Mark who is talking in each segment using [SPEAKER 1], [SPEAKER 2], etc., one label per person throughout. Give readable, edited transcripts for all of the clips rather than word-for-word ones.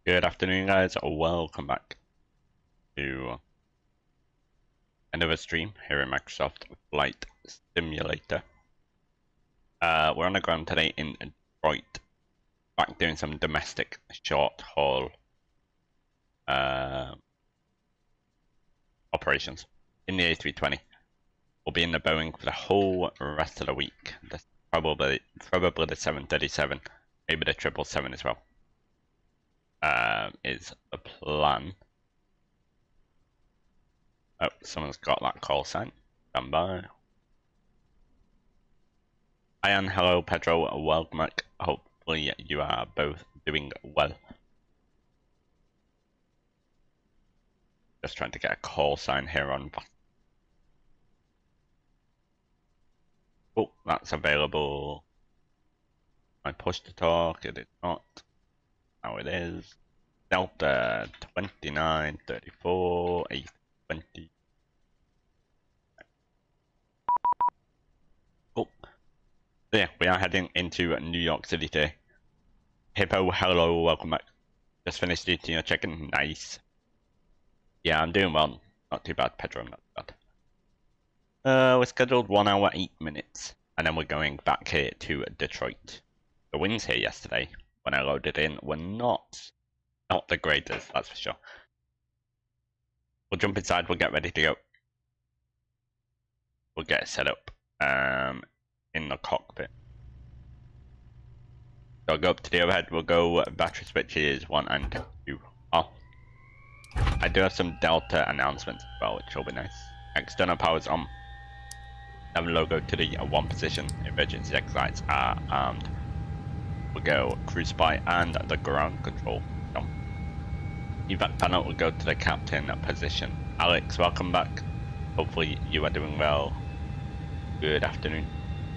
[SPEAKER 1] Good afternoon, guys. Welcome back to another stream here in Microsoft Flight Simulator. We're on the ground today in Detroit, back doing some domestic short haul operations in the A320. We'll be in the Boeing for the whole rest of the week. That's probably the 737, maybe the 777 as well. Is the plan. Oh, someone's got that call sign. Stand by. Ian, hello, Pedro, welcome back. Hopefully you are both doing well. Just trying to get a call sign here on. Oh, that's available. I push to talk, it is not. Now it is. Delta 2934 A320. Cool. So yeah, we are heading into New York City today. Hippo, hello, welcome back. Just finished eating your chicken. Nice. Yeah, I'm doing well. Not too bad, Pedro, not too bad. We're scheduled 1 hour 8 minutes, and then we're going back here to Detroit. The winds here yesterday, when I loaded in, were not the greatest, that's for sure. We'll jump inside, we'll get ready to go. We'll get it set up in the cockpit. So I'll go up to the overhead, we'll go battery switches 1 and 2 off. I do have some Delta announcements as well, which will be nice. External powers on. Have a logo to the 1 position. Emergency exit lights are armed. We'll go cruise spy and the ground control. Evac panel will go to the captain position. Alex, welcome back. Hopefully you are doing well. Good afternoon.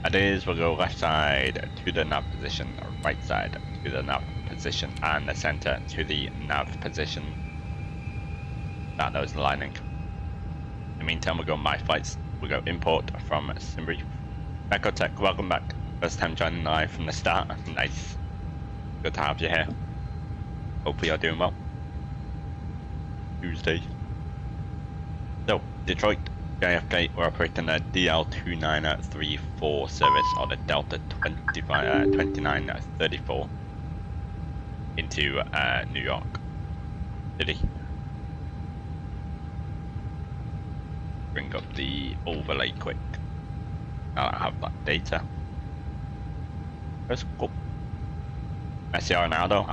[SPEAKER 1] It is, we'll go left side to the nav position, right side to the nav position, and the center to the nav position. That was the lining. In the meantime, we'll go my flights. We'll go import from Simbrief. Echo Tech, welcome back. First time joining live from the start. Nice. Good to have you here. Hopefully you're doing well. Tuesday. So, Detroit, JFK, we're operating the DL2934 service or the Delta 2934 into New York City. Bring up the overlay quick. I don't have that data. That's cool. SCR now though?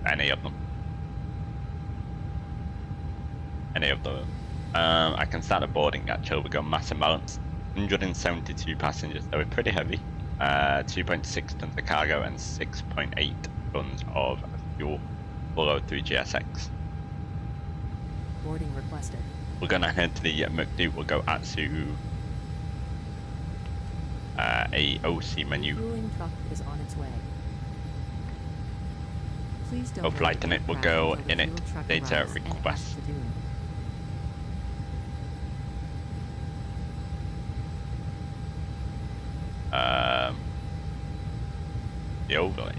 [SPEAKER 1] Any of them. Any of them. I can start the boarding actually. We got mass imbalance. 172 passengers. They were pretty heavy. 2.6 tons of cargo and 6.8 tons of fuel. Below 3 GSX.
[SPEAKER 2] Boarding requested.
[SPEAKER 1] We're gonna head to the McDo. We'll go Atsu. A OC menu.
[SPEAKER 2] The fueling truck is on its way. Please don't.
[SPEAKER 1] For flight in it, we'll go in it. Data request. The overlay.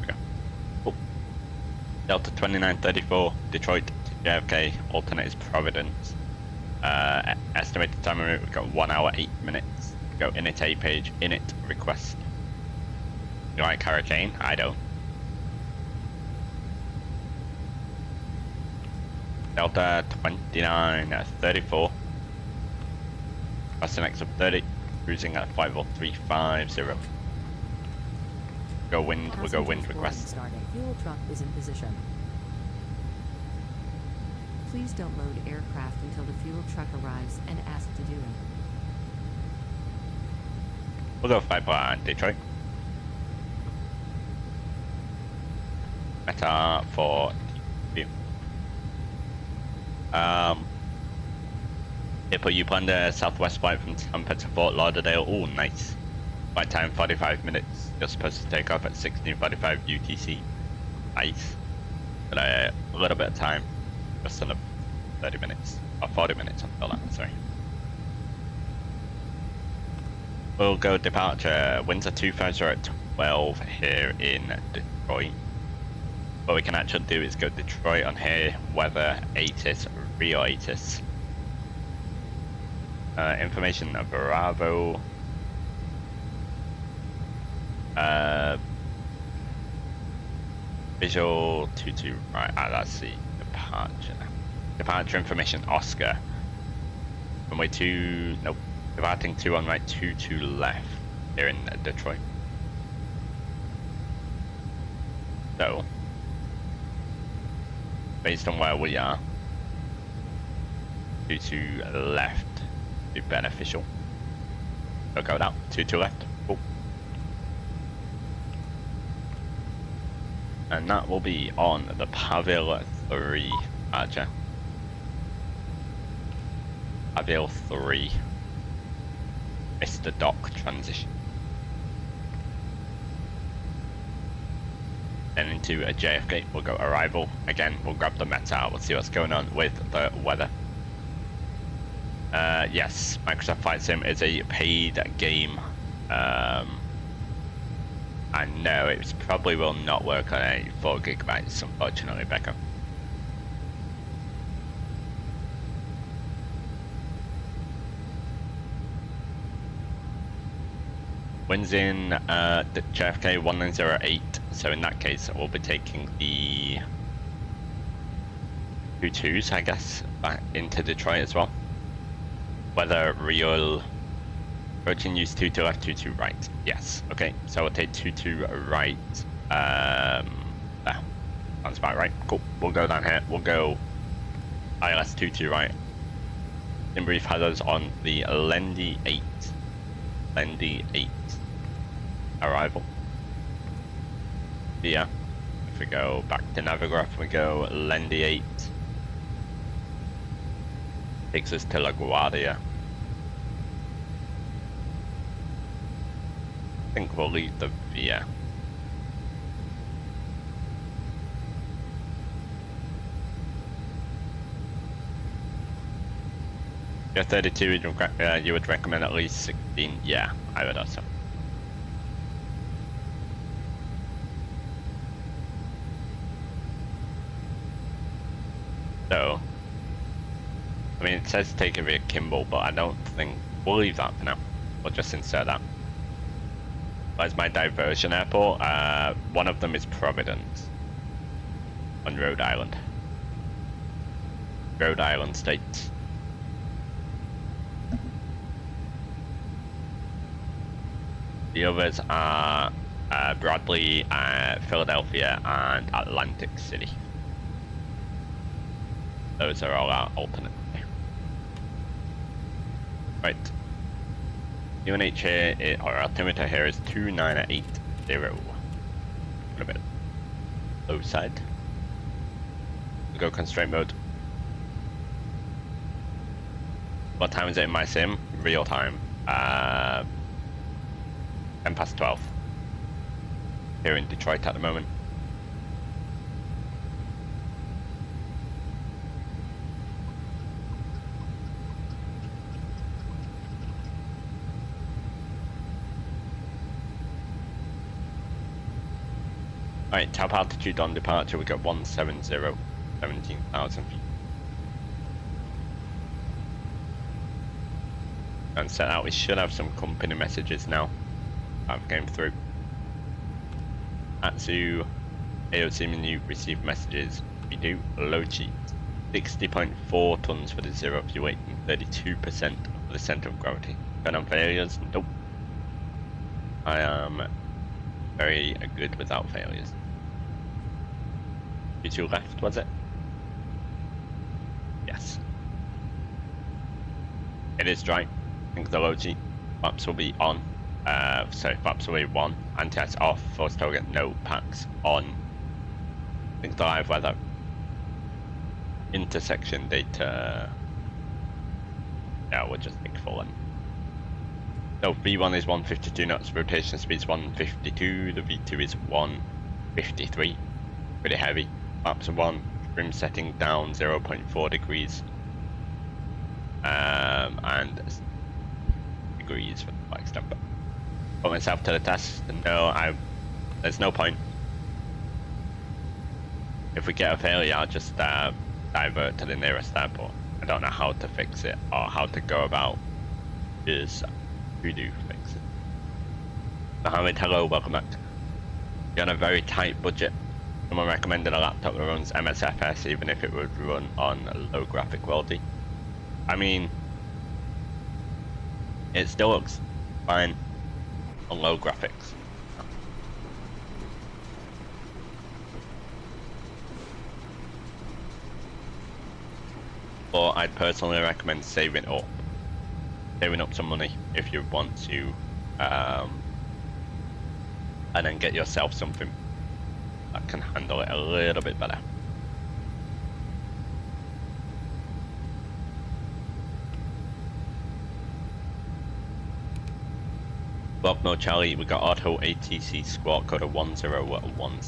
[SPEAKER 1] Okay. Cool. Delta 2934, Detroit to JFK, alternate is Providence. Estimated time of route, we've got 1 hour 8 minutes. Go init A page, init request. You like Hurricane? I don't. Delta 2934. That's an X of 30, cruising at 50350. Go wind, we'll go wind request.
[SPEAKER 2] Fuel truck is in position. Please don't load aircraft until the fuel truck arrives and ask to do it.
[SPEAKER 1] We'll go 5 Detroit. Meta for view. Hippo, you plan the southwest flight from Tampa to Fort Lauderdale. Oh, nice. Flight time 45 minutes. You're supposed to take off at 16:45 UTC. Nice. But a little bit of time. Just under 30 minutes. Or 40 minutes until that, sorry. We'll go departure. Winds are 250 at 12 here in Detroit. What we can actually do is go Detroit on here, weather, ATIS, real ATIS. Information of Bravo. Visual 22, right, that's the departure. Departure information, Oscar. Runway 2, nope. Departing 2 on right, 22 left here in Detroit. So, based on where we are, 22 left be beneficial. So go down, 22 left. Cool. And that will be on the Pavil 3 Archer. Pavil 3. Mr. Dock transition. Then into a JFK, we'll go arrival. Again, we'll grab the meta, we'll see what's going on with the weather. Yes, Microsoft Flight Sim is a paid game. I know it probably will not work on a 4 gigabytes, unfortunately, Becca. Winds in the JFK 1908, so in that case we'll be taking the 22s, I guess, back into Detroit as well. Weather real, approaching use 22 left, 22 right. Yes, okay, so we'll take 22 right. There, sounds about right. Cool, we'll go down here, we'll go ILS 22 right. In brief has us on the Lendy 8. Lendy 8 arrival. Yeah, if we go back to Navigraph, we go Lendy 8. Takes us to LaGuardia. I think we'll leave the VIA. You're 32, you would recommend at least 16? Yeah, I would also. So, I mean, it says take it via Kimball, but I don't think we'll leave that for now. We'll just insert that. That's my diversion airport. One of them is Providence on Rhode Island. Rhode Island State. The others are Bradley, Philadelphia, and Atlantic City. Those are all our alternate. Right. UNH here, or altimeter here is 2980. A bit low side. We'll go constraint mode. What time is it in my sim? Real time. 10 past 12. Here in Detroit at the moment. Alright, top altitude on departure, we got 170, 17,000 feet. And set out, we should have some company messages now. I've came through. Atsu, AOC menu, receive messages. We do. Load sheet. 60.4 tons for the zero fuel weight and 32% for the center of gravity. Turn on failures? Nope. I am very good without failures. Two left, was it? Yes. It is dry. I think the load sheet flaps will be on. So flaps will be 1. Anti-ice off. Force target no. Packs on. I think the live weather. Intersection data. Yeah, we'll just take full one. So V1 is 152 knots. Rotation speed is 152. The V2 is 153. Pretty heavy. Flaps are 1. Trim setting down 0.4 degrees. And degrees for the flight stamper. put myself to the test. No, there's no point. If we get a failure, I'll just divert to the nearest airport. I don't know how to fix it or how to go about is who do fix it. Mohammed, hello, welcome back. You're on a very tight budget. Someone recommended a laptop that runs MSFS even if it would run on low graphic quality. I mean, it still looks fine on low graphics. But I'd personally recommend saving up some money if you want to, and then get yourself something that can handle it a little bit better. Well, no Charlie, we got auto ATC squawk code of 101.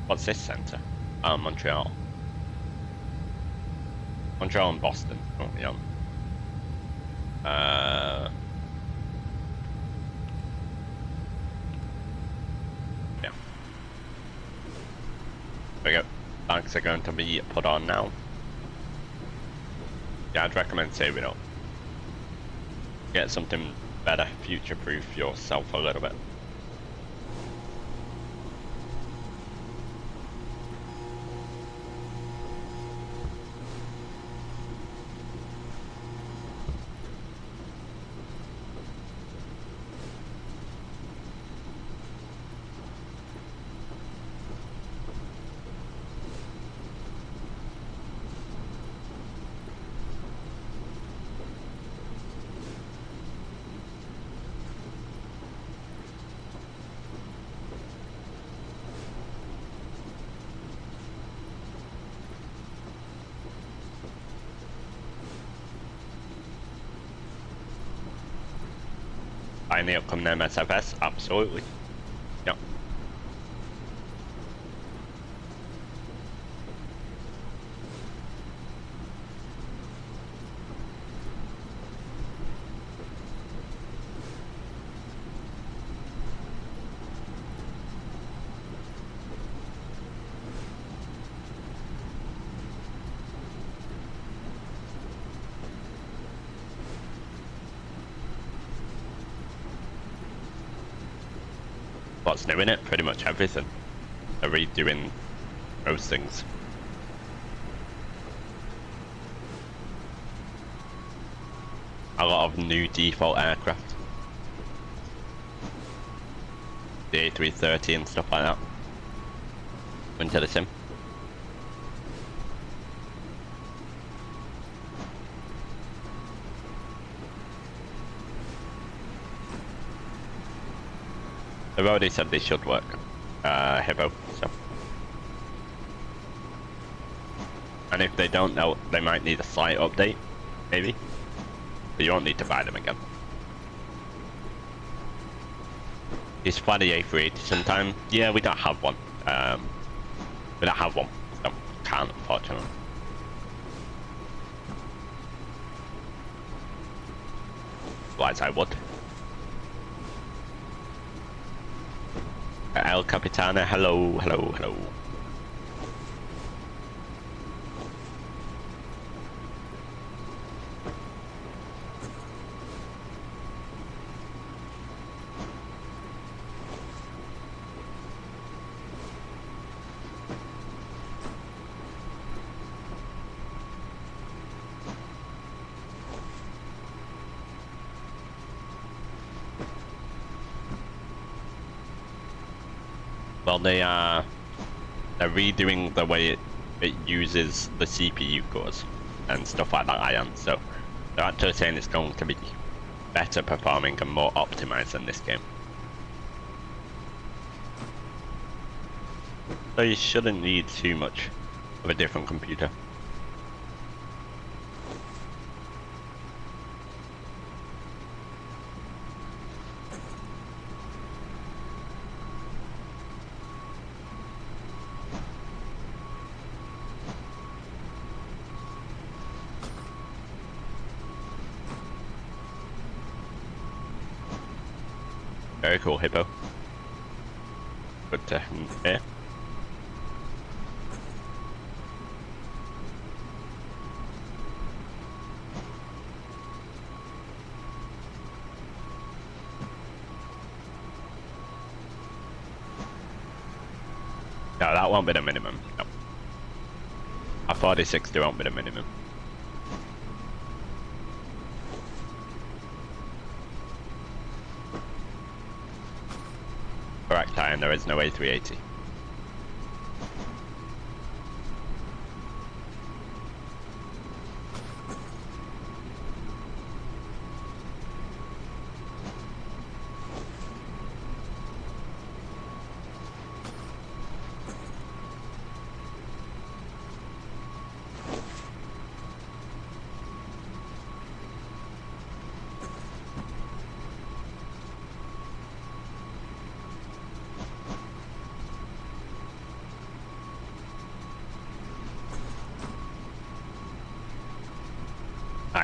[SPEAKER 1] What's this centre? Montreal. Montreal and Boston. Oh, yeah. Yeah. There we go. Bags are going to be put on now. Yeah, I'd recommend saving up. Get something better, future-proof yourself a little bit. Buying the upcoming MSFS? Absolutely. Yep. What's new in it? Pretty much everything. They're redoing most things. A lot of new default aircraft. The A330 and stuff like that. Into the sim. They've already said they should work, Hippo, so. And if they don't, they might need a slight update, maybe. But you won't need to buy them again. Is fly the A380 sometime? Yeah, we don't have one. We don't have one, so can't, unfortunately. Otherwise I would. El Capitana, hello, hello, hello. Well, they're redoing the way it uses the CPU cores and stuff like that, Ion. So they're actually saying it's going to be better performing and more optimized than this game. So you shouldn't need too much of a different computer. Very cool, Hippo. Good to hear. No, that won't be the minimum. No. A 4060 won't be the minimum. Correct time, there is no A380.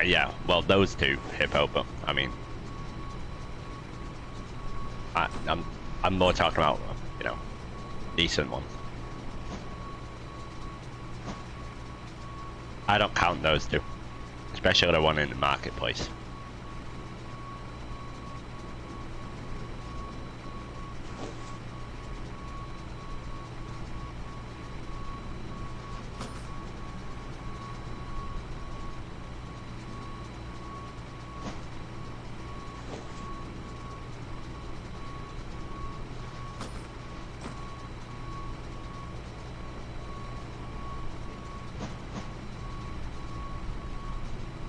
[SPEAKER 1] Yeah, well, those two, Hippo, but I mean, I'm more talking about, you know, decent ones. I don't count those two, especially the one in the marketplace.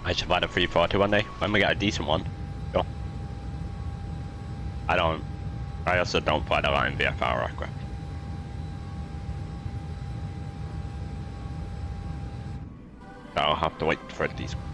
[SPEAKER 1] I should buy the 340 one day when we get a decent one. Sure. I also don't fly the line VFR aircraft. So I'll have to wait for a decent one.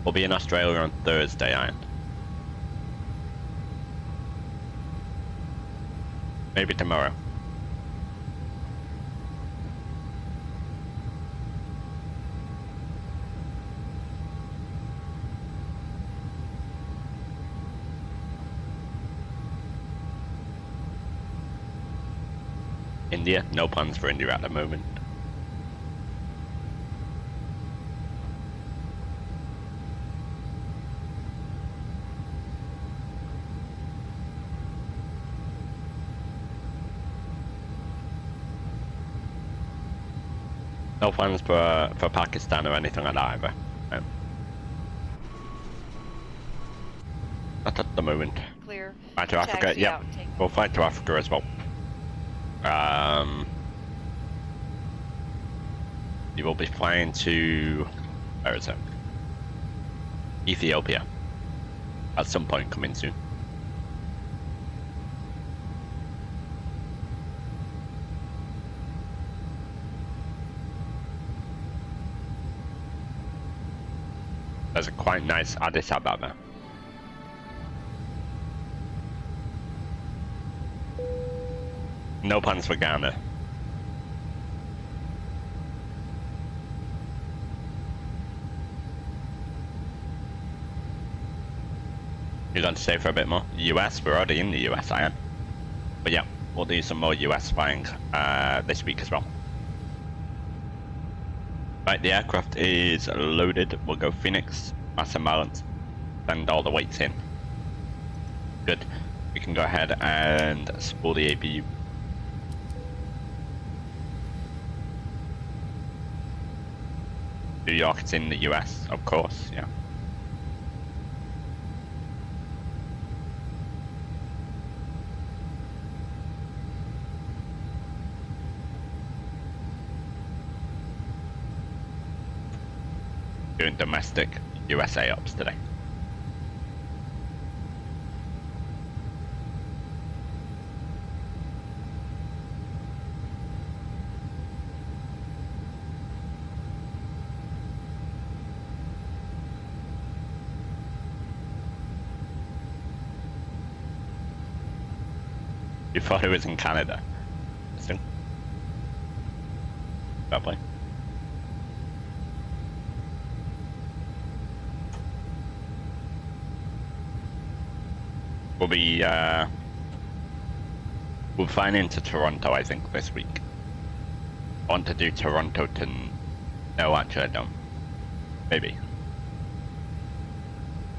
[SPEAKER 1] We'll be in Australia on Thursday, Ian. Maybe tomorrow. India? No plans for India at the moment. No plans for Pakistan or anything like that either. No. Not at the moment.
[SPEAKER 3] Clear.
[SPEAKER 1] Fly to Africa, yeah. We'll fly to Africa as well. You will be flying to, where is it? Ethiopia. At some point coming soon. There's a quite nice Addis Ababa. No plans for Ghana. You're going to stay for a bit more? US? We're already in the US, I am. But yeah, we'll do some more US flying this week as well. Right, the aircraft is loaded. We'll go Phoenix, mass and balance, send all the weights in. Good. We can go ahead and spool the APU. New York, it's in the US, of course, yeah. Doing domestic USA ops today. You thought it was in Canada. Interesting. Probably. We'll fly into Toronto, I think, this week. I want to do Toronto to... No, actually I don't. Maybe.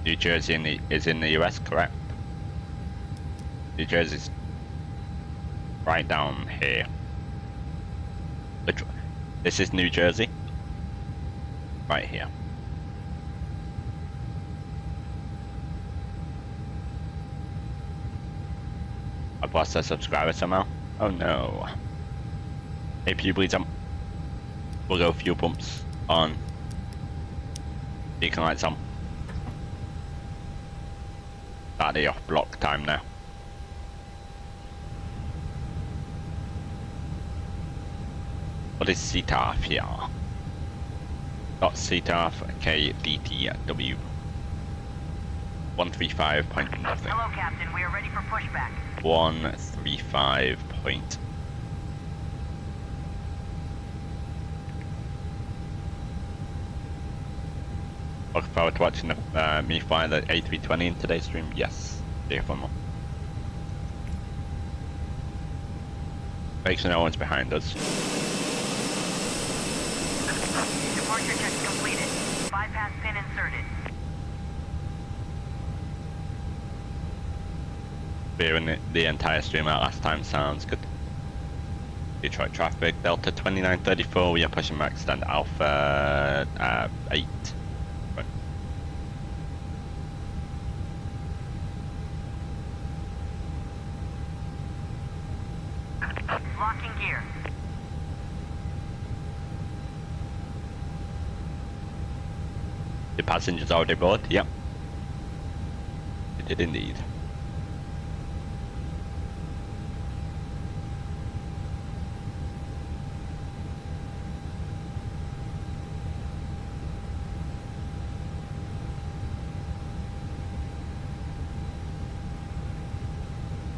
[SPEAKER 1] New Jersey is in the US, correct? New Jersey's right down here. This is New Jersey. Right here. I've lost a subscriber somehow. Oh no. Hey, can you please we'll go fuel pumps on. Beacon lights on. Start the off block time now. What is CTAF here? Dot CTAF KDTW 135 point nothing.
[SPEAKER 3] Hello, Captain. We are ready for pushback.
[SPEAKER 1] 135 point. Looking forward to watching me fly the A320 in today's stream. Yes, be fun one. Make sure no one's behind us.
[SPEAKER 3] Departure check completed. Bypass pin inserted.
[SPEAKER 1] Clearing the entire stream out last time sounds good. Detroit traffic, Delta 2934, we are pushing back stand Alpha 8. Right.
[SPEAKER 3] Locking gear.
[SPEAKER 1] The passengers already aboard? Yep. It did indeed.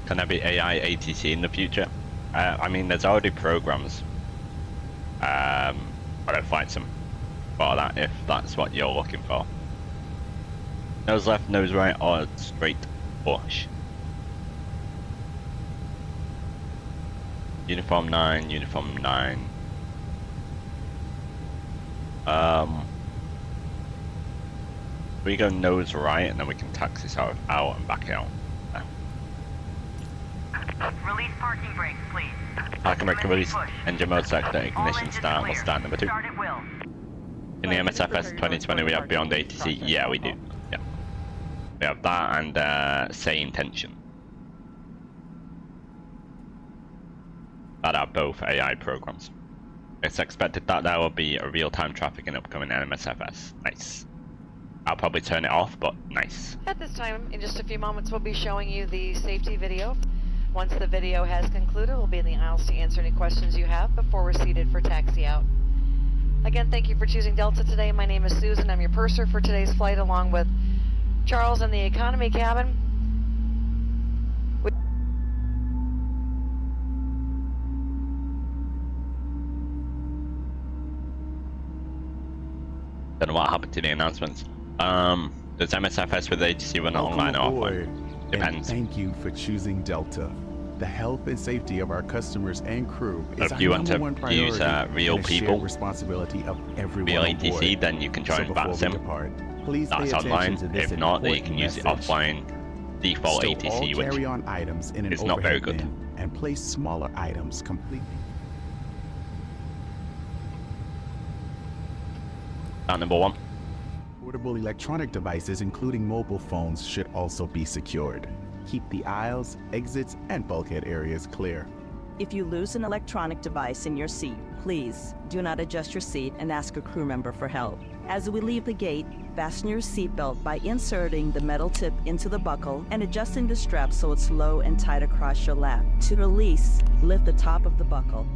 [SPEAKER 1] Can there be AI ATC in the future? I mean, there's already programs. But I'd fight some for that if that's what you're looking for. Nose left, nose right, or straight push. Uniform 9, uniform 9. We go nose right, and then we can taxi out and back out.
[SPEAKER 3] Release parking brakes, please.
[SPEAKER 1] Parking brake release, engine mode sector, ignition start, we'll start number 2.
[SPEAKER 3] Start at will.
[SPEAKER 1] In the MSFS 2020 we have Beyond ATC, yeah we do, yeah. We have that and Say Intention. That are both AI programs. It's expected that there will be a real-time traffic in upcoming MSFS, nice. I'll probably turn it off, but nice.
[SPEAKER 4] At this time, in just a few moments, we'll be showing you the safety video. Once the video has concluded, we'll be in the aisles to answer any questions you have before we're seated for taxi out. Again, thank you for choosing Delta today. My name is Susan. I'm your purser for today's flight, along with Charles in the economy cabin.
[SPEAKER 1] Don't know what happened to the announcements. Does MSFS with ATC run online or offline? Depends.
[SPEAKER 5] And thank you for choosing Delta. The health and safety of our customers and crew is
[SPEAKER 1] if you
[SPEAKER 5] our
[SPEAKER 1] want
[SPEAKER 5] number one
[SPEAKER 1] to
[SPEAKER 5] priority
[SPEAKER 1] use real
[SPEAKER 5] and a
[SPEAKER 1] people,
[SPEAKER 5] shared responsibility of everyone
[SPEAKER 1] real
[SPEAKER 5] on board.
[SPEAKER 1] ATC, then you can join
[SPEAKER 5] So
[SPEAKER 1] VATSIM.
[SPEAKER 5] please
[SPEAKER 1] That's
[SPEAKER 5] pay
[SPEAKER 1] online.
[SPEAKER 5] attention to this
[SPEAKER 1] If not, then you can
[SPEAKER 5] important
[SPEAKER 1] use the
[SPEAKER 5] message.
[SPEAKER 1] offline default
[SPEAKER 5] Stow
[SPEAKER 1] ATC,
[SPEAKER 5] all
[SPEAKER 1] which
[SPEAKER 5] carry-on items in an
[SPEAKER 1] is not very
[SPEAKER 5] overhead
[SPEAKER 1] good.
[SPEAKER 5] bin and place smaller items completely.
[SPEAKER 1] number 1.
[SPEAKER 5] Portable electronic devices, including mobile phones, should also be secured. Keep the aisles, exits, and bulkhead areas clear.
[SPEAKER 6] If you lose an electronic device in your seat, please do not adjust your seat and ask a crew member for help. As we leave the gate, fasten your seatbelt by inserting the metal tip into the buckle and adjusting the strap so it's low and tight across your lap. To release, lift the top of the buckle.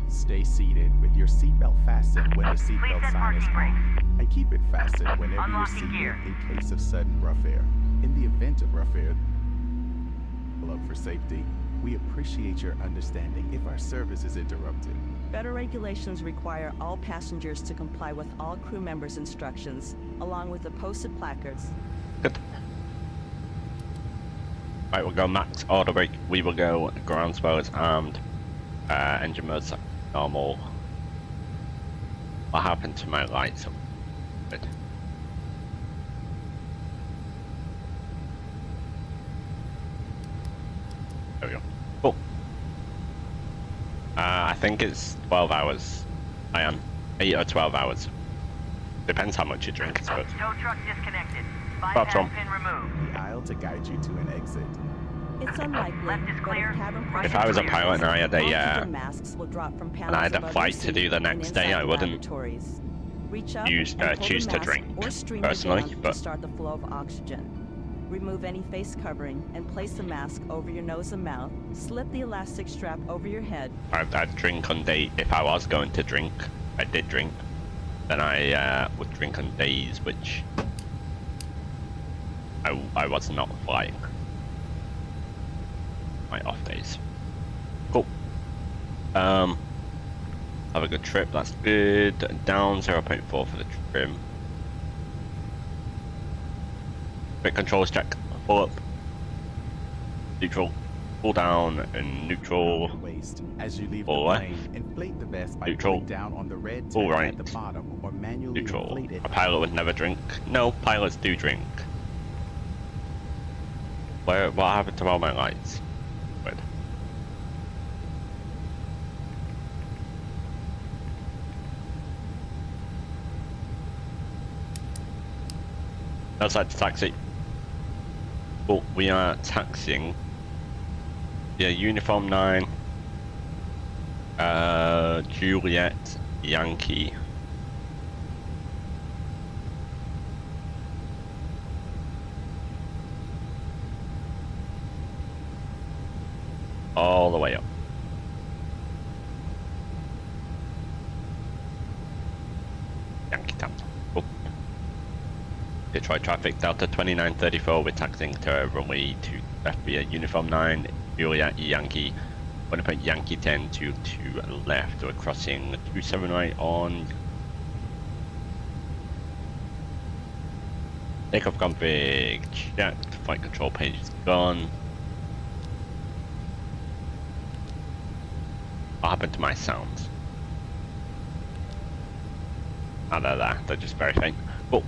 [SPEAKER 5] Stay seated with your seatbelt fastened when the
[SPEAKER 3] Please
[SPEAKER 5] seatbelt
[SPEAKER 3] set
[SPEAKER 5] sign is
[SPEAKER 3] parking brakes.
[SPEAKER 5] on, and keep it fastened whenever you're
[SPEAKER 3] Unlocking
[SPEAKER 5] seated
[SPEAKER 3] gear.
[SPEAKER 5] in case of sudden rough air. In the event of rough air, up for safety, we appreciate your understanding if our service is interrupted.
[SPEAKER 6] Federal regulations require all passengers to comply with all crew members' instructions, along with the posted placards.
[SPEAKER 1] Good. Right, we'll go max order brake. We will go ground spoilers armed. Engine modes normal. What happened to my lights? Good. There we go. Cool. I think it's 12 hours. I am 8 or 12 hours. Depends how much you drink, I suppose.
[SPEAKER 3] Tow truck disconnected.
[SPEAKER 1] That's
[SPEAKER 3] Bypass
[SPEAKER 1] wrong.
[SPEAKER 3] pin removed.
[SPEAKER 5] The aisle to guide you to an exit.
[SPEAKER 6] It's unlikely,
[SPEAKER 3] Left is
[SPEAKER 6] but
[SPEAKER 3] clear.
[SPEAKER 6] if cabin
[SPEAKER 3] Right
[SPEAKER 1] If I was a
[SPEAKER 3] is
[SPEAKER 1] pilot and I had
[SPEAKER 6] oxygen
[SPEAKER 1] a
[SPEAKER 6] masks will drop from
[SPEAKER 1] and I had a
[SPEAKER 6] panels above
[SPEAKER 1] flight
[SPEAKER 6] your
[SPEAKER 1] to do
[SPEAKER 6] seat
[SPEAKER 1] the
[SPEAKER 6] and
[SPEAKER 1] next day,
[SPEAKER 6] inside
[SPEAKER 1] I
[SPEAKER 6] the
[SPEAKER 1] wouldn't
[SPEAKER 6] laboratories. Reach up
[SPEAKER 1] use
[SPEAKER 6] and pull the
[SPEAKER 1] choose to
[SPEAKER 6] mask
[SPEAKER 1] drink
[SPEAKER 6] or string it
[SPEAKER 1] personally,
[SPEAKER 6] down
[SPEAKER 1] but
[SPEAKER 6] to start the flow of oxygen. Remove any face covering and place the mask over your nose and mouth. Slip the elastic strap over your head.
[SPEAKER 1] I'd drink on day if I was going to drink. I did drink. Then I would drink on days which I was not flying. My off days. Cool. Have a good trip. That's good. Down 0.4 for the trim. Quick controls check. Pull up. Neutral. Pull down and neutral.
[SPEAKER 5] Waist. As you leave
[SPEAKER 1] Pull
[SPEAKER 5] the
[SPEAKER 1] left.
[SPEAKER 5] plane, inflate the vest by
[SPEAKER 1] Neutral.
[SPEAKER 5] pulling down on the red
[SPEAKER 1] Pull
[SPEAKER 5] tab
[SPEAKER 1] right.
[SPEAKER 5] at the bottom, or manually
[SPEAKER 1] Neutral.
[SPEAKER 5] inflate it.
[SPEAKER 1] A pilot would never drink. No, pilots do drink. What happened to all my lights? Weird. Outside to taxi. Cool, we are taxiing. Yeah, Uniform 9. Juliet Yankee. All the way up. Yankee Town. Cool. Detroit traffic, Delta 2934, we're taxiing to runway 2 FBA Uniform 9, Juliet Yankee, 1 Yankee 10 to left, we're crossing 27 right on. Takeoff config checked, flight control page is gone. What happened to my sounds? Oh, they're there. They're just very faint. Cool.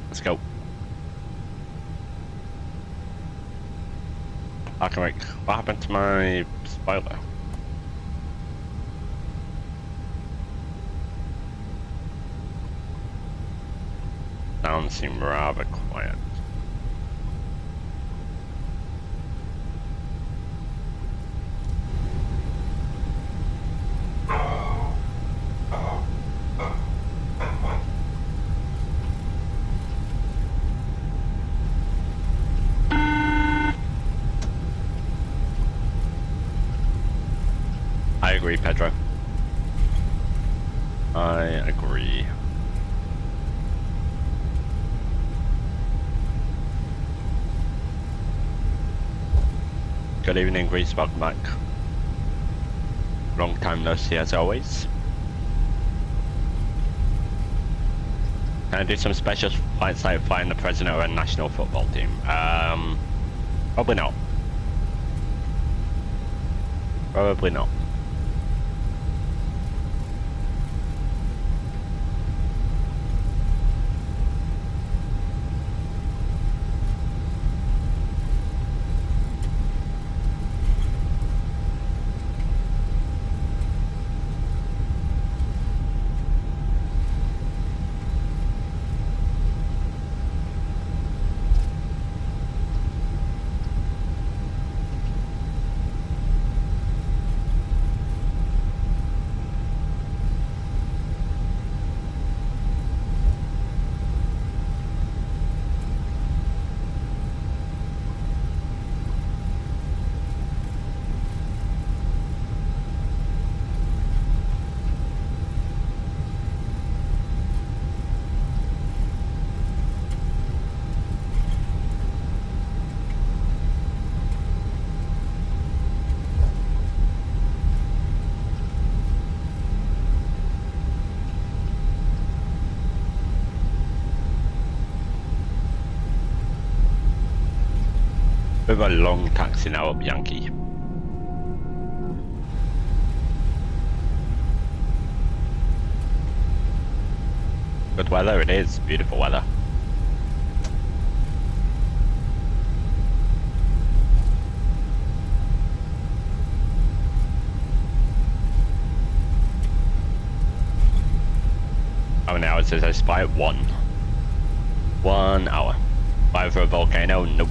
[SPEAKER 1] Let's go. Okay, what happened to my spoiler? Sounds seem rather quiet. I agree, Pedro. I agree. Good evening, Greece. Welcome back. Long time no see, as always. Can I do some special flights like flying the president of a national football team? Probably not. Probably not. bit of a long taxi now up Yankee. Good weather it is, beautiful weather. How many hours does I spy? 1 hour. Fly over a volcano? Nope.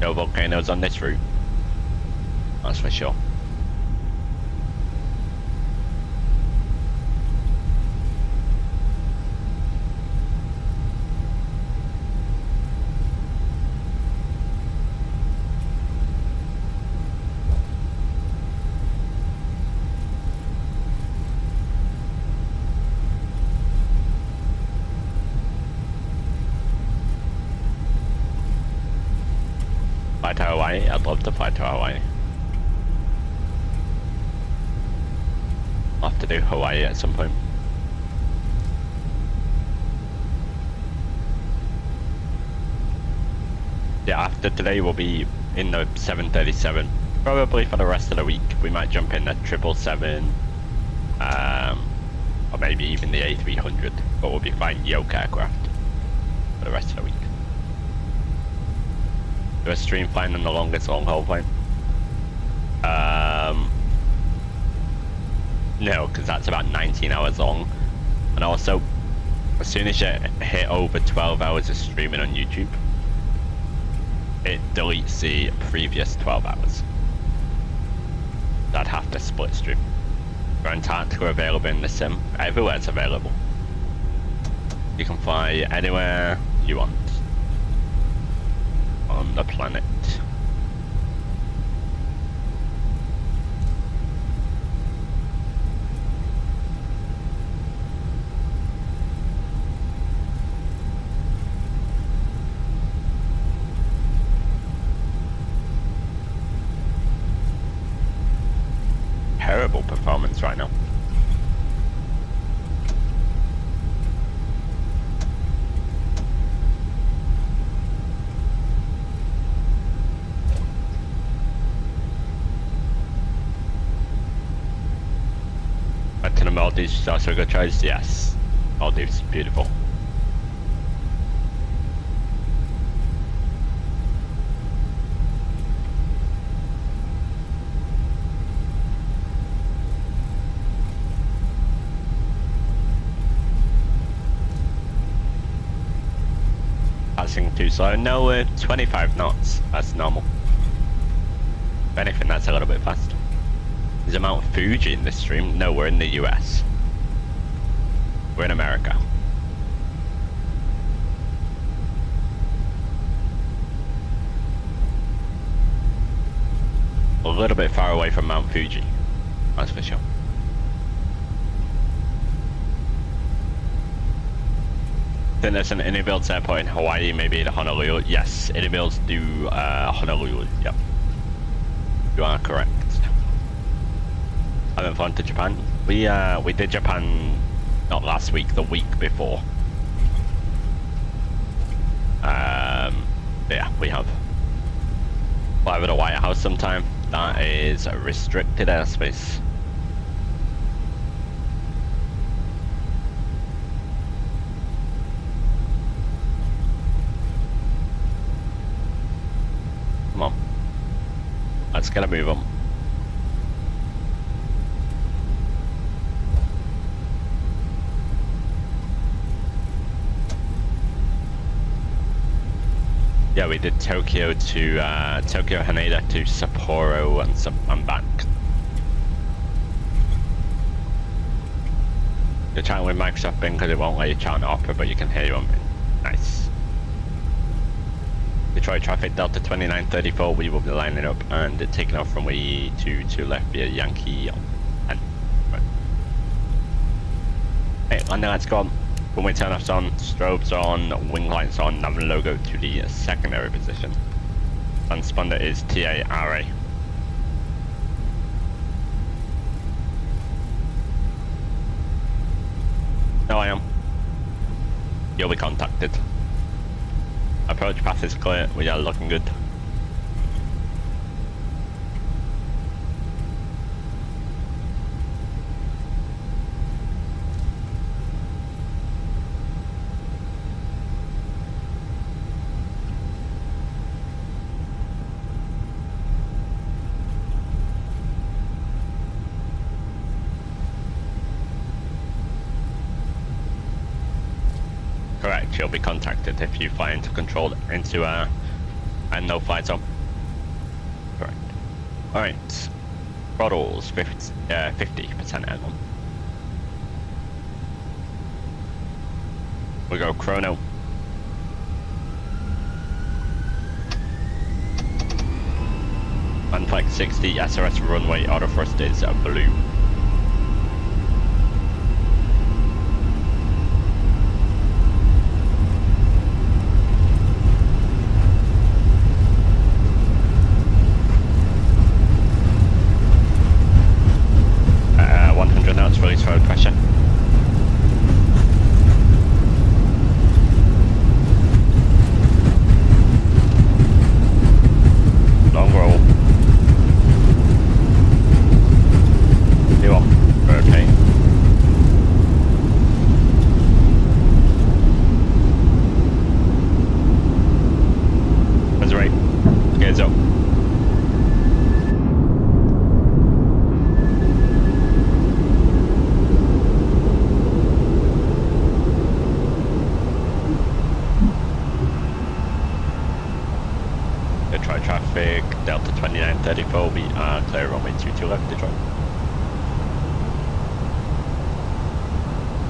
[SPEAKER 1] No volcanoes on this route. That's for sure. Fly to Hawaii? I'd love to fly to Hawaii. I'll have to do Hawaii at some point. Yeah, after today we'll be in the 737. Probably for the rest of the week. We might jump in the 777, or maybe even the A300, but we'll be flying yoke aircraft for the rest of the week. Do a stream flying on the longest long-haul plane? No, because that's about 19 hours long. And also, as soon as you hit over 12 hours of streaming on YouTube, it deletes the previous 12 hours. I'd have to split stream. For Antarctica available in the sim, everywhere it's available. You can fly anywhere you want on the planet. Terrible performance right now. Back to the Maldives is also a good choice. Yes, Maldives, beautiful. Passing too slow. No, we're 25 knots. That's normal. If anything, that's a little bit fast. Is it Mount Fuji in this stream? No, we're in the US. We're in America. A little bit far away from Mount Fuji. That's for sure. I think there's an iniBuilds airport in Hawaii, maybe in Honolulu. Yes, iniBuilds do Honolulu. Yep, you are correct. I haven't flown to Japan. We did Japan not last week, the week before. Yeah, we have. Fly over the White House sometime. That is restricted airspace. Come on. Let's get a move on. Yeah, we did Tokyo to Tokyo Haneda to Sapporo and back. You're chatting with Microsoft Bing because it won't let you chat on Opera, but you can hear you on Bing. Nice. Detroit traffic Delta 2934, we will be lining up and taking off from way to left via Yankee and right. Hey, landing lights go on. Runway turn-offs on, strobes on, wing lights on, nav logo to the secondary position. Transponder is TARA. No, I am. You'll be contacted. I Approach path is clear. We are looking good. Correct, you'll be contacted if you fly into control into a no fly zone. Correct. Alright. Throttles 50% add on. We go chrono. Unflex 60 SRS runway auto thrust is blue. Release road pressure. Long roll. Rotate. That's right. Gears up. Traffic, Delta 2934, we are clear runway 22 left, Detroit.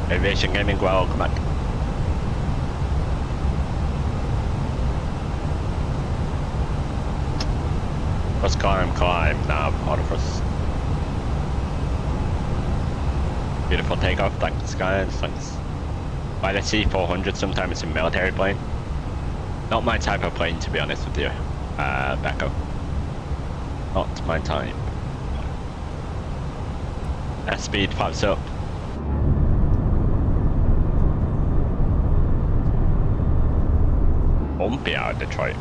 [SPEAKER 1] Aviation Gaming, welcome back. Let's climb, nav, auto thrust. Beautiful takeoff, thanks guys, thanks. By the C400, sometimes it's a military plane. Not my type of plane, to be honest with you. Backup. Not my time. Speed pops up. Bumpy out of Detroit.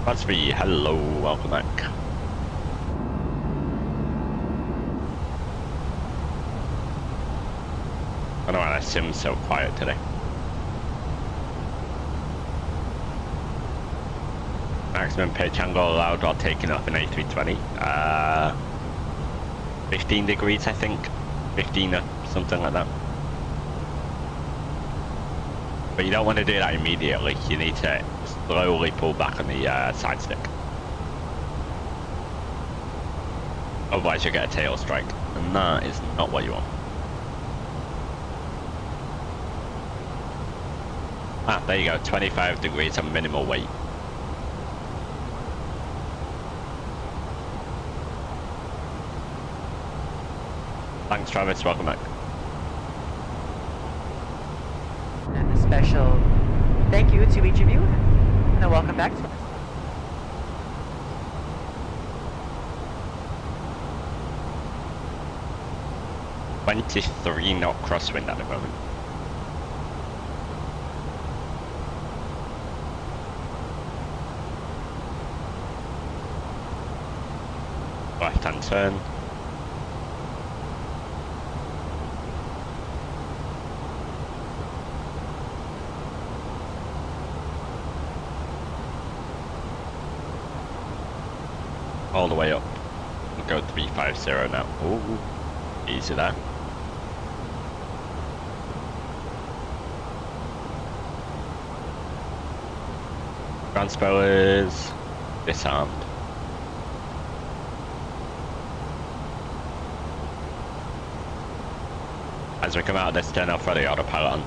[SPEAKER 1] That's me. Hello, welcome back. I don't know why that sim's so quiet today. Maximum pitch angle allowed while taking off an A320. 15 degrees, I think. 15 or something like that. But you don't want to do that immediately. You need to slowly pull back on the side stick. Otherwise you get a tail strike. And that is not what you want. Ah, there you go. 25 degrees on minimal weight. Thanks Travis, welcome back.
[SPEAKER 7] And a special thank you to each of you, and a welcome back.
[SPEAKER 1] 23 knot crosswind at the moment. Left hand turn. All the way up. We'll go 350 now. Ooh, easy there. Ground spoilers disarmed. As we come out of this, turn off the autopilot on.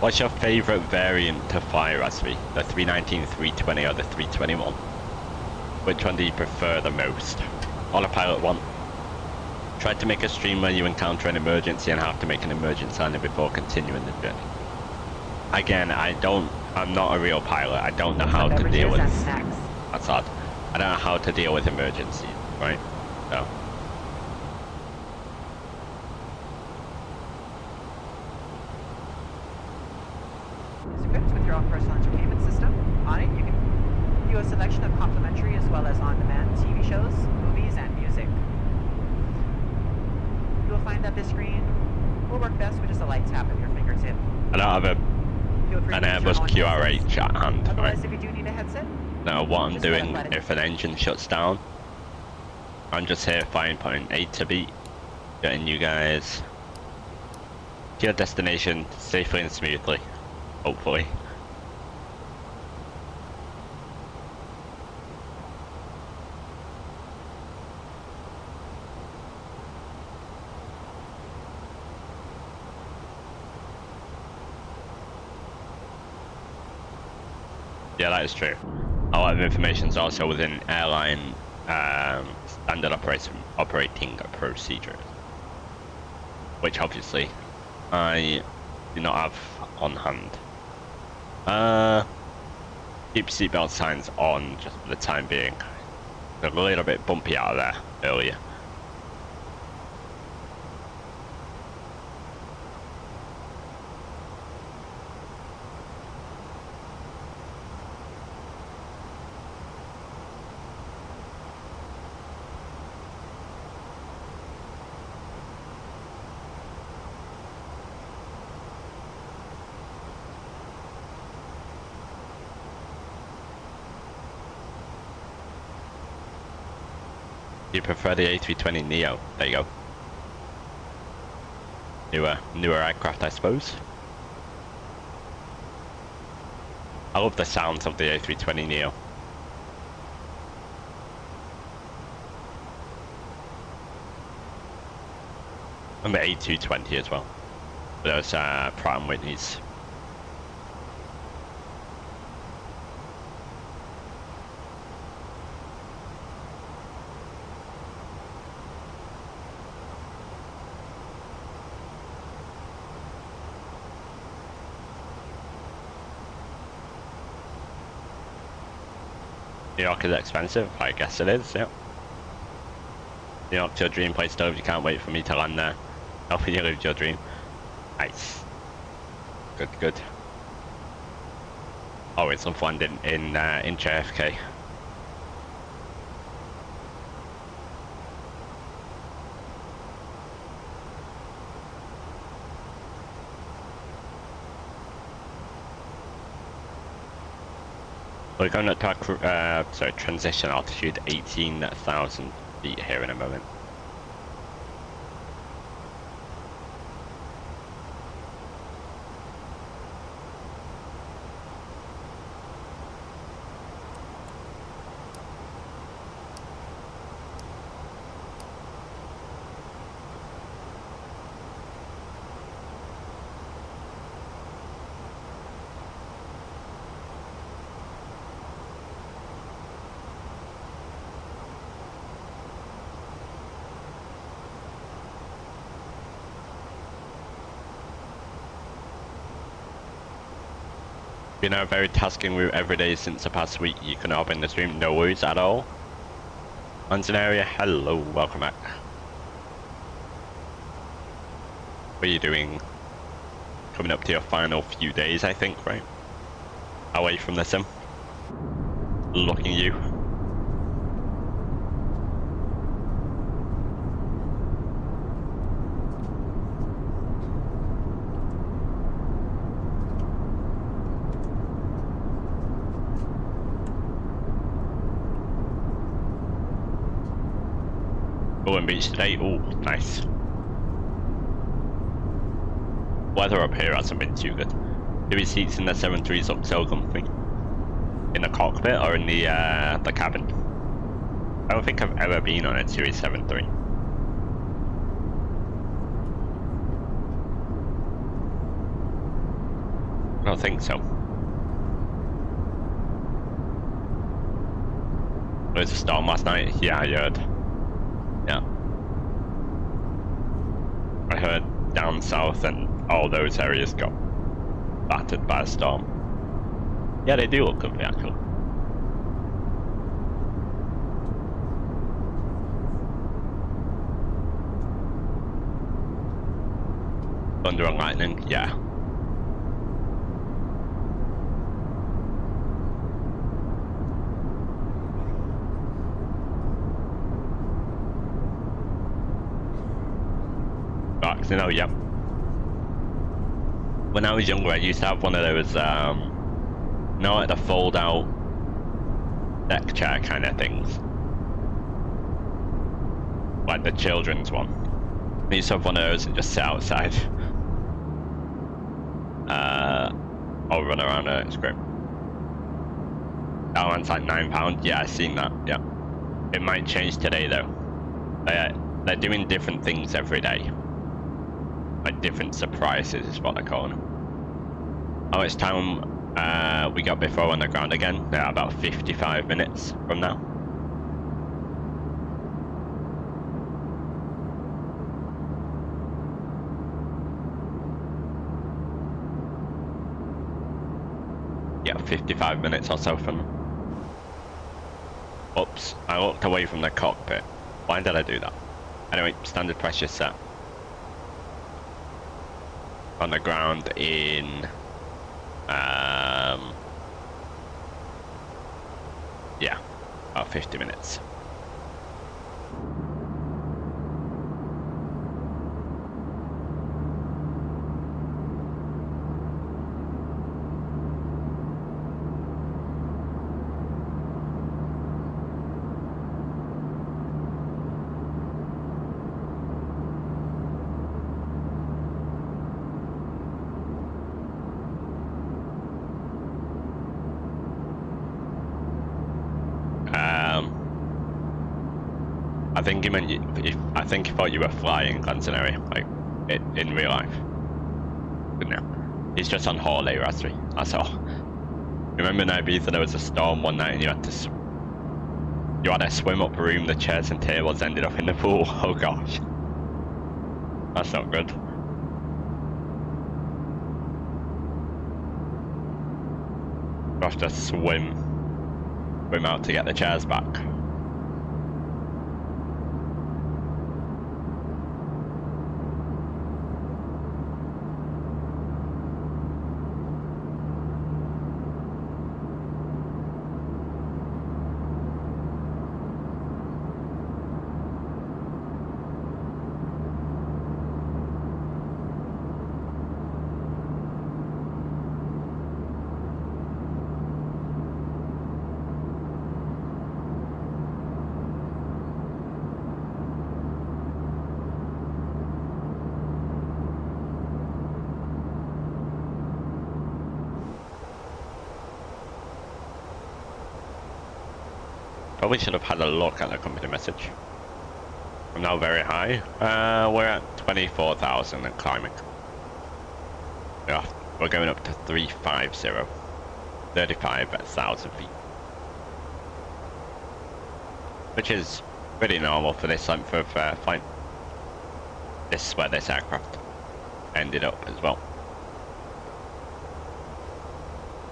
[SPEAKER 1] What's your favourite variant to fly, Rasvi? The 319, 320 or the 321? Which one do you prefer the most? Autopilot 1. Try to make a stream where you encounter an emergency and have to make an emergency landing before continuing the journey. Again, I'm not a real pilot. I don't know how to deal with this. That's hard. I don't know how to deal with emergencies, right? So.
[SPEAKER 7] Is equipped with your own personal entertainment system. On it, you can view a selection of complimentary as well as on-demand TV shows, movies, and music. You will find that this screen will work best with just a light tap of your fingertip.
[SPEAKER 1] I don't have an Airbus QRH at hand, right?
[SPEAKER 7] Otherwise, if you do need a headset,
[SPEAKER 1] No, what I'm doing if an engine shuts down, I'm just here flying point A to B, getting you guys to your destination safely and smoothly, hopefully. Yeah, that is true. A lot of information is also within airline standard operating procedures, which obviously I do not have on hand. Keep seatbelt signs on just for the time being. A little bit bumpy out of there earlier. You prefer the A320 Neo? There you go. Newer aircraft, I suppose. I love the sounds of the A320 Neo. And the A220 as well. Those Pratt & Whitneys. New York is expensive, I guess it is, yeah. New York's your dream place to live, you can't wait for me to land there. Helping you live your dream. Nice. Good, good. Always love landing in JFK. We're going to transition altitude 18,000 feet here in a moment. Been a very tasking route every day since the past week. You can hop in the stream, no worries at all. London area, hello, welcome back. What are you doing? Coming up to your final few days, I think, right? Away from the sim. Looking you. Beach today, oh nice. Weather up here hasn't been too good. Do we seats in the 7.3s look so comfy? In the cockpit or in the cabin? I don't think I've ever been on a Series 7.3. I don't think so. There was a storm last night? Yeah, I heard. Yeah. I heard down south and all those areas got battered by a storm. Yeah, they do look comfy actually. Thunder and lightning, yeah. You know, yep. When I was younger, I used to have one of those, you know, like the fold-out deck chair kind of things. Like the children's one. I used to have one of those and just sit outside. Or run around it, it's great. That one's like £9, yeah, I've seen that, yeah. It might change today though. They're doing different things every day. Like different surprises is what they're calling them. Oh, it's time we got before on the ground again. They're about 55 minutes from now. Yeah, 55 minutes or so from now. Oops, I walked away from the cockpit. Why did I do that? Anyway, standard pressure set. On the ground in yeah, about 50 minutes. I think he meant I think he thought you were flying Glentonary, like in real life. But no, he's just on holiday, Raspberry. That's all. Remember in Ibiza there was a storm one night and you had to swim up a room. The chairs and tables ended up in the pool. Oh gosh, that's not good. You have to swim out to get the chairs back. Probably should have had a look at the company message. I'm now very high. We're at 24,000 and climbing. Yeah, we're going up to 350. 35,000 feet. Which is pretty normal for this length of flight. This is where this aircraft ended up as well.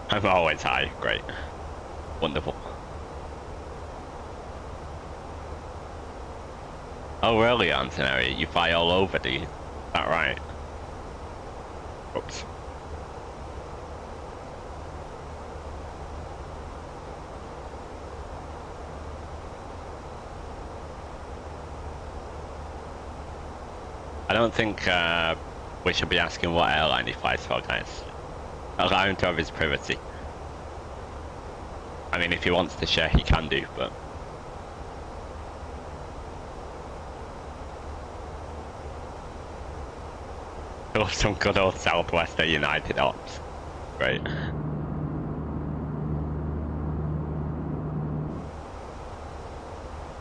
[SPEAKER 1] I'm always high. Great. Wonderful. Oh really, Antonary? You fly all over, do you? Is that right? Oops. I don't think we should be asking what airline he flies for, guys. Allow him to have his privacy. I mean, if he wants to share, he can do, but... some good old Southwest United Ops. Great.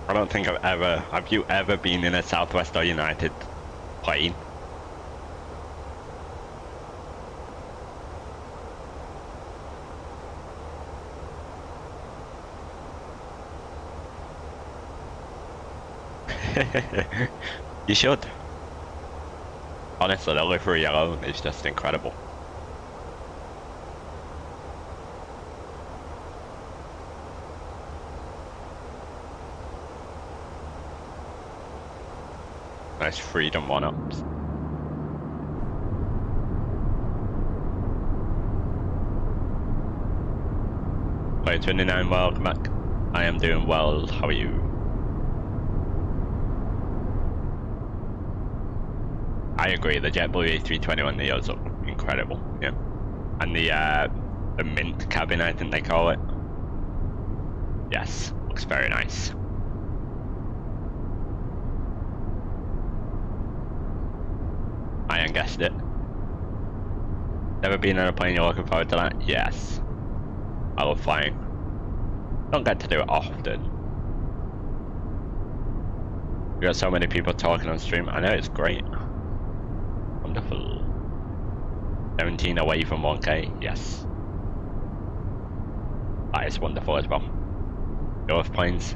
[SPEAKER 1] I don't think I've ever... Have you ever been in a Southwest or United plane? You should. Honestly, the livery alone is just incredible. Nice Freedom 1-ups. 29, welcome back. I am doing well, how are you? I agree, the JetBlue A320 on the O's look incredible, yeah. And the mint cabin, I think they call it. Yes, looks very nice. I ain't guessed it. Never been on a plane, you're looking forward to that? Yes. I love flying. Don't get to do it often. We got so many people talking on stream. I know, it's great. Wonderful. 17 away from 1K, yes. That is wonderful as well. You love planes?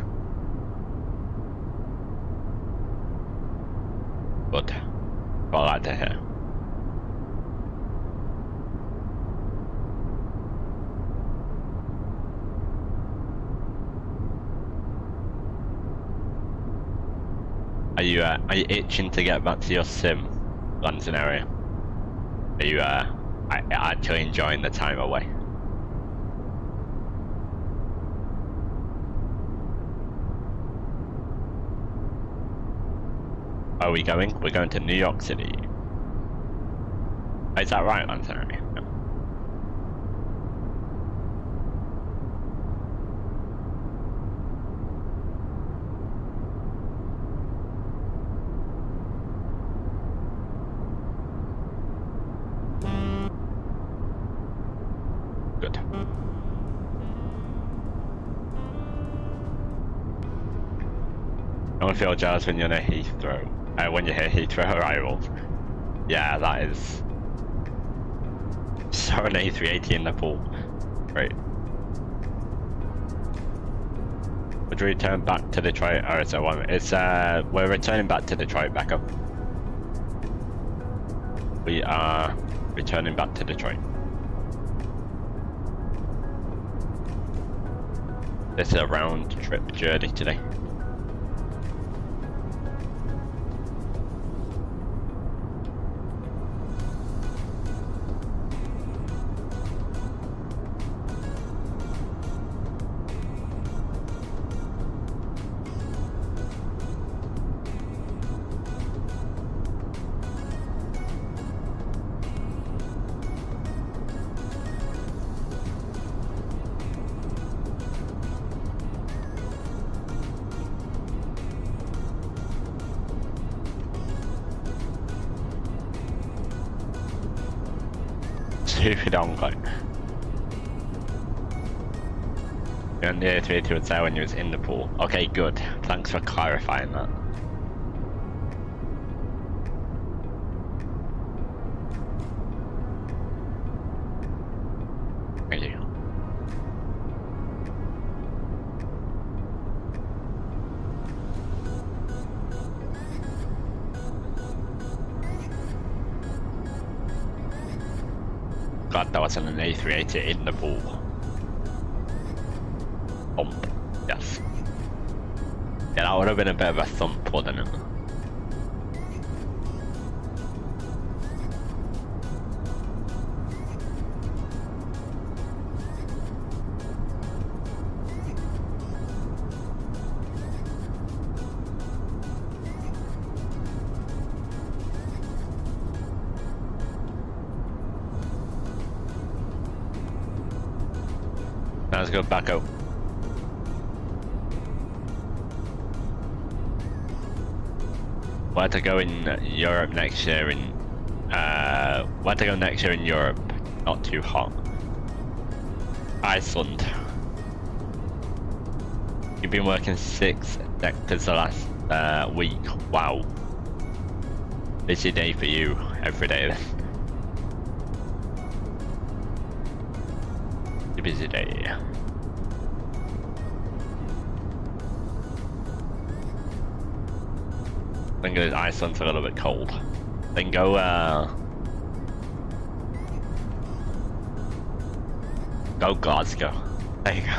[SPEAKER 1] Good. What I like to hear. Are you itching to get back to your sim, London area? Are you actually enjoying the time away? Where are we going? We're going to New York City. Is that right, London area? No. Good. I feel jealous when you're near Heathrow. When you hear Heathrow arrivals. Yeah, that is. Saw an A380 in the pool. Great. Would we return back to Detroit, or is it one? It's we're returning back to Detroit, back up. We are returning back to Detroit. This is a round trip journey today. Stupid ongoing. And the A380 was there when you was in the pool. Okay, good. Thanks for clarifying that. Thank you. God, that wasn't an A380 in the pool. Thump. Yes. Yeah, that would have been a bit of a thump, wouldn't it? Now let's go back out. Where to go in Europe next year in where to go next year in Europe, not too hot. Iceland. You've been working 6 sectors the last week. Wow. Busy day for you, every day then. A busy day. I think Iceland's a little bit cold. Then go Glasgow. There you go.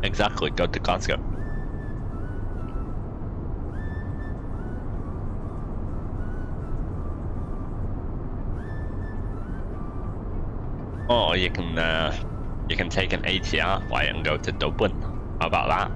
[SPEAKER 1] Exactly, go to Glasgow. Or you can take an ATR flight and go to Dublin. How about that?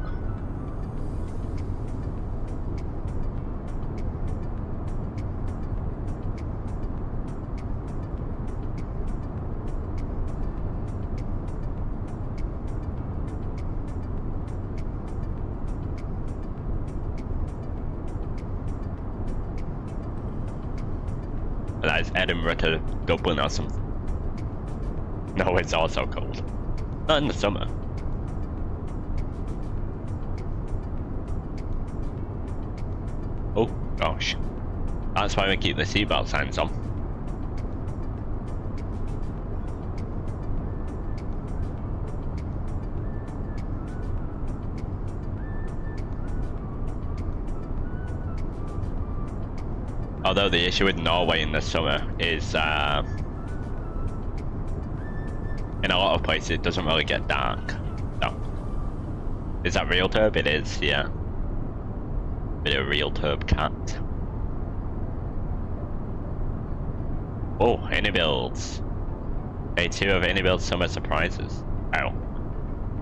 [SPEAKER 1] That is Edinburgh to Dublin or something. No, it's also cold. Not in the summer. Oh gosh. That's why we keep the seatbelt signs on. Although the issue with Norway in the summer is in a lot of places it doesn't really get dark. So, is that RealTurb? It is, yeah. Bit of RealTurb CAT. Oh, iniBuilds. Day 2 of iniBuilds Summer Surprises. Oh.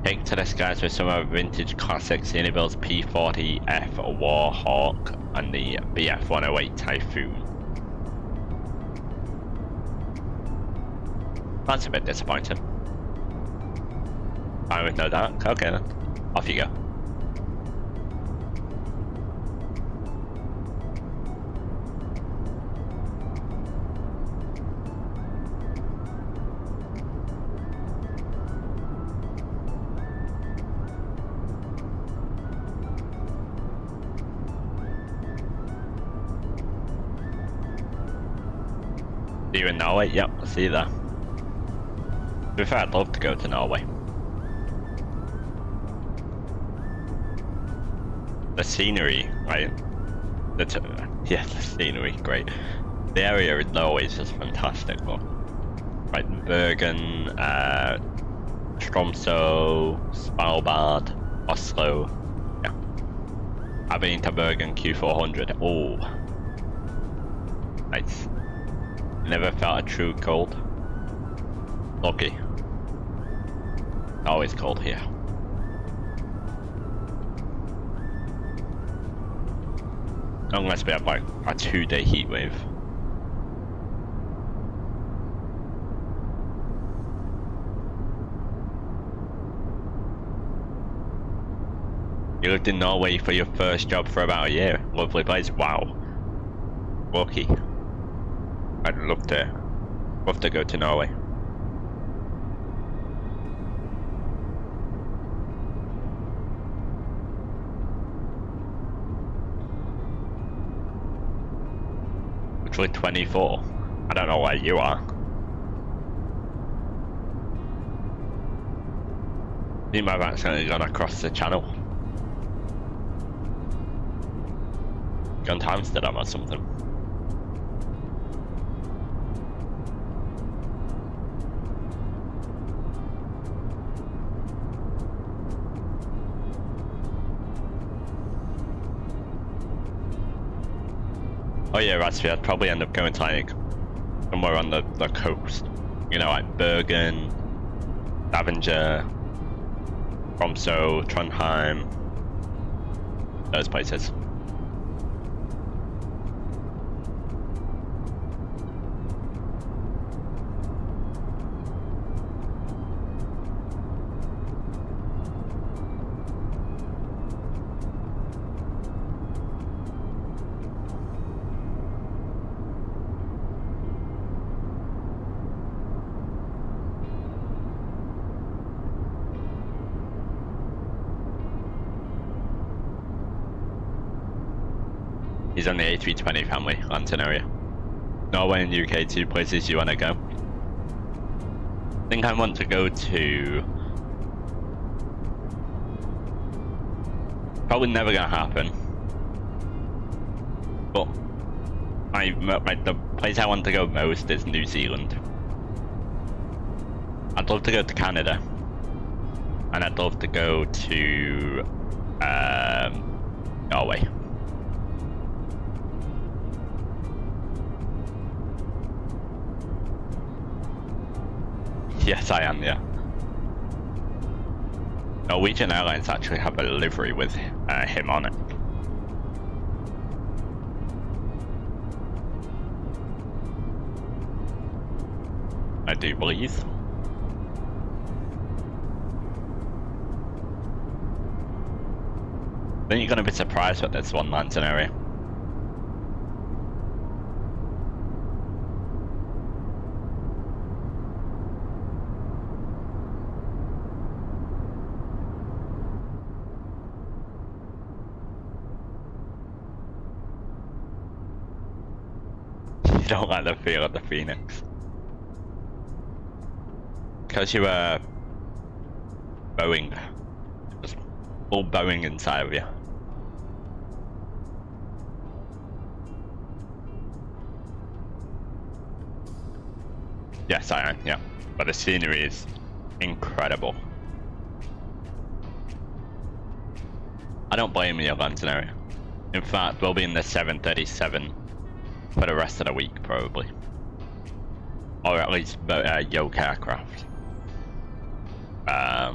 [SPEAKER 1] Take to the skies with some of vintage classics, iniBuilds P40F Warhawk and the BF108 Typhoon. That's a bit disappointing. Fine with no dark? Okay then. Off you go. See you in Norway? Yep, I'll see you there. To be fair, I'd love to go to Norway. The scenery, right? Yeah, the scenery, great. The area in Norway is just fantastic. Look. Right, Bergen, Tromsø, Svalbard, Oslo. Yeah. I've been to Bergen Q400. Oh. Nice. Never felt a true cold. Lucky. Always cold here. Unless we have like a 2-day heat wave. You lived in Norway for your first job for about a year. Lovely place. Wow. Lucky. I'd love to go to Norway. Actually 24. I don't know where you are. You might have accidentally gone across the channel. Gone to Amsterdam or something. Oh yeah, Ratsby, I'd probably end up going to like somewhere on the coast. You know, like Bergen, Stavanger, Tromsø, Trondheim, those places. He's on the A320 family, London area. Norway and UK, 2 places you want to go. I think I want to go to... Probably never gonna happen. But the place I want to go most is New Zealand. I'd love to go to Canada. and I'd love to go to Norway. Yes, I am, yeah. Norwegian Airlines actually have a livery with him on it. I do believe. Then you're gonna be surprised what this one lands in area. You don't like the feel of the Phoenix. Because you were Boeing. Just all Boeing inside of you. Yes, I am, yeah. But the scenery is incredible. I don't blame you, London area. In fact, we'll be in the 737 for the rest of the week, probably. Or at least yoke aircraft. Yeah.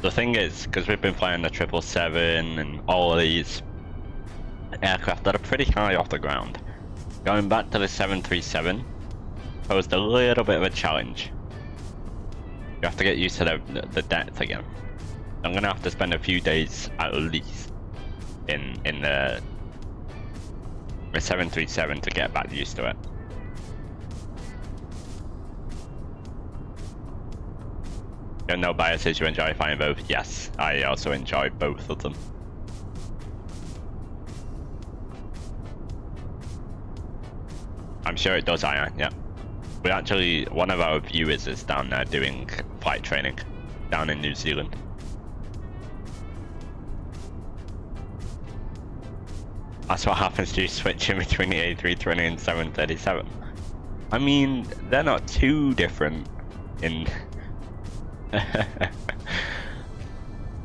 [SPEAKER 1] The thing is, because we've been flying the 777 and all of these aircraft that are pretty high off the ground, going back to the 737 posed a little bit of a challenge. You have to get used to the depth again. I'm gonna have to spend a few days at least in the 737 to get back used to it. You know, biases, you enjoy flying both? Yes, I also enjoy both of them. I'm sure it does, Ian, yeah. We actually, one of our viewers is down there doing flight training down in New Zealand. That's what happens to you switching between the A320 and 737. I mean, they're not too different in...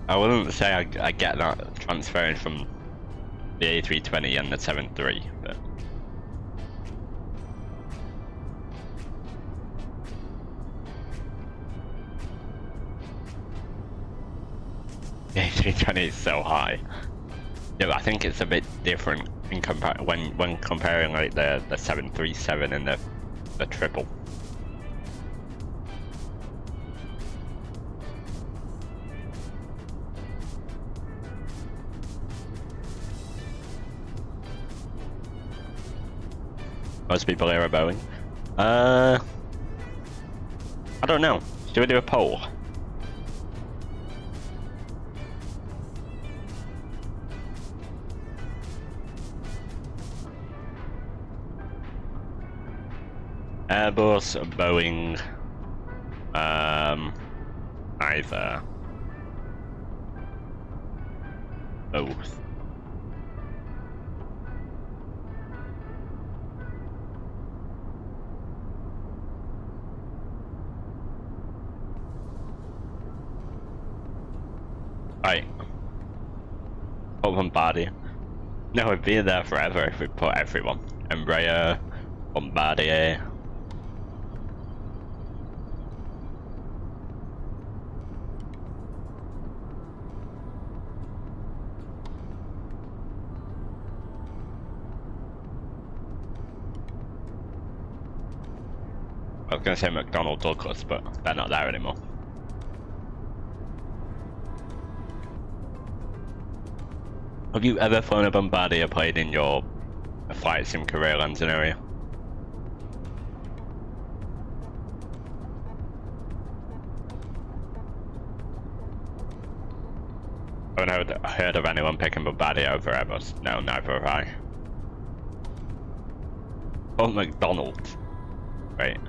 [SPEAKER 1] I wouldn't say I get that transferring from the A320 and the 73, but... The A320 is so high. Yeah, but I think it's a bit different in when comparing like the 737 and the triple. Most people here are Boeing. I don't know. Should we do a poll? Airbus, Boeing, either, both. Right. Put Bombardier. No, it'd be there forever if we put everyone. Embraer, Bombardier. I was gonna say McDonnell Douglas, but they're not there anymore. Have you ever flown a Bombardier plane in your flight sim career, London area? I haven't heard of anyone picking Bombardier over Airbus. No, neither have I. Oh, McDonald's. Right.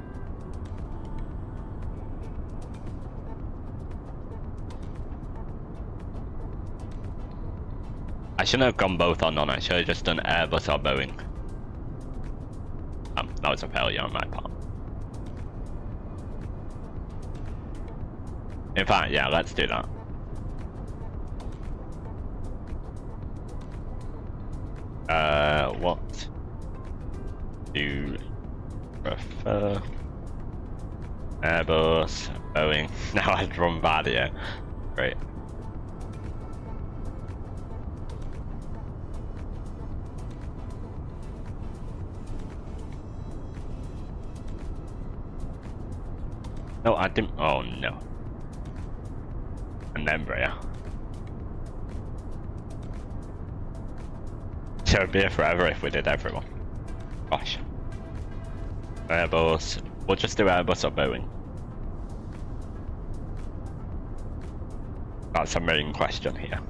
[SPEAKER 1] I shouldn't have gone both on none. I should have just done Airbus or Boeing. I'm That was a failure on my part. In fact, yeah, let's do that. What do you prefer? Airbus, Boeing. Now I'd run bad here. Great. No, I didn't. Oh no. An Embraer. So it'd be here forever if we did everyone. Gosh. Airbus. We'll just do Airbus or Boeing. That's a main question here.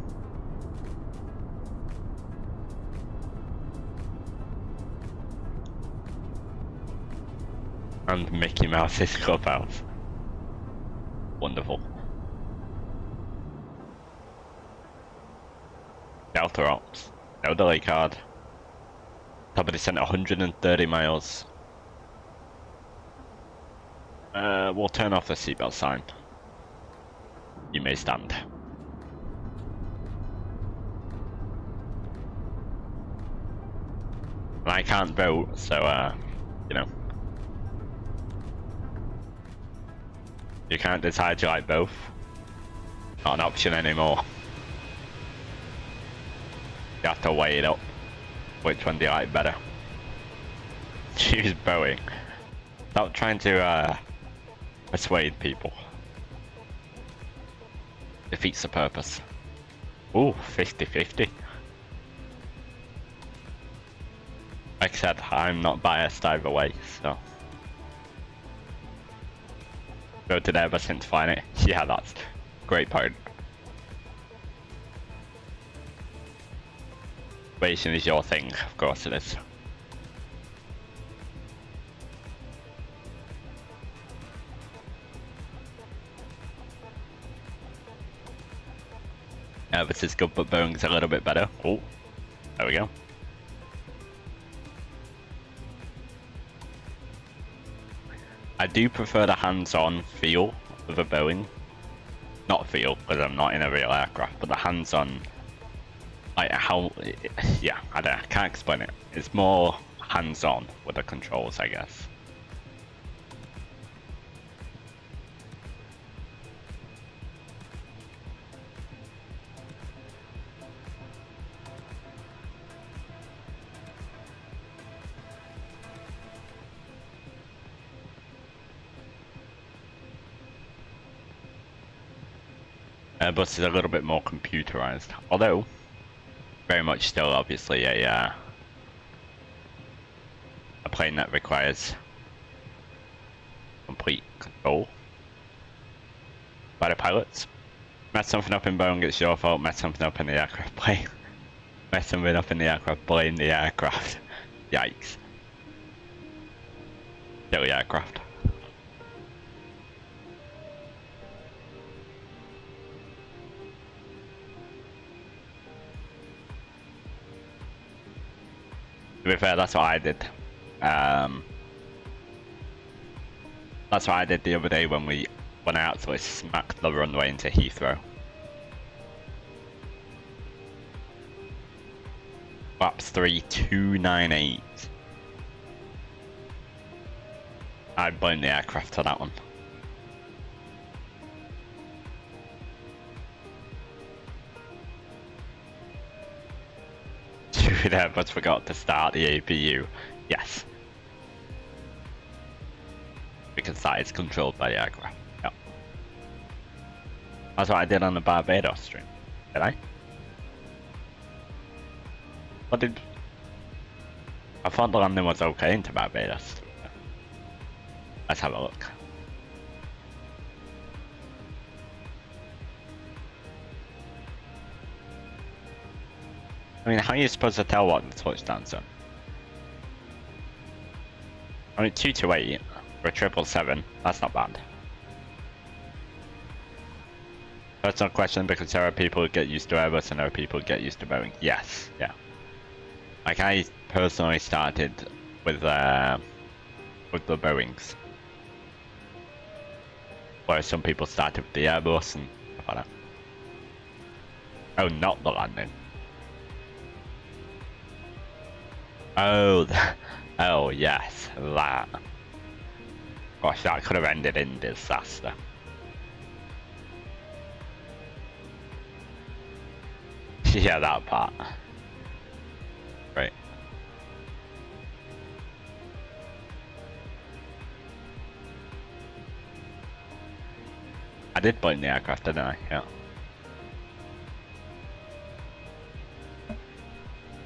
[SPEAKER 1] And Mickey Mouse's clubhouse. Wonderful. Delta Ops. No delay card. Top of descent 130 miles. We'll turn off the seatbelt sign. You may stand. And I can't vote, so you know. You can't decide you like both. Not an option anymore. You have to weigh it up. Which one do you like better? Choose Boeing. Stop trying to persuade people. Defeats the purpose. Ooh, 50-50. Like I said, I'm not biased either way, so. Voted ever since flying it. Yeah, that's a great point. Racing is your thing, of course it is. This is good, but Boeing's a little bit better. Oh, there we go. I do prefer the hands-on feel of a Boeing. Not feel, because I'm not in a real aircraft, but the hands-on, like how, yeah, I can't explain it. It's more hands-on with the controls, I guess. Airbus is a little bit more computerized, although very much still obviously a plane that requires complete control by the pilots. Mess something up in Boeing, it's your fault. Mess something up in the aircraft plane. Mess something up in the aircraft, blame the aircraft. Yikes. Silly aircraft. To be fair, that's what I did. That's what I did the other day when I actually smacked the runway into Heathrow. Flaps 3298. I blame the aircraft for that one. Airbus forgot to start the APU. Yes. Because that is controlled by the aircraft. Yep. That's what I did on the Barbados stream. Did I? What did... I thought the landing was okay into Barbados. Let's have a look. I mean, how are you supposed to tell what the touchdown's done? I mean, 228 for a 777, that's not bad. Personal question, because there are people who get used to Airbus and there are people who get used to Boeing. Yes, yeah. Like, I personally started with with the Boeings. Whereas some people started with the Airbus and stuff like that. Oh, not the landing. Oh, oh yes, that. Gosh, that could have ended in disaster. Yeah, that part. Right. I did blame the aircraft, didn't I? Yeah.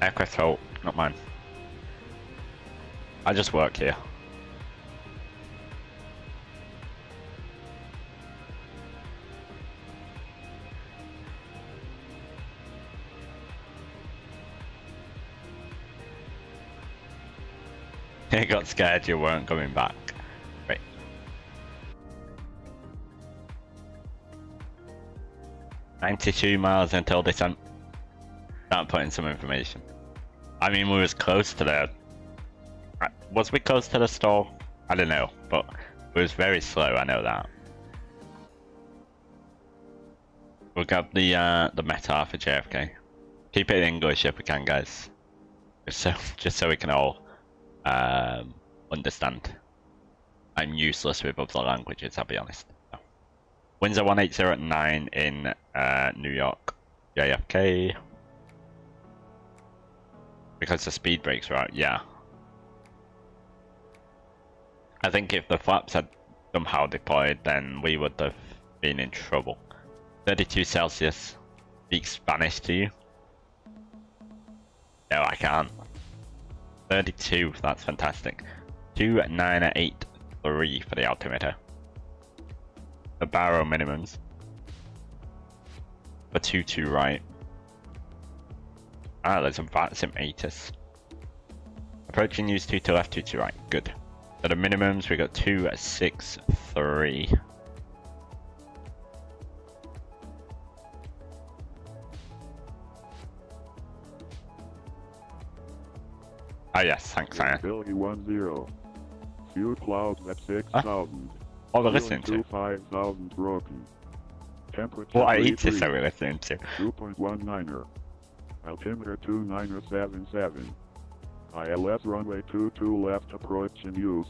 [SPEAKER 1] Aircraft's fault, not mine. I just work here. You got scared you weren't coming back. Right. $92 miles until descent. Start putting some information. I mean, we was close to the... Was we close to the stall? I don't know, but it was very slow, I know that. We'll grab the METAR for JFK. Keep it in English if we can, guys. Just so we can all understand. I'm useless with other languages, I'll be honest. No. Winds are 180 at 9 in New York, JFK. Because the speed brakes were out, yeah. I think if the flaps had somehow deployed, then we would have been in trouble. 32 Celsius. Speak Spanish to you? No, I can't. 32, that's fantastic. 2983 for the altimeter. The barrow minimums. For 22 right. Ah, there's a VATSIM ATIS. Approaching use 2 to left, 2 to right. Good. So the minimums, we got 263. Ah yes, thanks, Ian.
[SPEAKER 8] Billy 10. Few clouds at 6,000.
[SPEAKER 1] What are we listening to?
[SPEAKER 8] 5,000 broken. Temperature
[SPEAKER 1] What ATIS are we listening to?
[SPEAKER 8] 2.19er. Altimeter 2977. ILS runway 22 left approach in use.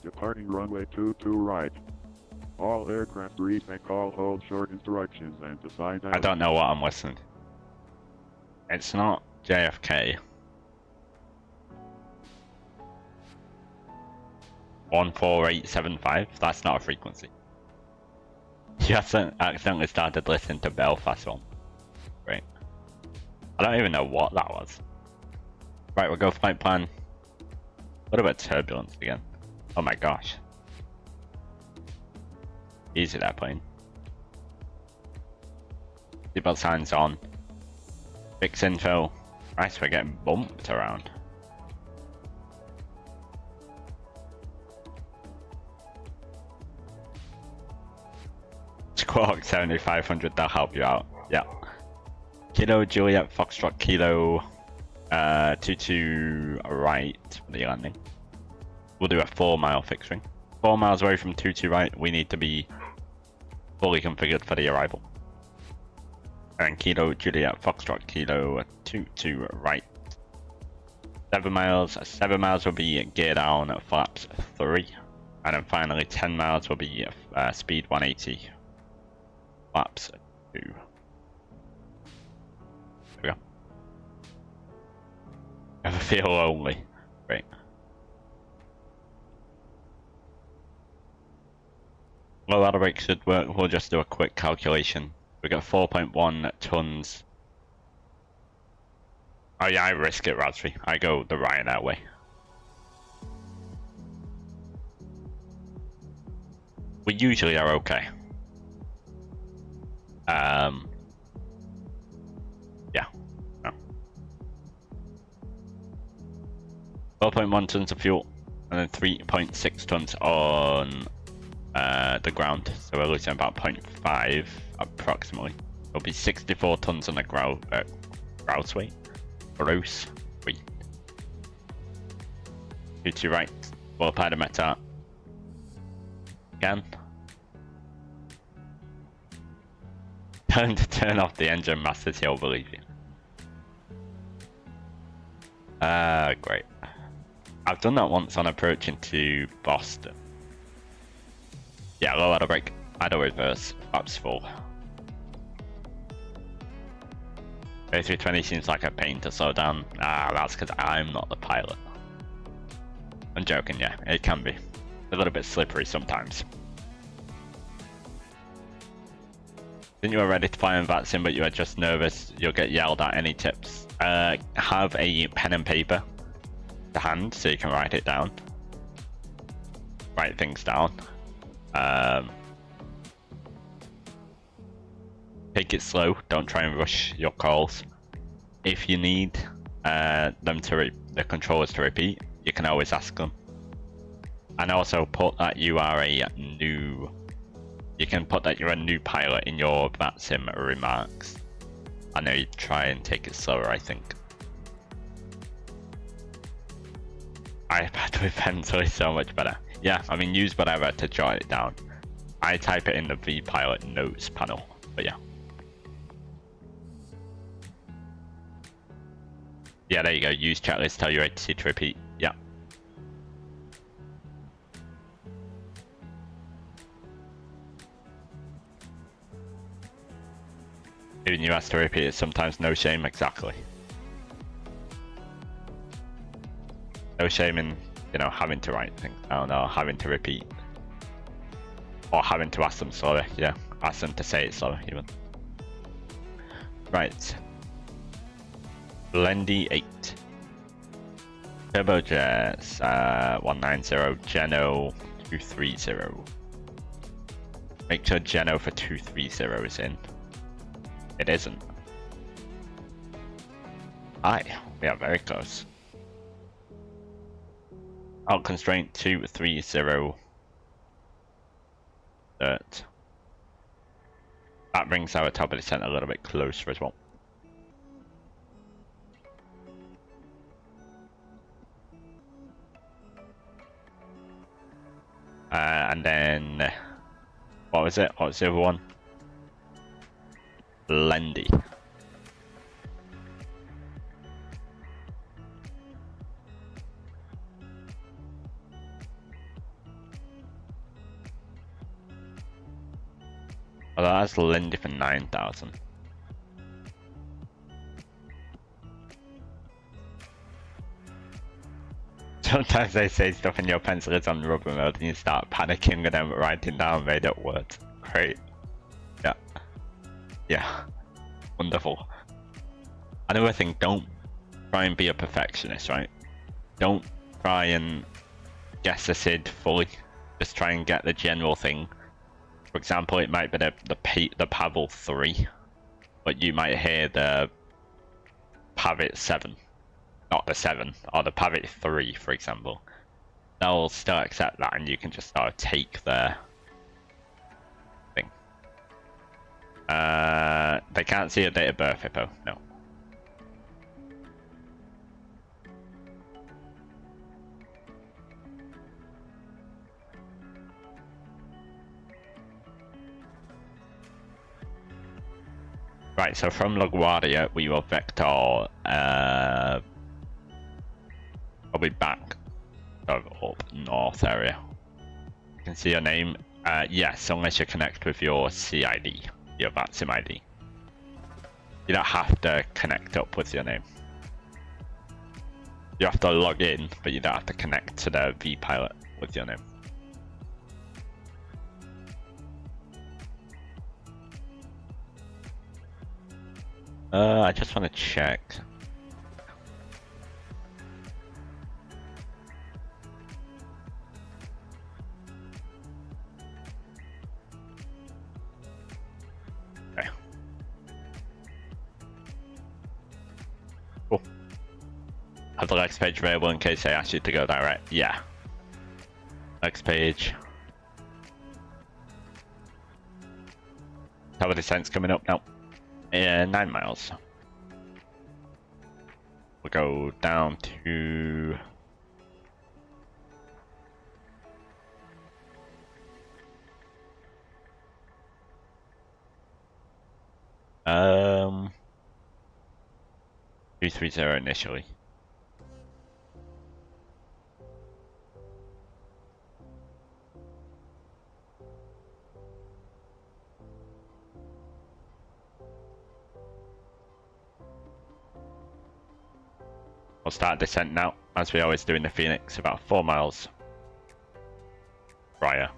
[SPEAKER 8] Departing runway 22 right. All aircraft retake all hold short instructions and decide.
[SPEAKER 1] I don't know what I'm listening to. It's not JFK. 14875, that's not a frequency. You accidentally started listening to Belfast one. Right. I don't even know what that was. Right, we'll go flight plan. What about turbulence again? Oh my gosh. Easy that plane. Seatbelt signs on. Fix info. Right, we're getting bumped around. Squawk 7500, that'll help you out. Yeah. Kilo Juliet Foxtrot Kilo 22 right for the landing. We'll do a 4 mile fixing. 4 miles away from 22 right, we need to be fully configured for the arrival. And Kilo Juliet Foxtrot Kilo 22 right. 7 miles. 7 miles will be gear down at flaps 3. And then finally 10 miles will be speed 180. Flaps 2. There we go. Ever feel lonely? Great. Well, that'll break should work. We'll just do a quick calculation. We got 4.1 tons. Oh yeah, I risk it, Raspberry. I go the Ryanair way. We usually are okay. Yeah. No. 4.1 tons of fuel, and then 3.6 tons on the ground. So we're losing about 0.5 approximately. It'll be 64 tons on the grouse weight. Gross weight. 22 right. We'll apply the meta again. Turn off the engine, Masters, he'll believe you. Great. I've done that once on approaching to Boston. Yeah, low auto brake, idle reverse, flaps full. A320 seems like a pain to slow down. That's because I'm not the pilot. I'm joking, yeah, it can be. A little bit slippery sometimes. Think you were ready to fly in VATSIM, but you are just nervous you'll get yelled at. Any tips? Have a pen and paper to hand so you can write it down. Write things down. Take it slow. Don't try and rush your calls. If you need the controllers to repeat, you can always ask them. And also put that you are a new. You can put that you're a new pilot in your VATSIM remarks. I know you try and take it slower, I think. iPad with pencil is so much better. Yeah, I mean, use whatever to jot it down. I type it in the vPilot notes panel, but yeah. Yeah, there you go. Use checklist, tell your ATC to repeat. Yeah. Even you ask to repeat it sometimes, no shame, exactly. No shame in, you know, having to write things down or having to repeat. Or having to ask them slower, yeah. Ask them to say it slower, even. Right. Blendy 8. Turbojets 190, Geno 230. Make sure Geno for 230 is in. It isn't. Aye, we are very close. Out constraint 230. That brings our top of the descent a little bit closer as well. And then, what was it? What was the other one? Blendy. Well, that's Lindy for 9,000. Sometimes they say stuff in your pencil is on rubber mode and you start panicking and then writing down made up words. Great. Yeah. Yeah. Wonderful. Another thing, don't try and be a perfectionist, right? Don't try and guess the SID fully. Just try and get the general thing. For example, it might be the Pavel 3, but you might hear the Pavit 7. Not the 7, or the Pavit 3, for example. They'll still accept that, and you can just sort of take their thing. They can't see a date of birth, Hippo. No. Right, so from LaGuardia, we will vector probably back up north area. You can see your name. Yes, unless you connect with your CID, your VATSIM ID. You don't have to connect up with your name. You have to log in, but you don't have to connect to the vPilot with your name. I just want to check. Okay. Cool. Have the next page available in case I ask you to go direct. Yeah. Next page. Tower descent's coming up now. 9 miles. We'll go down to 230 initially. We'll start descent now, as we always do in the Phoenix, about 4 miles prior.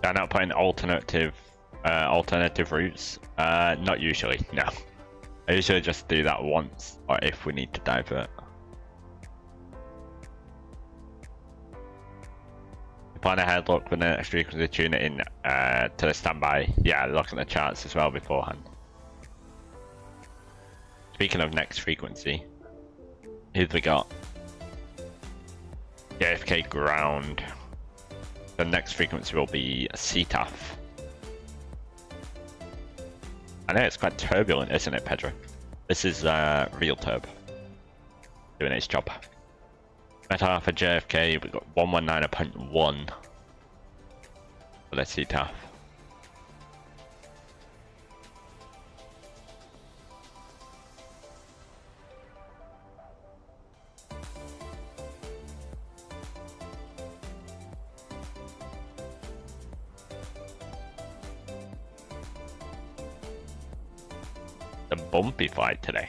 [SPEAKER 1] They're not putting alternative routes. Not usually, no. I usually just do that once, or if we need to divert. Plan ahead, look for the next frequency, tune it in to the standby. Yeah, look at the charts as well beforehand. Speaking of next frequency, here's we got JFK ground. The next frequency will be CTAF. I know it's quite turbulent, isn't it, Pedro? This is RealTurb doing its job. Meta for JFK, we've got 119.1 for the CTAF. The bumpy flight today.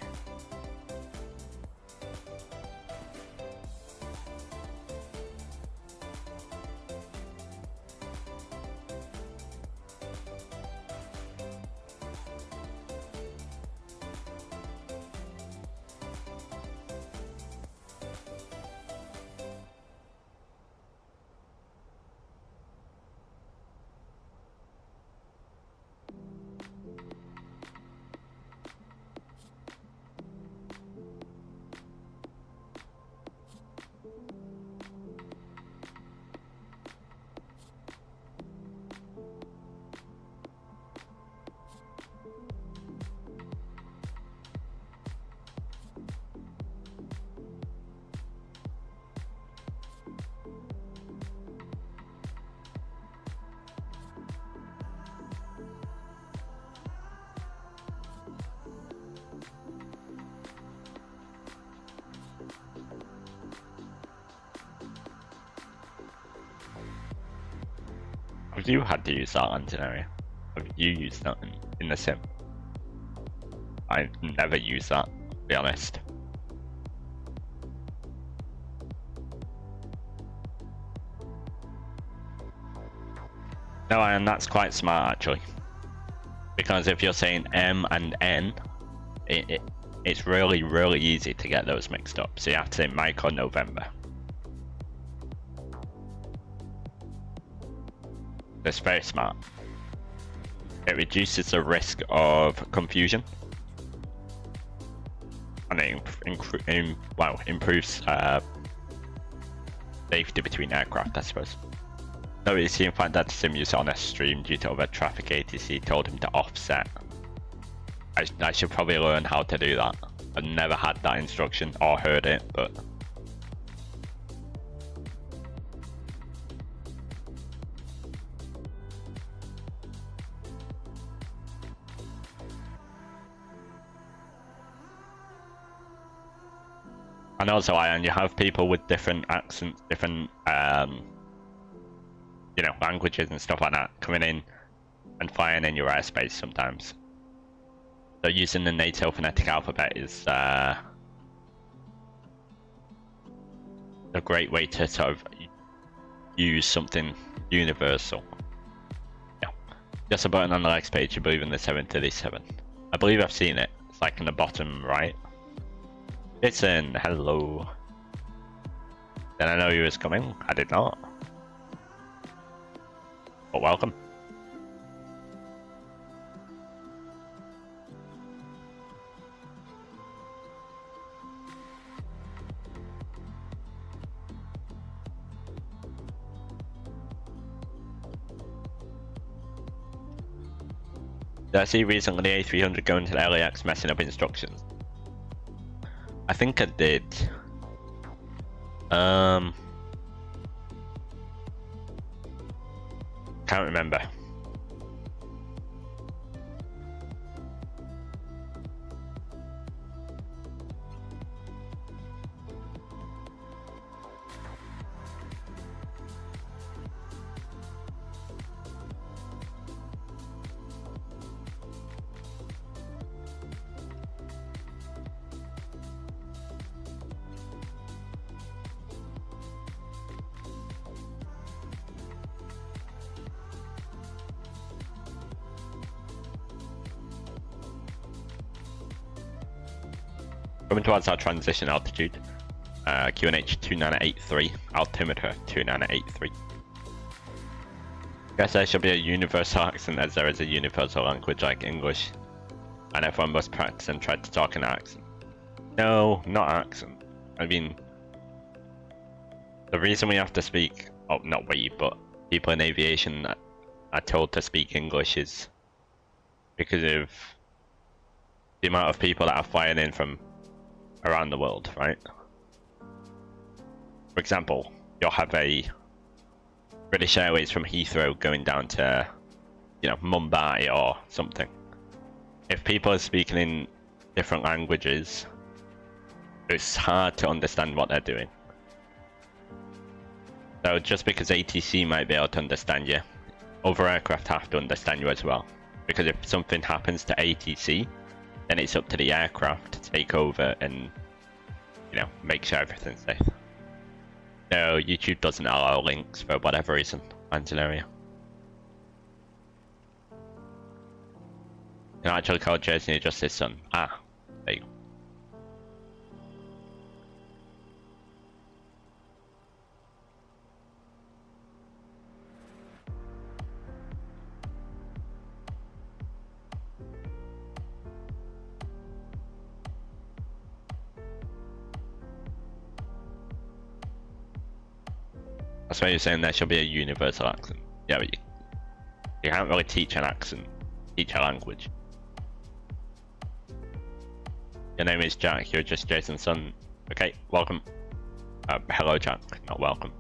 [SPEAKER 1] Have you had to use that landing area? Have you used that in the sim? I've never used that, to be honest. No, and that's quite smart actually. Because if you're saying M and N, it's really easy to get those mixed up. So you have to say Mike or November. It's very smart. It reduces the risk of confusion, and it improves safety between aircraft, I suppose. No, it seemed like that sim user on a stream due to other traffic ATC told him to offset. I should probably learn how to do that. I've never had that instruction or heard it, but And also, Ian, you have people with different accents, different, you know, languages and stuff like that coming in and flying in your airspace sometimes. So using the NATO phonetic alphabet is a great way to sort of use something universal. Yeah. Just a button on the next page, you believe in the 737. I believe I've seen it. It's like in the bottom right. Listen, hello. Did I know you was coming? I did not. But welcome. Did I see recently the A300 going to the LAX messing up instructions? I think I did. Can't remember. Coming towards our transition altitude, QNH 2983, altimeter 2983. Guess there should be a universal accent as there is a universal language like English, and everyone must practice and try to talk in accent. No, not accent. I mean, the reason we have to speak, oh, not we, but people in aviation are told to speak English is because of the amount of people that are flying in from around the world, right? For example, you'll have a British Airways from Heathrow going down to, you know, Mumbai or something. If people are speaking in different languages, it's hard to understand what they're doing. So just because ATC might be able to understand you, other aircraft have to understand you as well. Because if something happens to ATC, then it's up to the aircraft to take over and, you know, make sure everything's safe. No, YouTube doesn't allow links for whatever reason. Area. You know, actually called Jason just his son. Ah, there you go. That's why you're saying there should be a universal accent. Yeah, but you can't really teach an accent, teach a language. Your name is Jack, you're just Jason's son. Okay, welcome. Hello Jack, not welcome.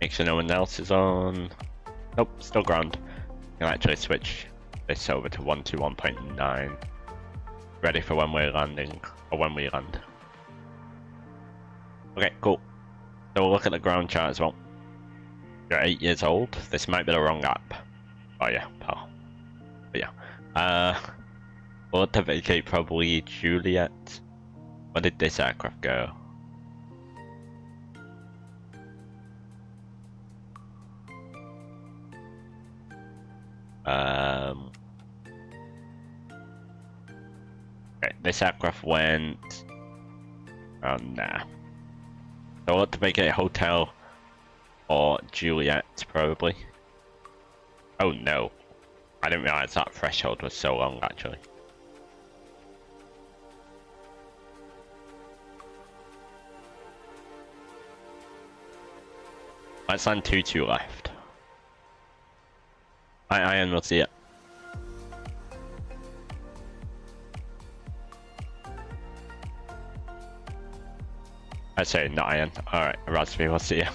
[SPEAKER 1] Make sure no one else is on. Nope, still ground. You can actually switch this over to 121.9. Ready for when we're landing, or when we land. Okay, cool. So we'll look at the ground chart as well. You're 8 years old. This might be the wrong app. Oh yeah, pal. But yeah. We'll have to vacate probably Juliet. Where did this aircraft go? Okay, this aircraft went around there. So we'll have to make it a hotel or Juliet, probably. Oh no. I didn't realize that threshold was so long, actually. Let's land 22 left. Iron will see it. I say not Iron. Alright, Raspberry will see you. Do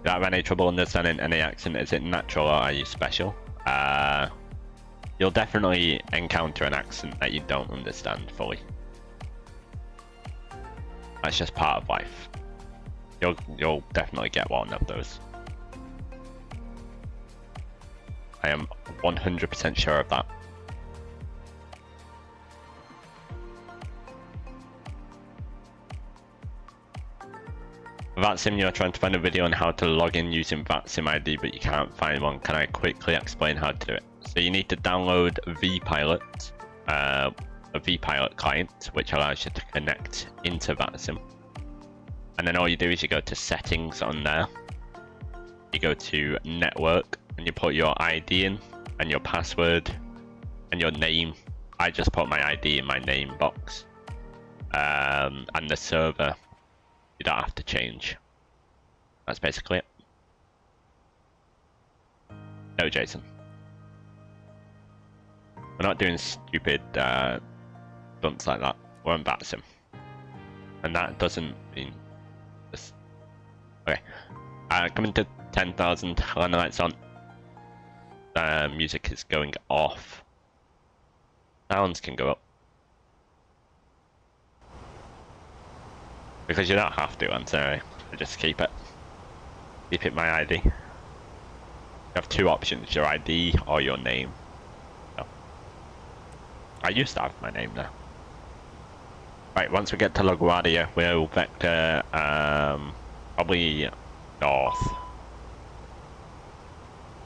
[SPEAKER 1] you have any trouble understanding any accent? Is it natural or are you special? You'll definitely encounter an accent that you don't understand fully. That's just part of life. You'll definitely get one of those. I am 100% sure of that. VATSIM, you're trying to find a video on how to log in using VATSIM ID, but you can't find one. Can I quickly explain how to do it? So you need to download vPilot, a vPilot client, which allows you to connect into VATSIM. And then all you do is you go to settings on there. You go to network and you put your ID in and your password and your name. I just put my ID in my name box. And the server, you don't have to change. That's basically it. No, Jason. We're not doing stupid bumps like that. We're on VATSIM. And that doesn't mean this. Okay. Coming to 10,000, line the lights on. Music is going off. Sounds can go up. Because you don't have to, I'm sorry. Just keep it. Keep it my ID. You have two options, your ID or your name. Oh. I used to have my name there. Right, once we get to LaGuardia, we'll vector probably north.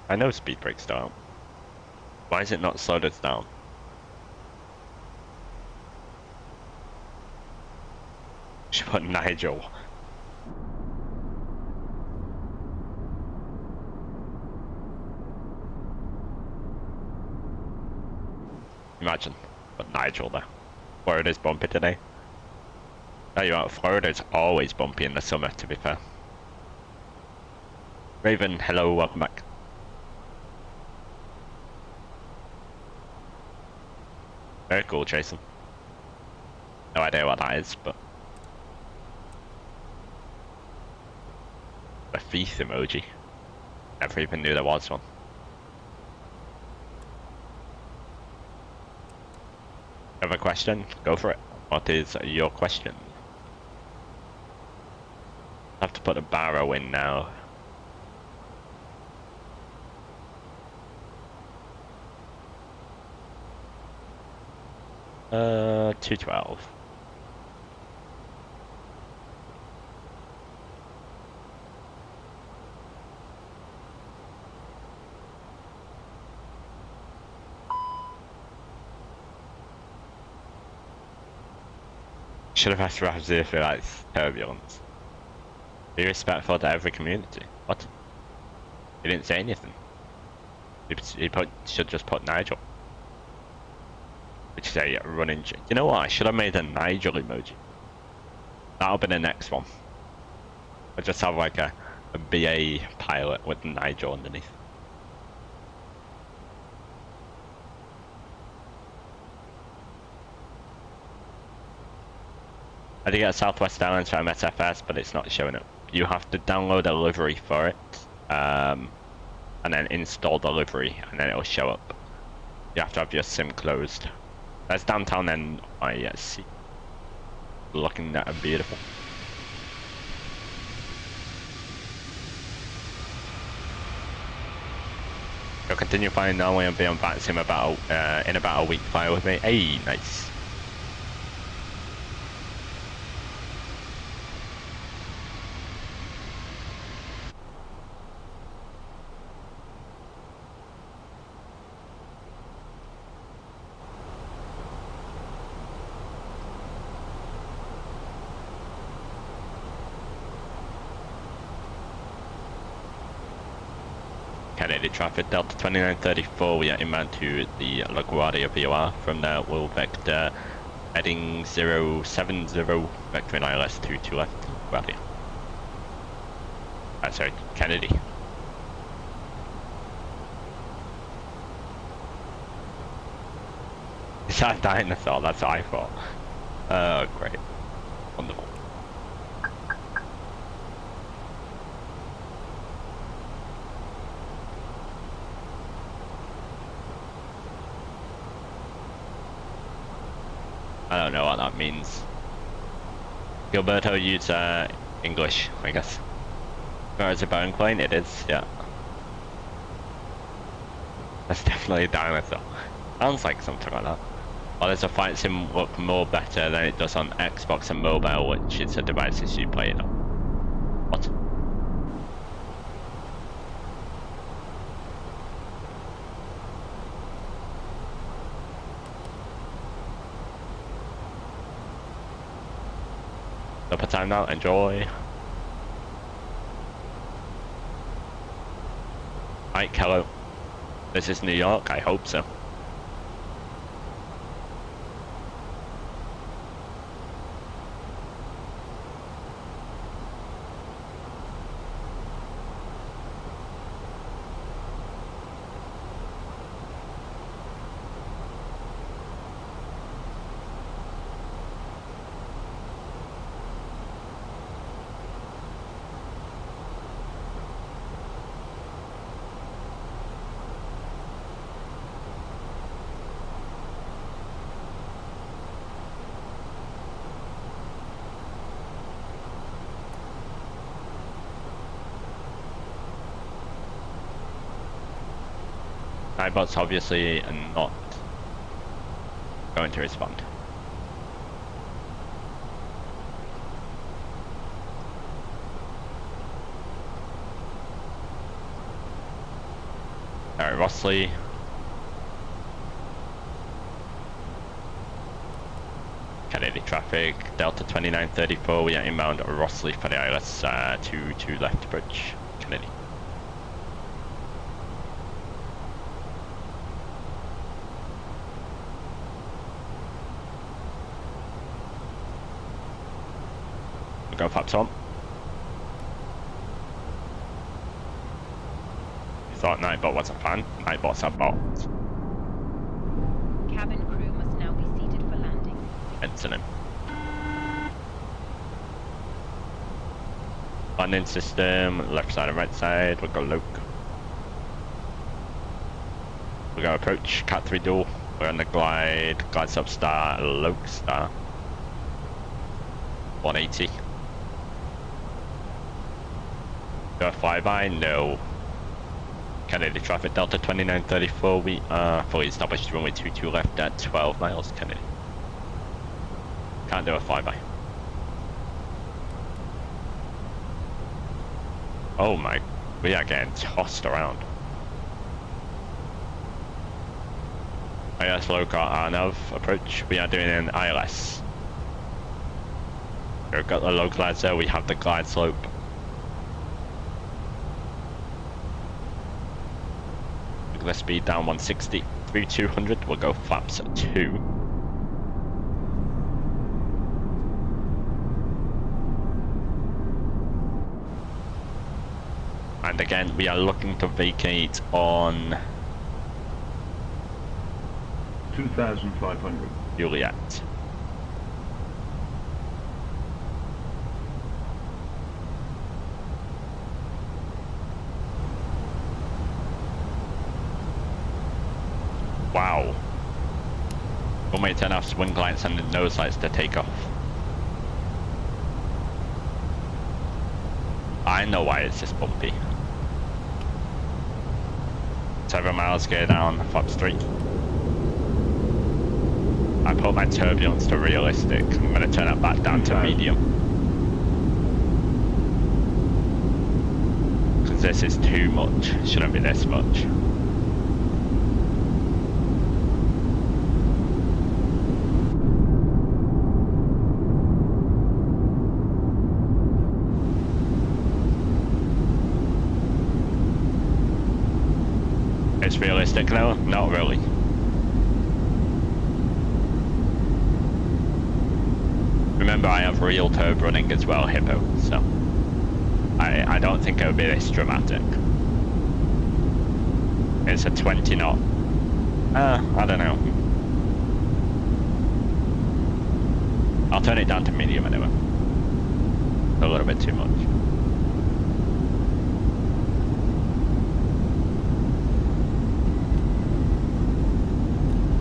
[SPEAKER 1] I know speed brakes don't. Why is it not slowed us down? Should put Nigel. Imagine, put Nigel there. Florida's bumpy today. Tell you what, Florida's always bumpy in the summer, to be fair. Raven, hello, welcome back. Very cool, Jason. No idea what that is, but... a thief emoji. Never even knew there was one. Have a question? Go for it. What is your question? I have to put a barrow in now. Uh, 212. Should have asked Ramsey if he likes turbulence. Be respectful to every community. What? He didn't say anything. He should just put Nigel. Which is a running... You know what? I should have made a Nigel emoji. That'll be the next one. I'll just have like a BA pilot with Nigel underneath. I did get Southwest Airlines for MSFS, but it's not showing up. You have to download a livery for it, and then install the livery, and then it'll show up. You have to have your SIM closed. There's downtown NYC. Looking at beautiful. You'll continue flying normally and be on VATSIM in about a week. Fly with me. Hey, nice. Kennedy traffic, Delta 2934, we are inbound to the LaGuardia VOR. From there, we'll vector heading 070, vectoring ILS 22 left, LaGuardia. sorry, Kennedy. Is that a dinosaur? That's what I thought. Oh, great. Wonderful. I don't know what that means. Gilberto use English, I guess. It's a Boeing plane, it is, yeah. That's definitely a dinosaur. Sounds like something like that. Well, there's a fight sim look more better than it does on Xbox and mobile, which is the devices you play it on. What? Supper time now, enjoy. Mike, hello. This is New York, I hope so. iBots obviously are not going to respond. Alright, Rossley. Kennedy traffic, Delta 2934, we are inbound Rossley for the ILS 22 left approach, Kennedy. Go flaps on. You thought Nightbot was a fan? Nightbot's a bot.
[SPEAKER 9] Cabin crew must now be seated for landing.
[SPEAKER 1] Ensign him. Landing system, left side and right side, we'll go Luke. We'll go approach, Cat 3 dual. We're on the glide sub star, Luke star. 180. Do a flyby? No. Kennedy traffic, Delta 2934, we are fully established runway 22 left at 12 miles, Kennedy. Can't do a flyby. Oh my, we are getting tossed around. ILS low car Arnav approach, we are doing an ILS. We've got the low glide there, we have the glide slope. The speed down 160 through 200, we'll go flaps 2. And again, we are looking to vacate on
[SPEAKER 10] 2,500.
[SPEAKER 1] Juliet. Wow. Runway 10 off, swing lights and nose lights to take off. I know why it's this bumpy. 7 miles, gear down, flaps 3. I put my turbulence to realistic. I'm going to turn it back down to medium. Because this is too much. Shouldn't be this much. It's realistic now? Not really. Remember, I have RealTurb running as well, Hippo, so I don't think it would be this dramatic. It's a 20 knot. I don't know. I'll turn it down to medium anyway. A little bit too much.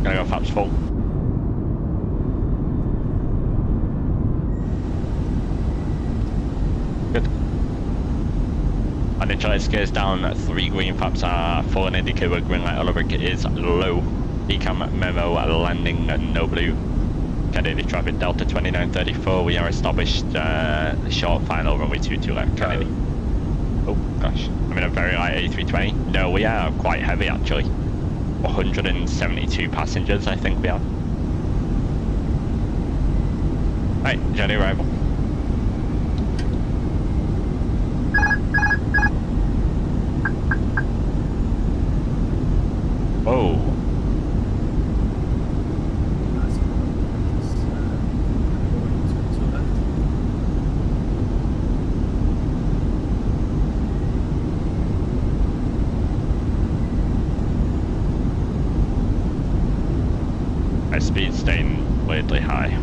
[SPEAKER 1] Gonna go flaps full. Good. Initial gears down, 3 green flaps are full and indicator green light Oliver is low. Decam memo landing no blue. Kennedy traffic Delta 2934. We are established short final runway 22 left Kennedy. Oh gosh, I'm in a very light A320. No, we are quite heavy actually. 172 passengers I think we are. Right, journey arrival. Oh. My speed's staying weirdly high.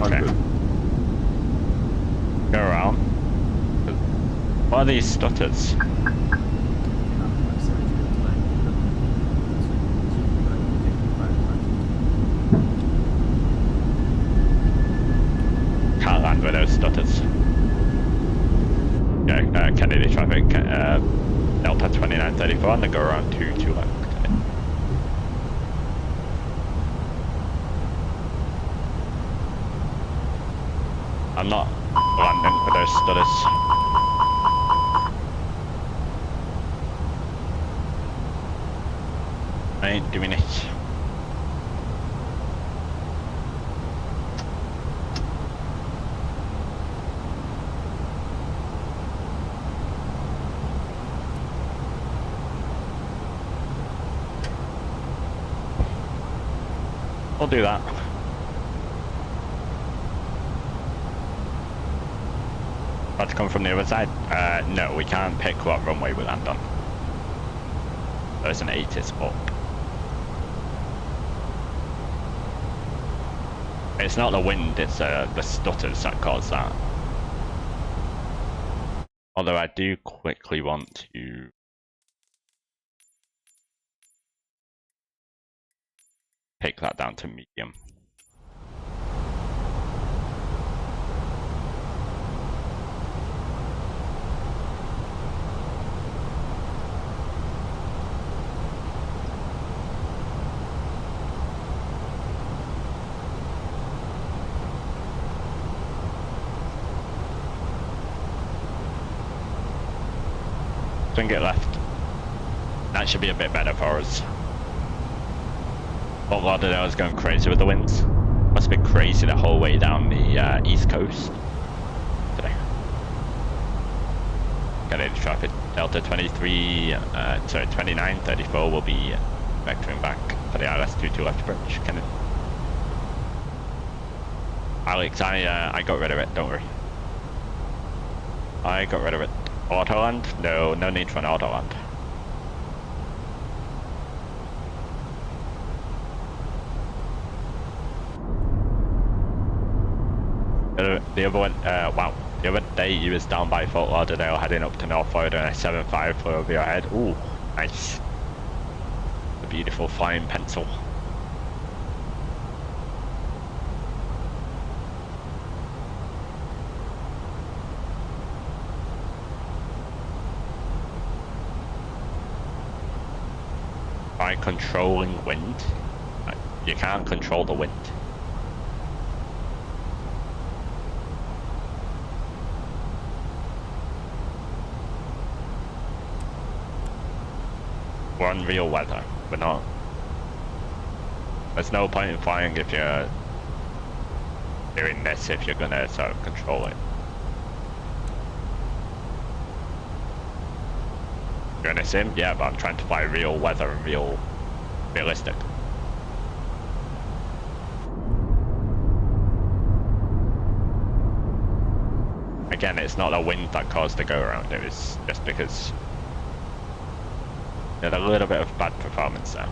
[SPEAKER 1] Okay. Go around. What are these stutters? Can't land with those stutters. Yeah, Kennedy traffic, Delta 2934, and then go around to left. I'm not landing with those stutters. I ain't doing it. We'll do that. About to come from the other side? No, we can't pick what runway we land on. There's an 80s up. It's not the wind, it's the stutters that cause that. Although I do quickly want to take that down to medium. Swing it left. That should be a bit better for us. Fort Lauderdale is going crazy with the winds. Must be crazy the whole way down the east coast today. Kennedy traffic Delta 2934 will be vectoring back for the ILS-22 left approach. Kennedy. Alex, I got rid of it. Don't worry. I got rid of it. Autoland? No, no need for an autoland. The other one, wow, the other day he was down by Fort Lauderdale heading up to North Florida and a 7.5 flew over your head. Ooh, nice. A beautiful flying pencil. By controlling wind, you can't control the wind. We're on real weather, we're not. There's no point in flying if you're doing this, if you're gonna sort of control it. You're in a sim? Yeah, but I'm trying to fly real weather and realistic. again, it's not the wind that caused the go around, it was just because there's a little bit of bad performance there,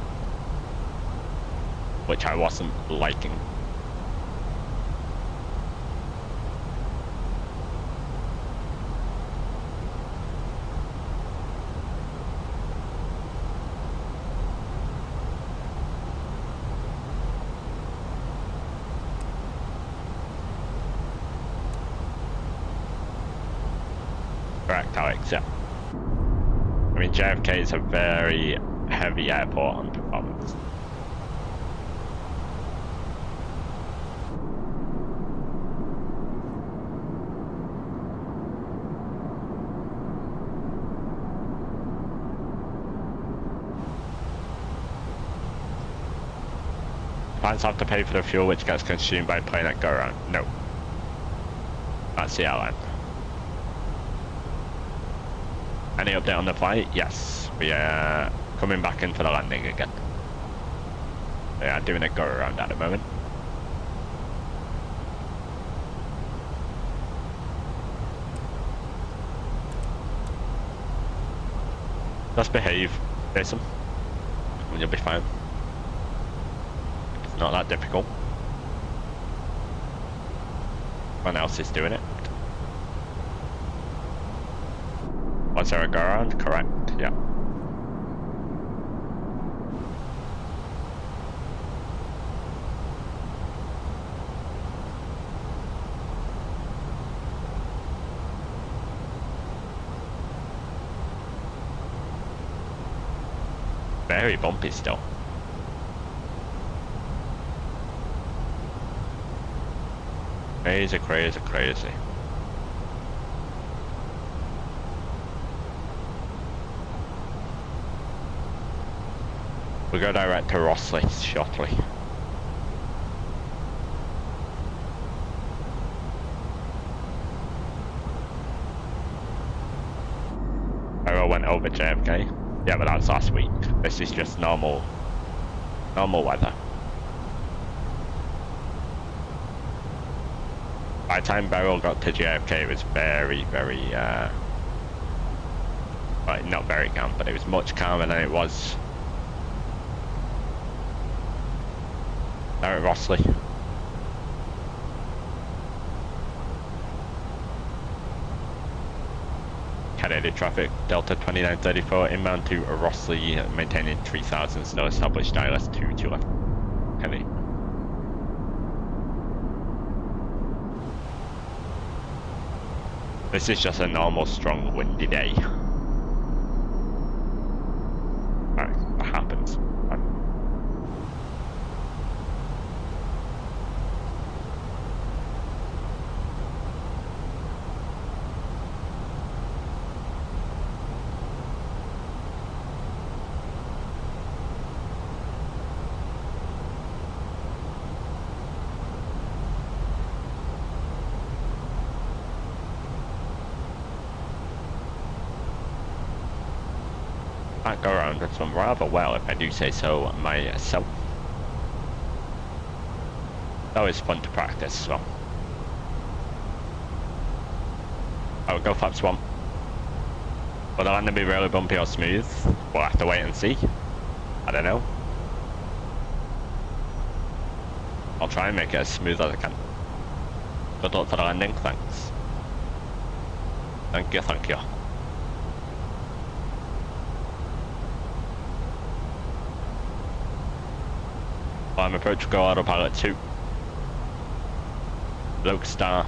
[SPEAKER 1] which I wasn't liking. Correct, Alex, yeah. I mean, JFK is a very heavy airport on performance. Pilots have to pay for the fuel which gets consumed by plane at go around. No. That's the airline. Any update on the flight? Yes, we are coming back in for the landing again. They are doing a go around at the moment. Just behave, Jason, and you'll be fine. It's not that difficult. Everyone else is doing it. Was there a go around? Correct, yeah. Very bumpy still. Crazy, crazy, crazy. We go direct to Rossley shortly. I went over JFK. Yeah, but that was last week. This is just normal weather. By the time Beryl got to JFK, it was very, very, well, not very calm, but it was much calmer than it was there at Rossley. Canadian traffic, Delta 2934 inbound to Rossley, maintaining 3000, no established ILS 2 left. Kennedy. This is just a normal strong windy day. Alright, that happens. I go around this one rather well, if I do say so myself. Always fun to practice as well. I will go flaps 1. Will the landing be really bumpy or smooth? We'll have to wait and see. I don't know. I'll try and make it as smooth as I can. Good luck for the landing, thanks. Thank you, thank you. Climb approach, go autopilot 2. Low star.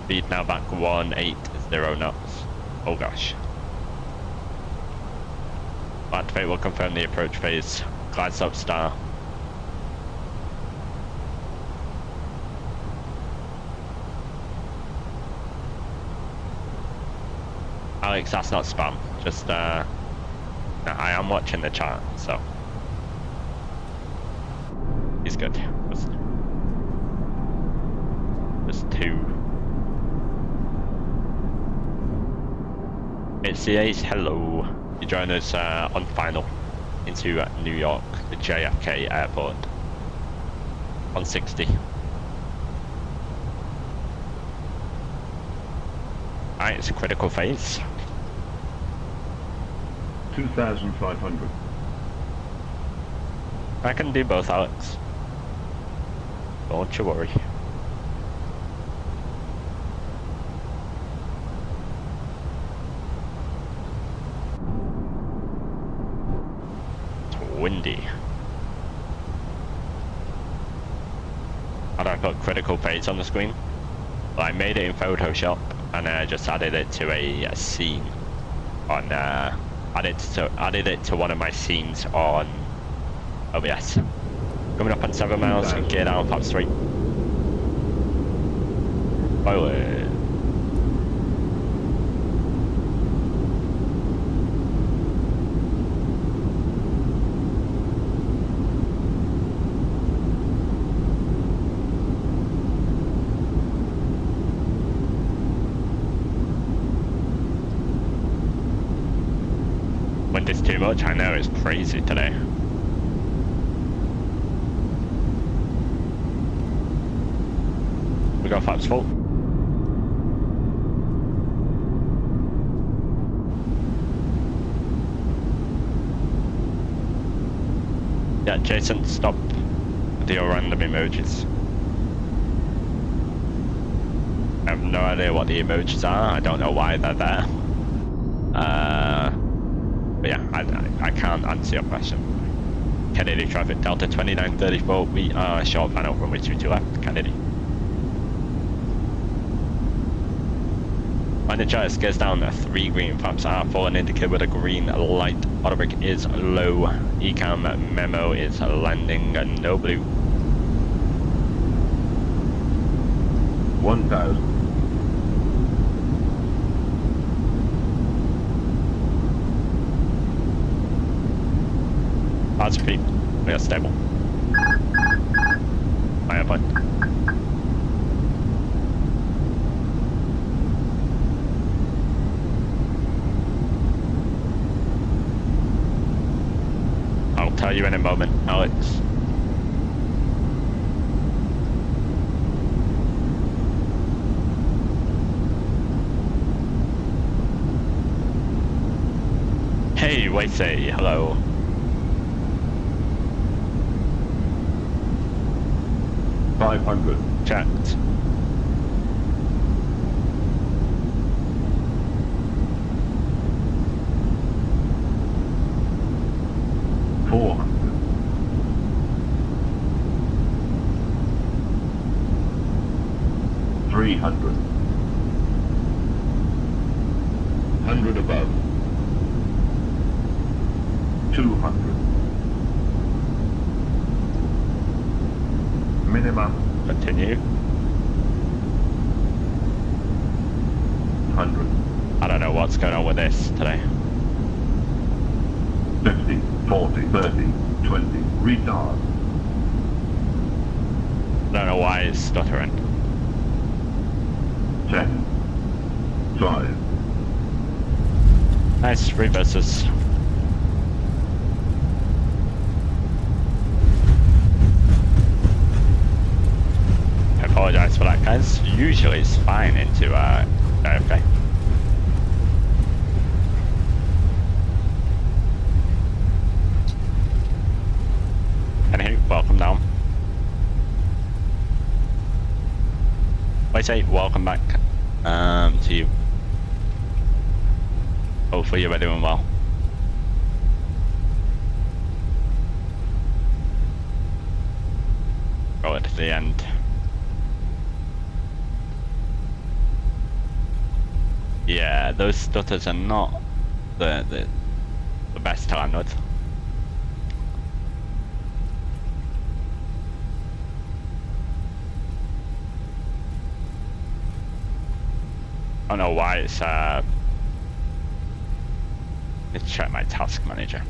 [SPEAKER 1] Speed now back 180 knots. Oh gosh. Activate will confirm the approach phase. Glide stop star. Alex, that's not spam. Just I am watching the chart, so he's good. Just 2. It's the Ace. Hello. You join us on final into New York, the JFK airport. 160. Alright, it's a critical phase.
[SPEAKER 10] 2,500.
[SPEAKER 1] I can do both, Alex. Don't you worry. It's windy. How do I put critical phase on the screen? Well, I made it in Photoshop and I just added it to a scene on added it to one of my scenes on OBS. Coming up on 7 miles, gear down, pop straight. Forward. Wind is too much, I know, it's crazy today. We got flaps full. Yeah, Jason, stop with your random emojis. I have no idea what the emojis are. I don't know why they're there. But yeah, I can't answer your question. Kennedy traffic, Delta 2934. We are short final runway 22 left, Kennedy. On the chart, it goes down 3 green flaps are full and indicated with a green light. Auto brake is low. Ecam memo is landing no blue.
[SPEAKER 10] 1,000.
[SPEAKER 1] Hard repeat. We are stable. My airplane. I'll tell you in a moment, Alex. Hey, wait, say hello.
[SPEAKER 10] $500.
[SPEAKER 1] Checked.
[SPEAKER 10] $400. $300. 100 above. 200. Minimum.
[SPEAKER 1] Continue.
[SPEAKER 10] 100.
[SPEAKER 1] I don't know what's going on with this today.
[SPEAKER 10] 50, 40, 30, 20. Retard.
[SPEAKER 1] I don't know why it's stuttering.
[SPEAKER 10] 10. 5.
[SPEAKER 1] Nice reverses. I apologize for that, guys. Usually it's fine into JFK. Anywho, welcome down. Wait, welcome back to you. Hopefully you're doing well. Go to the end. Yeah, those stutters are not the best to land with. I don't know why it's let's check my task manager.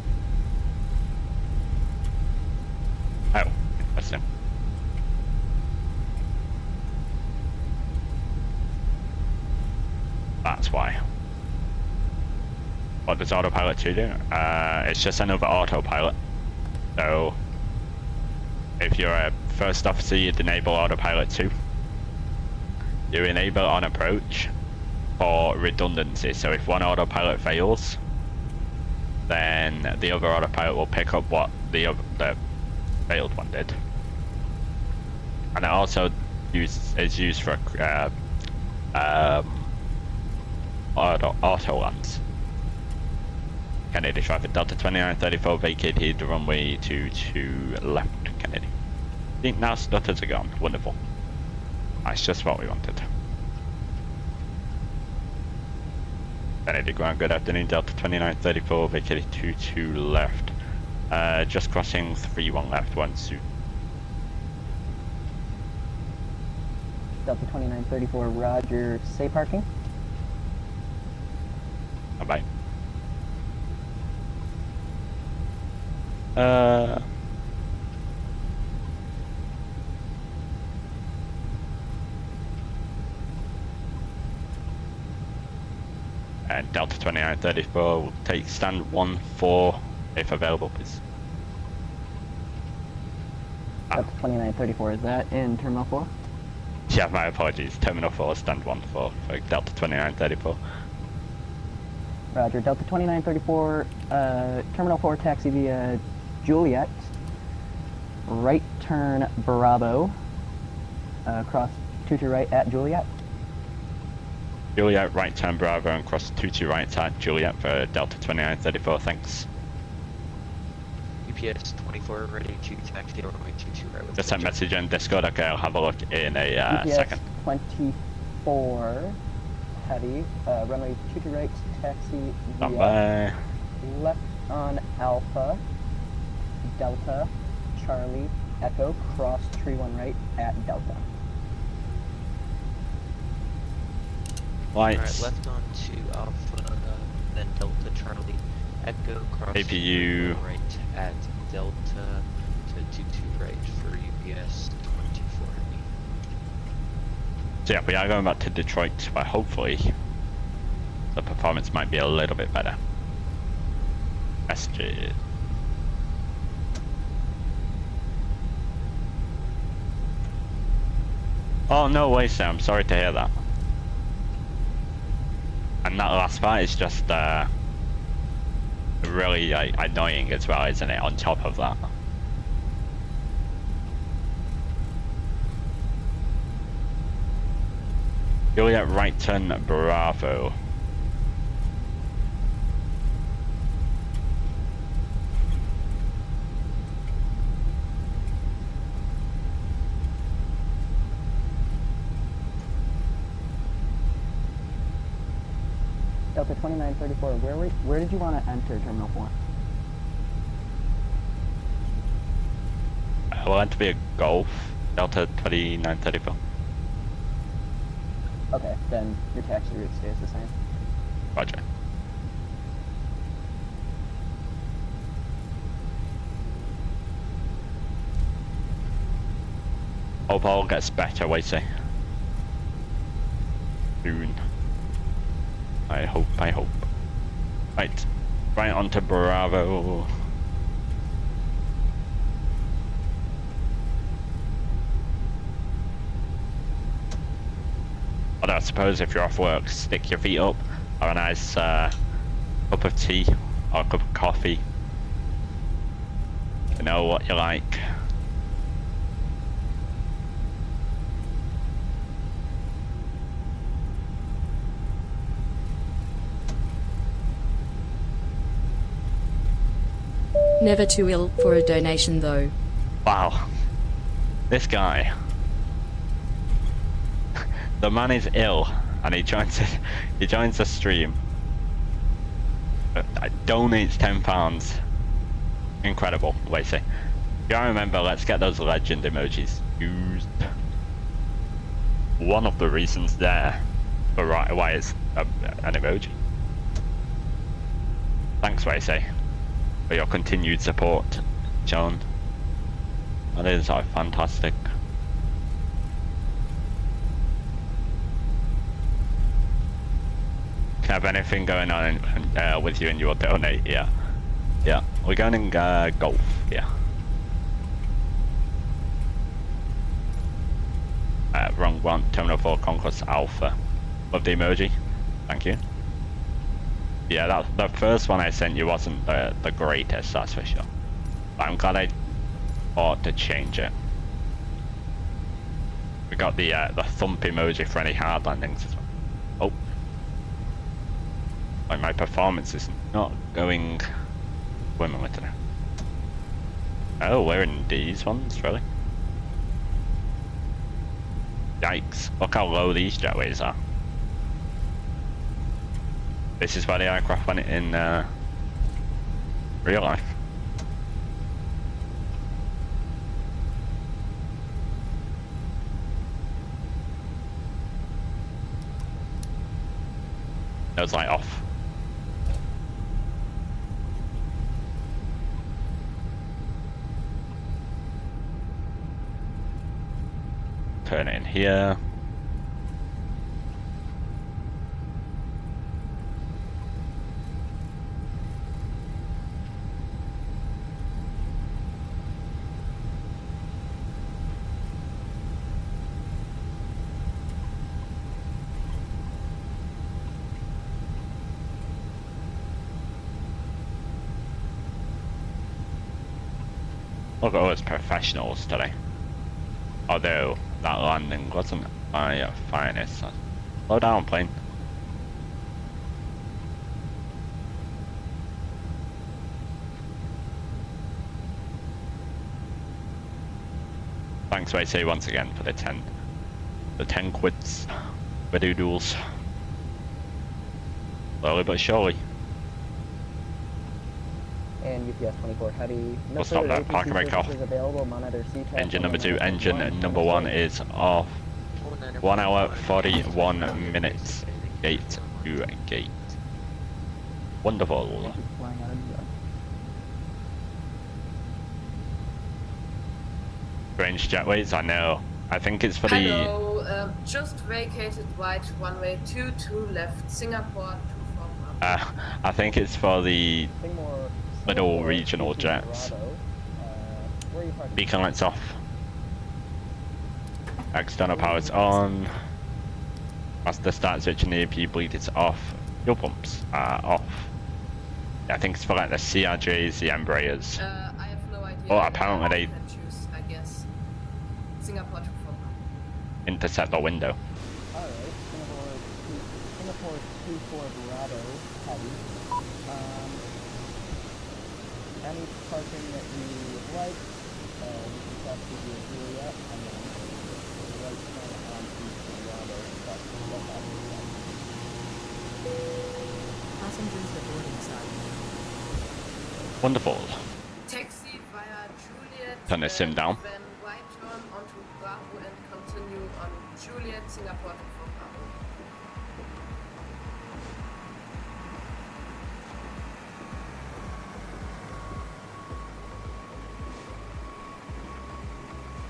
[SPEAKER 1] Oh, interesting. That's why. What does autopilot 2 do? It's just another autopilot. So if you're a first officer, you'd enable autopilot 2. You enable on approach, for redundancy. So if one autopilot fails, then the other autopilot will pick up what the failed one did. And it also is used for auto lands. Kennedy traffic, Delta 2934 vacated runway 22 left, Kennedy. See, now stutters are gone. Wonderful. That's just what we wanted. Kennedy ground, good afternoon, Delta 2934 vacated 22 left. Just crossing 31 left, 1 soon.
[SPEAKER 11] Delta 2934, roger, say parking.
[SPEAKER 1] Bye-bye. And Delta 2934 will take stand 1-4 if available, please.
[SPEAKER 11] Delta 2934, is that in Terminal 4?
[SPEAKER 1] Yeah, my apologies. Terminal 4, stand 1-4 for Delta 2934.
[SPEAKER 11] Roger, Delta 2934, Terminal 4 taxi via Juliet, right turn Bravo, cross 22 right at Juliet.
[SPEAKER 1] Juliet, right turn Bravo and cross 22 right at Juliet for Delta 2934, thanks.
[SPEAKER 12] UPS 24 ready to taxi runway 22 right with
[SPEAKER 1] Just sent message in Discord, okay, I'll have a look in a
[SPEAKER 11] UPS
[SPEAKER 1] second.
[SPEAKER 11] 24 heavy, runway 22 right, taxi via
[SPEAKER 1] Bye.
[SPEAKER 11] left on Alpha, Delta, Charlie, Echo, cross tree 1 right at Delta.
[SPEAKER 1] Lights.
[SPEAKER 12] Alright, left on to Alpha, then Delta, Charlie, Echo, cross
[SPEAKER 1] APU.
[SPEAKER 12] right at Delta to 22 right for UPS 24 heavy.
[SPEAKER 1] So yeah, we are going back to Detroit, but hopefully the performance might be a little bit better. Messages. Oh no way, Sam, I'm sorry to hear that. And that last part is just really annoying as well, isn't it, on top of that. Juliet, right turn Bravo.
[SPEAKER 11] Delta 2934, where did you want to enter Terminal 4?
[SPEAKER 1] I want to be a Golf, Delta 2934.
[SPEAKER 11] Okay, then your taxi route stays the same.
[SPEAKER 1] Roger. Hope all gets better, Wasey. Soon. I hope. Right. Right onto Bravo. Although I suppose if you're off work, stick your feet up, or a nice cup of tea, or a cup of coffee. You know what you like.
[SPEAKER 13] Never too ill for a donation though.
[SPEAKER 1] Wow. This guy. The man is ill and he joins the stream. Donates £10. Incredible, Lacey. If you don't remember, let's get those legend emojis used. One of the reasons there for why it's an emoji. Thanks, Lacey, for your continued support, John. That is fantastic. Have anything going on with you and your donate? Yeah, we're going in Golf. Yeah. Wrong one. Terminal 4 Concourse Alpha. Love the emoji. Thank you. Yeah, that the first one I sent you wasn't the greatest, that's for sure. But I'm glad I thought to change it. We got the thump emoji for any hard landings as well. Oh. Like my performance is not going swimmingly today. Oh, we're in these ones, really? Yikes, look how low these jetways are. This is where the aircraft went in real life. Nose light off. Turn it in here. Look at us professionals today. Although that landing wasn't my finest. Slow down, plane. Thanks, WC, once again for the 10 quids. Badoodles. Slowly but surely.
[SPEAKER 11] And UPS 24 heavy.
[SPEAKER 1] We'll stop that, park and brake off. Engine number 2, engine number 1 is off. 1 hour 41 minutes. Gate to gate. Wonderful. Strange jetways, I know. I think it's for the...
[SPEAKER 14] Hello, just vacated right runway 22 left, Singapore 24.
[SPEAKER 1] I think it's for the little regional jets. Beacon lights off. External power's on. Master start switch and the AP bleed is off. Fuel pumps are off. Yeah, I think it's for like the CRJs, the Embraers.
[SPEAKER 14] I have no idea.
[SPEAKER 1] Oh, apparently they
[SPEAKER 14] choose, I guess. Singapore 24.
[SPEAKER 1] intercept the window.
[SPEAKER 11] Alright, Singapore 24 Bravo heavy. Any parking that you would like, we can cross to the Juliet, and then right turn on to Bravo, cross to Delta Airlines.
[SPEAKER 2] Passengers aboarding side.
[SPEAKER 1] Wonderful.
[SPEAKER 14] Taxi via Juliet.
[SPEAKER 1] Turn the sim down.
[SPEAKER 14] Then right turn onto Bravo and continue on Juliet, Singapore 24 Bravo.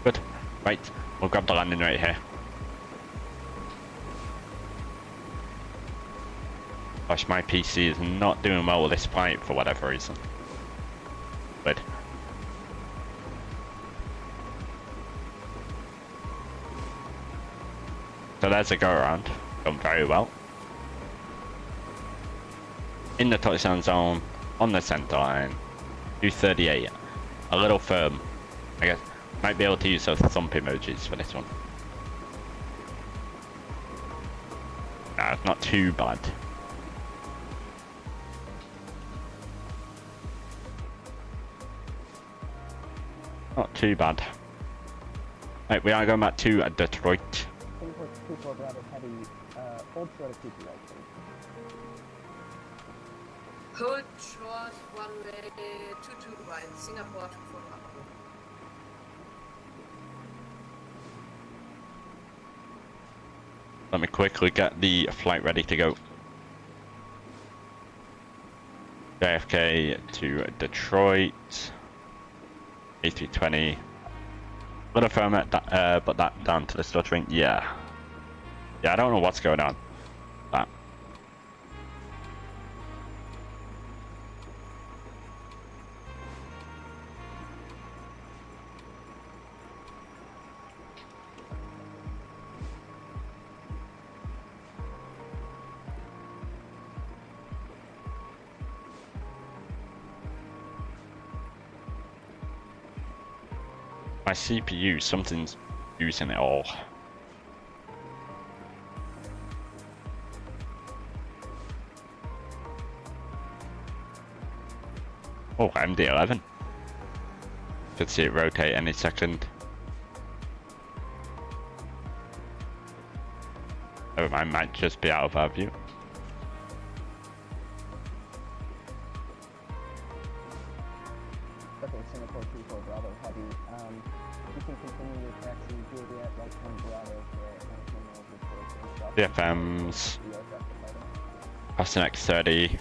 [SPEAKER 1] Good. Right, we'll grab the landing right here. Gosh, my PC is not doing well with this flight for whatever reason. Good. So there's a go around. Gone very well. In the touchdown zone, on the center line. 238. A little firm, I guess. Might be able to use those thump emojis for this one. Nah, it's not too bad. Not too bad. Right, we are going back to Detroit.
[SPEAKER 11] Singapore 24 Bravo heavy, hold short of 2 right, please.
[SPEAKER 14] Hold short, runway 22 right, Singapore 24 Bravo.
[SPEAKER 1] Let me quickly get the flight ready to go. JFK to Detroit. A320. Little firm at that, but that down to the stuttering. Yeah. Yeah, I don't know what's going on. That. My CPU, something's using it all. Oh, MD-11. Could see it rotate any second. Never mind, might just be out of our view.
[SPEAKER 11] Okay, Singapore 34 Bravo Heavy. You can continue your taxi Juliet, right turn Bravo for
[SPEAKER 1] DFMs. Passing X30.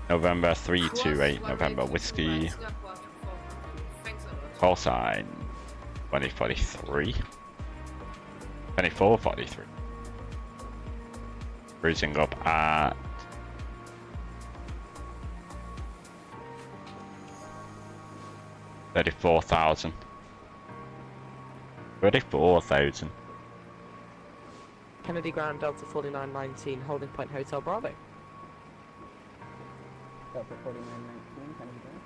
[SPEAKER 1] November 328, November Whiskey. Call sign 2043. 2443. Cruising up at 34,000. 34,000.
[SPEAKER 7] Kennedy Ground Delta 4919, holding point Hotel Bravo.
[SPEAKER 11] Delta 4919, Kennedy Ground.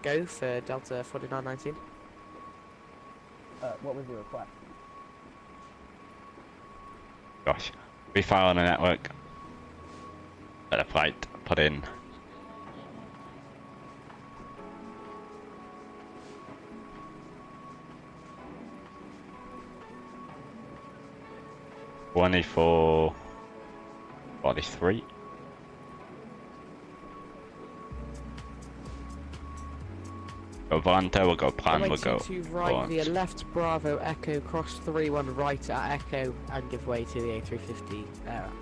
[SPEAKER 7] Go for Delta 4919.
[SPEAKER 11] What was your request?
[SPEAKER 1] Gosh, we file on a network. Let a flight put in. $24.43. Go Volante, we'll go Plan, we'll go.
[SPEAKER 7] To right via left Bravo Echo, cross 31 right at Echo, and give way to the A350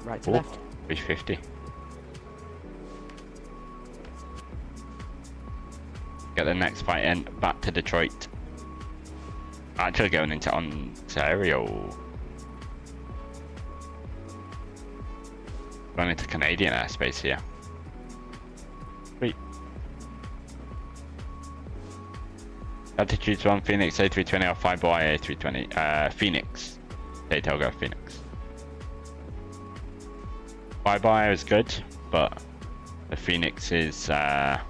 [SPEAKER 7] right to left.
[SPEAKER 1] 350. Get the next flight in back to Detroit. Actually going into Ontario. Going into Canadian airspace here. Sweet. Altitude's 1 Phoenix A320 or 5Y A320. Phoenix. Daytona Phoenix. 5Y is good, but the Phoenix is the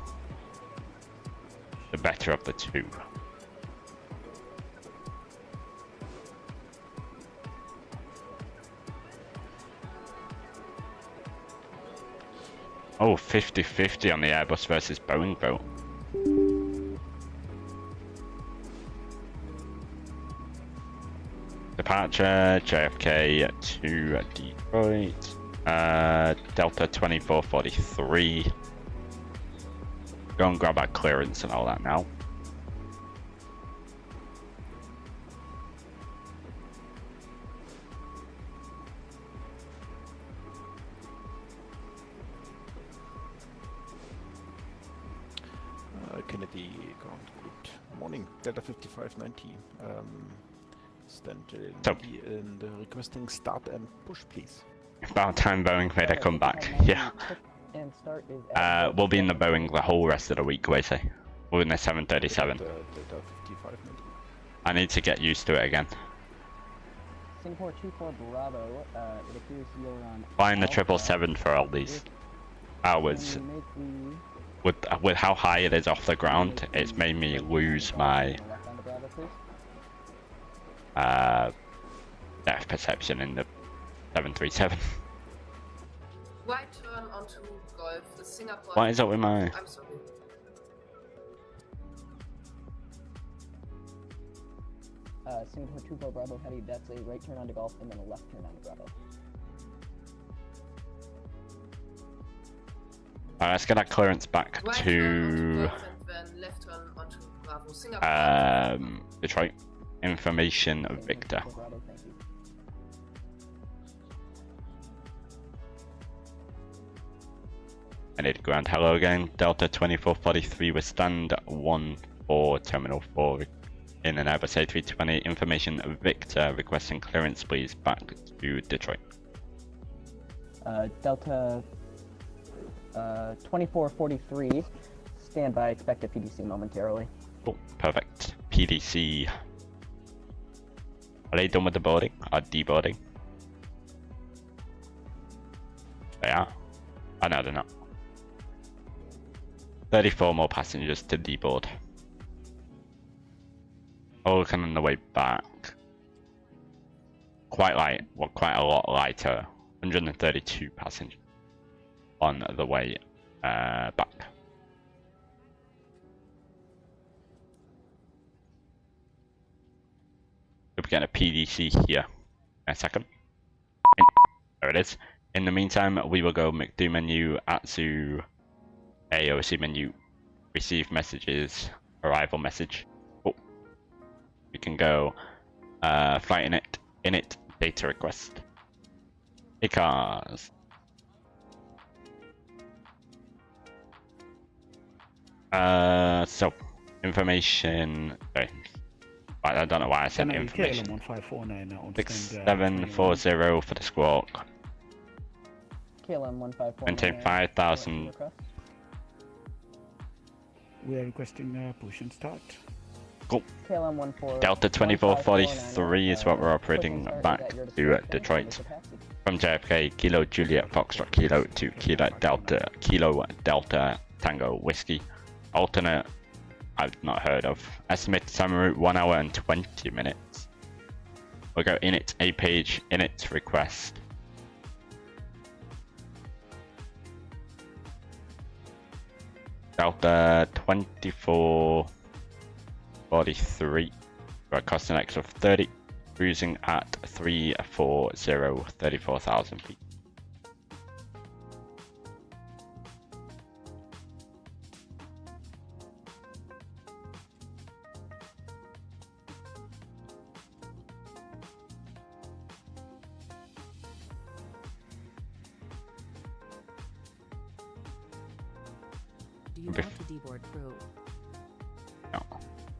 [SPEAKER 1] better of the two. Oh, 50-50 on the Airbus versus Boeing vote. Departure, JFK to Detroit, Delta 2443. Go and grab our clearance and all that now.
[SPEAKER 15] Kennedy ground, good morning, Delta 5519. Stand in the requesting start and push, please.
[SPEAKER 1] About time Boeing made a comeback, yeah. We'll be in the Boeing the whole rest of the week, we say. We're in the 737.
[SPEAKER 15] Delta 5519.
[SPEAKER 1] I need to get used to it again.
[SPEAKER 11] Singapore 24 Bravo, it appears you're on...
[SPEAKER 1] Flying the 777 for all these hours. With how high it is off the ground, it's made me lose my depth perception in the 737.
[SPEAKER 14] Right turn onto Golf, Singapore.
[SPEAKER 1] What is up with my...
[SPEAKER 14] I'm sorry.
[SPEAKER 11] Singapore 24 Bravo Heavy, that's a right turn onto Golf and then a left turn onto Bravo.
[SPEAKER 1] Alright, let's get our clearance back
[SPEAKER 14] right
[SPEAKER 1] to
[SPEAKER 14] left turn onto Bravo, Singapore.
[SPEAKER 1] Detroit. Information of Victor.
[SPEAKER 11] Bravo, thank you.
[SPEAKER 1] I need ground hello again. Delta 2443 with stand 1 for Terminal 4 in an Airbus A320. Information of Victor, requesting clearance please back to Detroit.
[SPEAKER 11] Delta 2443, stand by, expect a PDC momentarily.
[SPEAKER 1] Oh, perfect. PDC. Are they done with the boarding or deboarding? They are. Oh no, they're not. 34 more passengers to deboard. Falcon on the way back. Quite light, well, quite a lot lighter. 132 passengers on the way back. We'll be getting a PDC here in a second. There it is. In the meantime, we will go McDo menu, ATSU, AOC menu, receive messages, arrival message. Oh, we can go flight init, data request. Because so information. Sorry. I don't know why I said information. 6740 for the squawk.
[SPEAKER 11] KLM 1549.
[SPEAKER 1] Maintain 5,000.
[SPEAKER 15] We are requesting push and start.
[SPEAKER 1] Cool.
[SPEAKER 11] KLM 14.
[SPEAKER 1] Delta 2443 is what we're operating back to Detroit. From JFK, Kilo Juliet Foxtrot Kilo to Kilo Delta Tango Whiskey. Alternate, I've not heard of. Estimated time en route 1 hour and 20 minutes. We'll go init A page, init request. Delta 2443 for a cost and X of 30, cruising at 340, 34,000 feet.
[SPEAKER 2] Do you want to deboard crew?
[SPEAKER 1] No.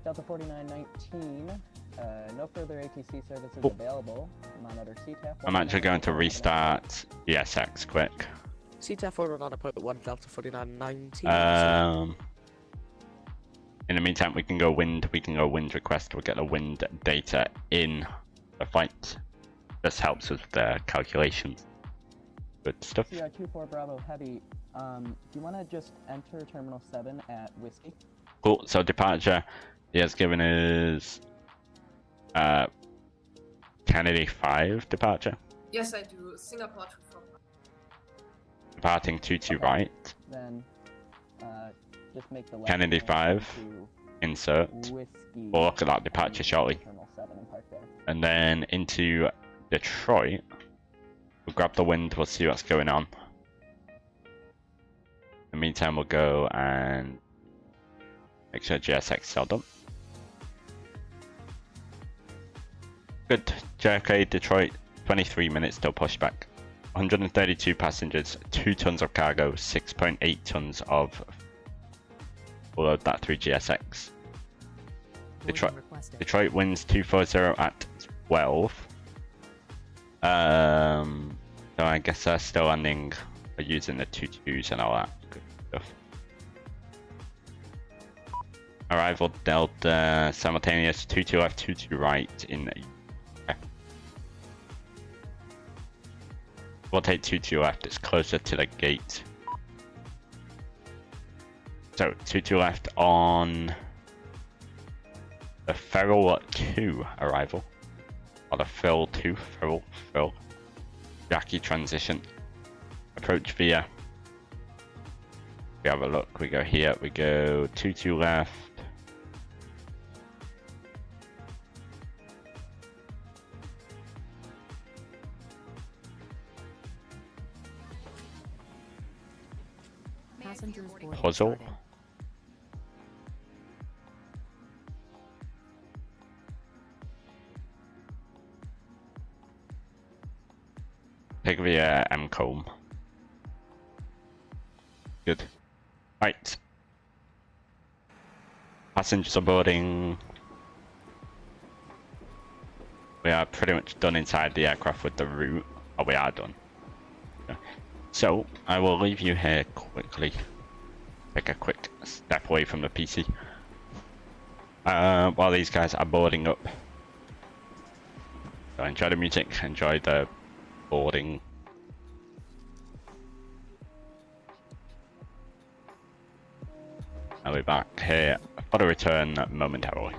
[SPEAKER 11] Delta 4919, no further ATC services available. Monitor CTAF.
[SPEAKER 1] I'm actually going to restart ESX quick.
[SPEAKER 16] CTAF ordered on appointment 1 Delta 4919.
[SPEAKER 1] In the meantime, we can go wind request. We'll get the wind data in the flight. This helps with the calculations. Good stuff.
[SPEAKER 11] CR24 Bravo Heavy, do you want to just enter Terminal 7 at Whiskey?
[SPEAKER 1] Cool, so departure, he has given us Kennedy 5 departure.
[SPEAKER 14] Yes, I do. Singapore to from.
[SPEAKER 1] Departing 22 right.
[SPEAKER 11] Then just make the left
[SPEAKER 1] Kennedy 5, insert. We'll look at that departure shortly.
[SPEAKER 11] Terminal 7 and park there.
[SPEAKER 1] And then into Detroit. We'll grab the wind, we'll see what's going on. In the meantime, we'll go and make sure GSX is all done. Good. JFK, Detroit, 23 minutes till pushback. 132 passengers, 2 tons of cargo, 6.8 tons of... We'll load that through GSX. Detroit winds 240 at 12. So I guess they're still landing, using the 22s and all that good stuff. Arrival Delta, simultaneous 22 left, 22 right in. Okay. We'll take 22 left, it's closer to the gate. So 22 left on the Ferrell 2 arrival. Or the Phil 2, Phil. Jackie transition. Approach via. We have a look, we go here, we go 22 left.
[SPEAKER 2] Passengers boarding
[SPEAKER 1] Puzzle.
[SPEAKER 2] started.
[SPEAKER 1] Take via M-Comb. Good. Right. Passengers are boarding. We are pretty much done inside the aircraft with the route. Or we are done. So, I will leave you here quickly. Take a quick step away from the PC. While these guys are boarding up. So enjoy the music, enjoy the boarding. I'll be back here for the return momentarily.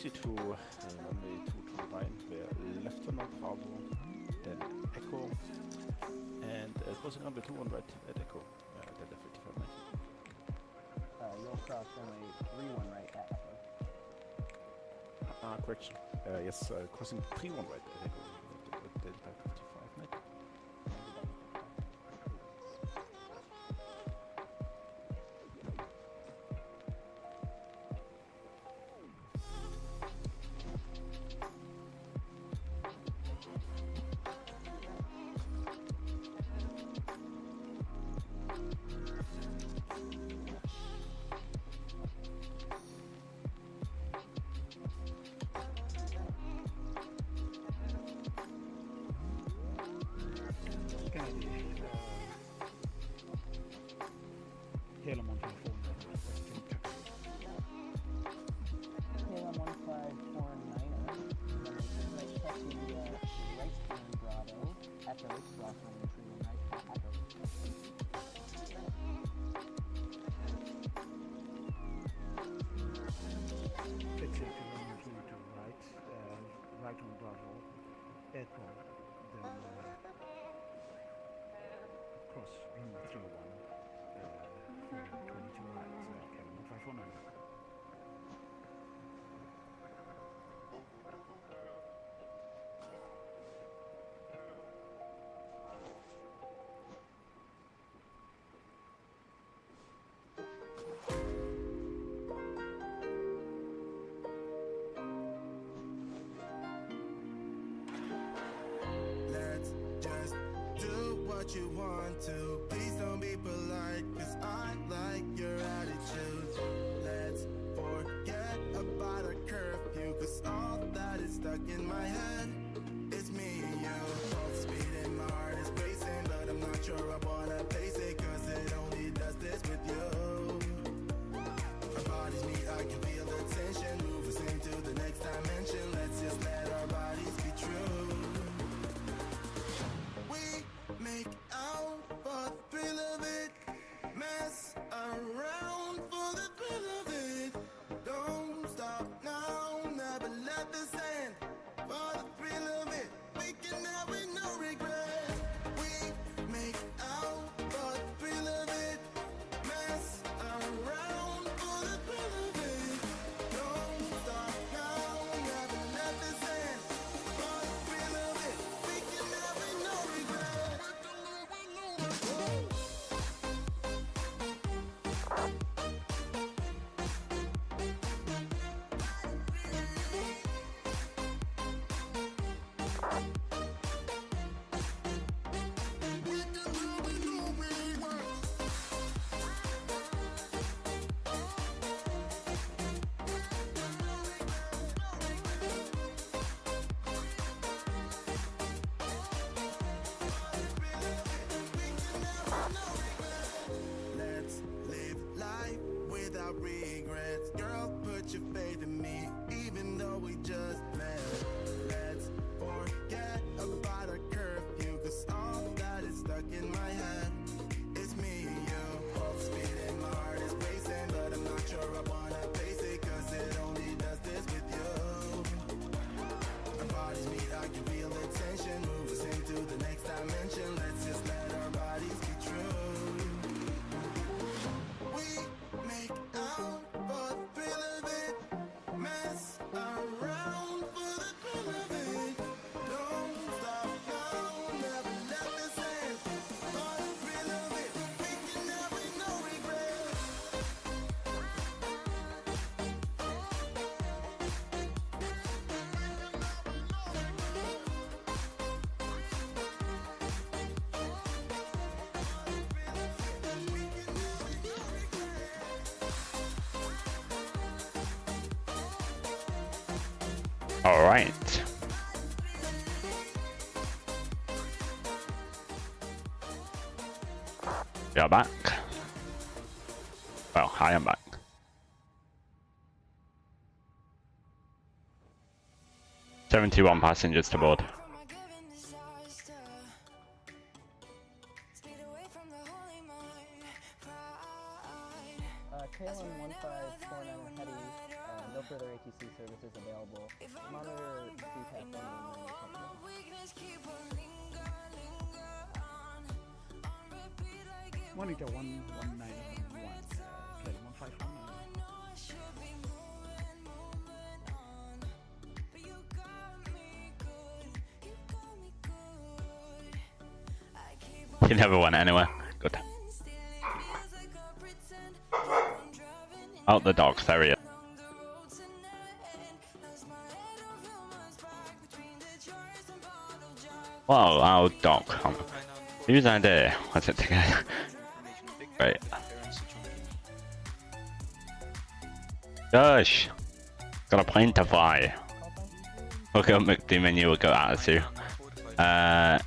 [SPEAKER 15] taxi to runway 229, where left on Bravo, then Echo, and crossing runway 21 right at Echo, Delta 5590.
[SPEAKER 11] You'll cross runway 31 right at Echo.
[SPEAKER 15] Correction. Yes, crossing 31 right at Echo, Delta 5590.
[SPEAKER 17] You want to, please don't be polite, cause I like your attitude. Let's forget about a curfew, cause all that is stuck in my head. It's me and you, both speed and my heart is racing, but I'm not sure I wanna face it, cause it only does this with you. Our bodies meet, I can feel the tension, move us into the next dimension. Let's just let our bodies be true. Make out for the thrill of it, mess around for the thrill of it. Don't stop now, never let this end. For the thrill of it, we can have it, no regret. We make out for the thrill of it, mess around for the thrill of it. Don't stop now, never let this end. For the thrill of it, we can have it, no regret. Let's live life without regrets. Girl, put your faith in me, even though we just met. Let's forget about a curfew, cause all that is stuck in my head. It's me and you, both speed and my heart is racing, but I'm not sure I wanna face it, cause it only does this with you. Our bodies meet, I can feel the tension, move us into the next dimension. Let's just let our bodies be true. We make out for the thrill of it, mess around for the thrill of it. Don't stop now, never let this end. For the thrill of it, we can have it, no regret.
[SPEAKER 1] All right. We are back. Well, I am back. "71 passengers to board."
[SPEAKER 11] KLM 1549 Heady, no further ATC services available.
[SPEAKER 15] Monitor 11911, Kelly 151.
[SPEAKER 1] You never went anywhere. Good. Out the docks, there he is. Whoa, our dock. Whose idea? What's it together? Right. Gosh! Got a plane to fly. We'll go McD menu, we'll go attitude. I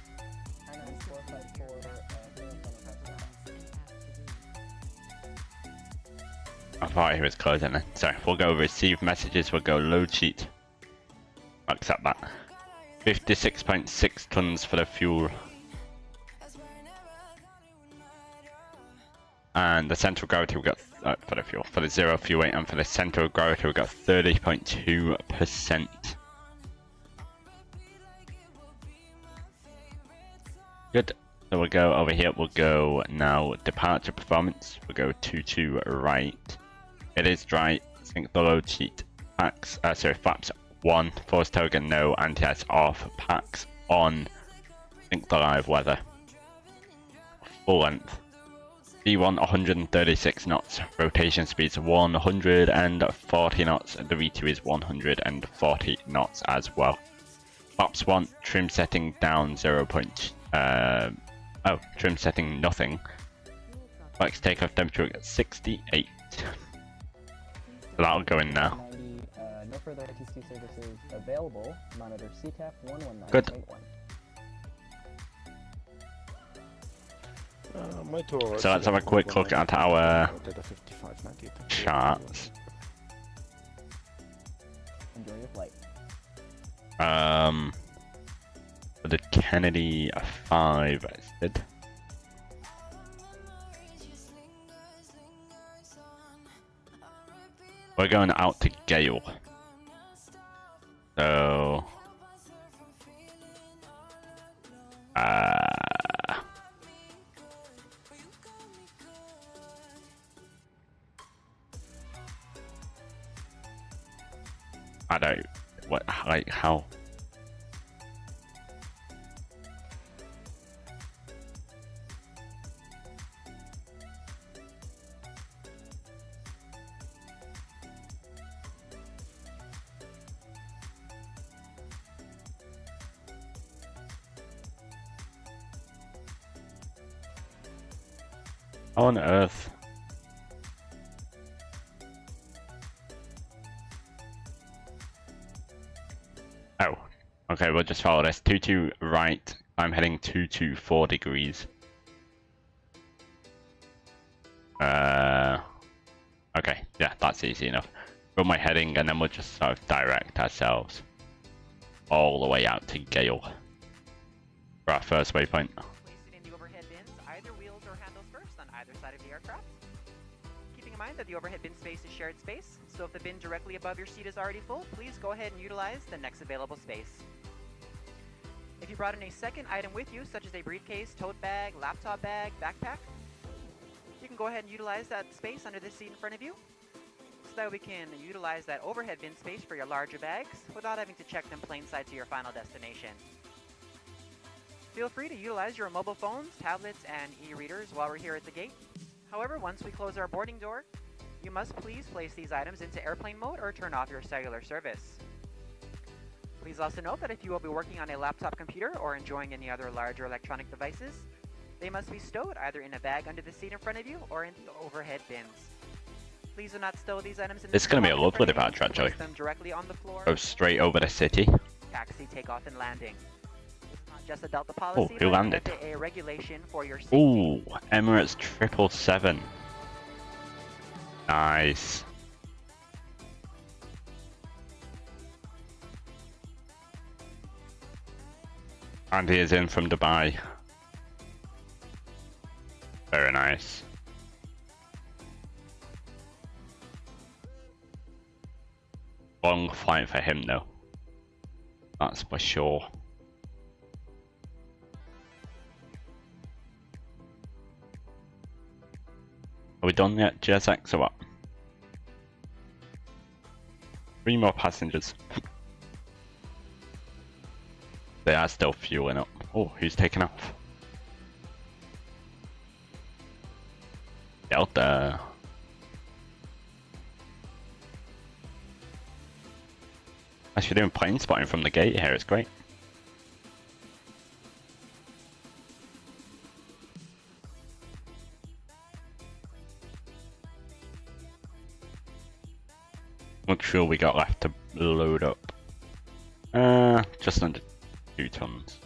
[SPEAKER 1] thought he was closing it. Sorry, we'll go receive messages, we'll go load sheet. Accept that. 56.6 tons for the fuel. And the central gravity we got for the fuel, for the zero fuel weight, and for the central gravity we got 30.2%. Good. So we'll go over here. We'll go now departure performance. We'll go 22 right. It is dry. Sync the load sheet. Packs. Flaps on. Force token no. Anti-ice off. Packs on. Sync the live weather. Full length. V1 136 knots. Rotation speeds 140 knots. The V2 is 140 knots as well. Flaps 1. Trim setting down 0. Trim setting nothing. Flex takeoff temperature at 68. So that'll go in now.
[SPEAKER 11] No further ATC services available. Monitor CTAF 119.1.
[SPEAKER 1] Good. So let's have a quick look at our charts.
[SPEAKER 11] Enjoy your flight.
[SPEAKER 1] For the Kennedy 5 SID. We're going out to Gale. So I don't how on Earth. Oh, okay, we'll just follow this. 22 right, I'm heading 224 degrees. Okay, yeah, that's easy enough. Run my heading and then we'll just sort of direct ourselves all the way out to Gale for our first waypoint.
[SPEAKER 7] That the overhead bin space is shared space, so if the bin directly above your seat is already full, please go ahead and utilize the next available space. If you brought in a second item with you, such as a briefcase, tote bag, laptop bag, backpack, you can go ahead and utilize that space under this seat in front of you, so that we can utilize that overhead bin space for your larger bags without having to check them plain sight to your final destination. Feel free to utilize your mobile phones, tablets, and e-readers while we're here at the gate. However, once we close our boarding door, you must please place these items into airplane mode or turn off your cellular service. Please also note that if you will be working on a laptop computer or enjoying any other larger electronic devices, they must be stowed either in a bag under the seat in front of you or in the overhead bins. Please do not stow these items in the
[SPEAKER 1] It's going to be a lovely departure actually.
[SPEAKER 7] Place them directly on the floor.
[SPEAKER 1] Go straight over the city.
[SPEAKER 7] Taxi, takeoff, and landing. Just a Delta policy,
[SPEAKER 1] who landed?
[SPEAKER 7] a regulation for your safety.
[SPEAKER 1] Ooh, Emirates 777. Nice. And he is in from Dubai. Very nice. Long flight for him though. That's for sure. we done yet, GSX, or what? 3 more passengers. They are still fueling up. Oh, who's taking off? Delta. Actually doing plane spotting from the gate here, it's great. What fuel we got left to load up? Just under 2 tons.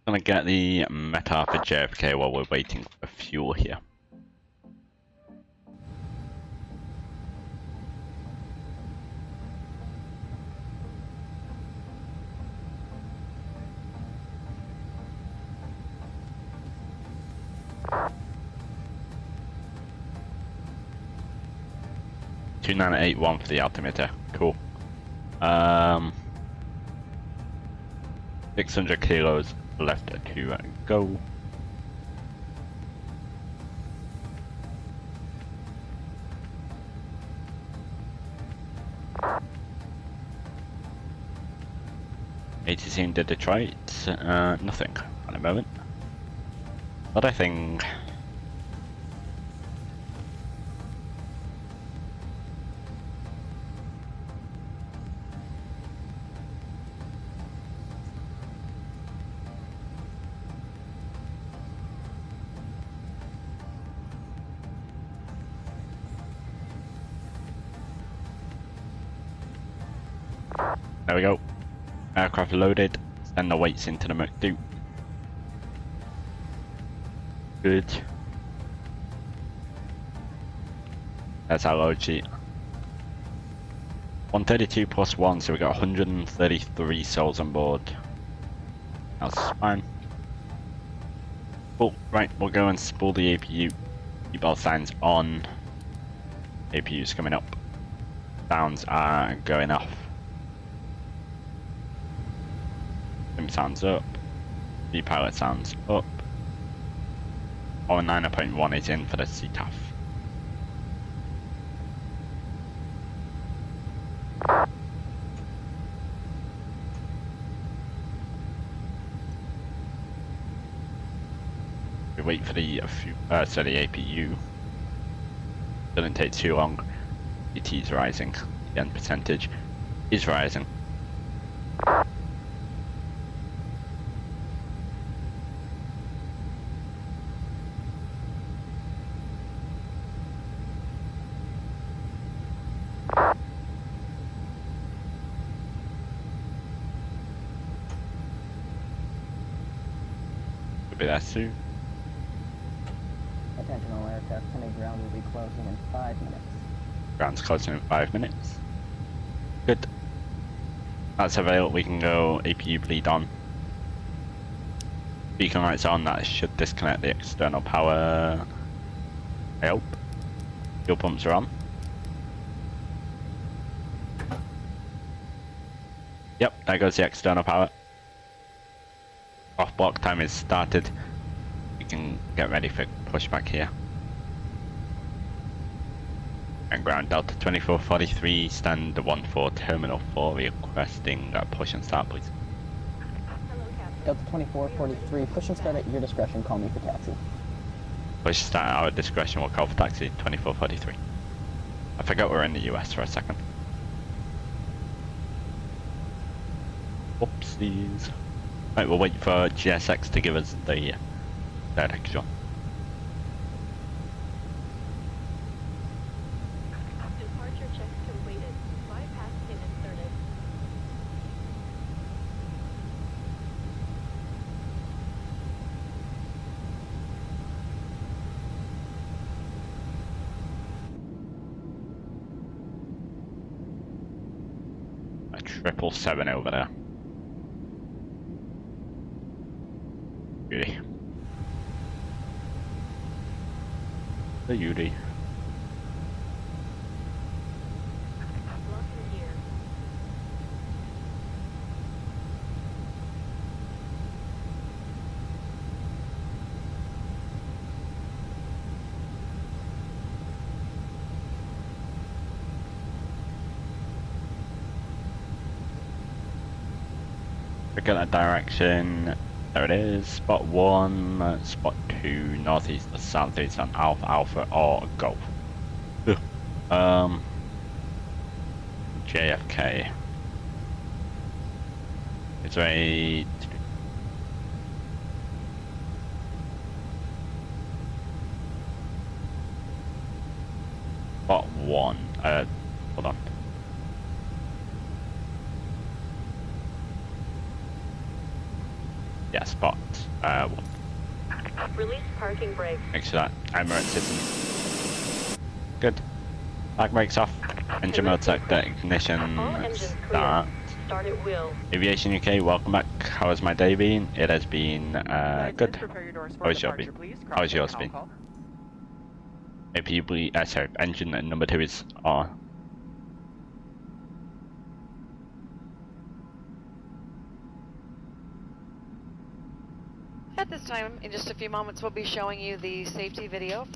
[SPEAKER 1] Gonna get the meta for JFK while we're waiting for fuel here. $2981 for the altimeter. Cool. 600 kilos left to go. ATC into Detroit, nothing at the moment. But I think there we go. Aircraft loaded. Send the weights into the McDo. Good. That's our load sheet. 132 plus 1, so we got 133 souls on board. That's fine. Oh, right, we'll go and spool the APU. Seatbelt signs on. APU's coming up. Sounds are going off. Sounds up. The pilot sounds up. Oh, 9.1 is in for the CTAF. We wait for the APU. Doesn't take too long. ET is rising. The end percentage is rising. Be there soon.
[SPEAKER 11] Attention all aircraft coming ground will be closing in 5 minutes.
[SPEAKER 1] Ground's closing in 5 minutes. Good. That's available. We can go APU bleed on. Beacon lights on. That should disconnect the external power. I hope. Fuel pumps are on. Yep, there goes the external power. Off block time is started. We can get ready for pushback here. And ground Delta 2443, stand 14, terminal 4, requesting push and start, please.
[SPEAKER 11] Delta 2443, push and start at your discretion, call me for taxi.
[SPEAKER 1] Push start at our discretion, we'll call for taxi 2443. I forgot we're in the US for a second. Whoopsies. Right, we'll wait for GSX to give us the direction.
[SPEAKER 9] Departure checks completed. Bypass pin inserted.
[SPEAKER 1] 777 over there. Beauty. The beauty. Look at that direction. There it is. Spot 1, spot 2, northeast or southeast on Alpha Alpha or Golf. JFK. It's a spot 1. Hold on. Yeah, spot 1.
[SPEAKER 18] Release parking brake.
[SPEAKER 1] Next to that, Emirates isn't. Good. Flag brakes off. Engine mode sector ignition start.
[SPEAKER 18] Start at will.
[SPEAKER 1] Aviation UK, welcome back. How has my day been? It has been good. How's yours been? How's yours been? Sorry, engine number 2 is on.
[SPEAKER 4] At this time, in just a few moments, we'll be showing you the safety video.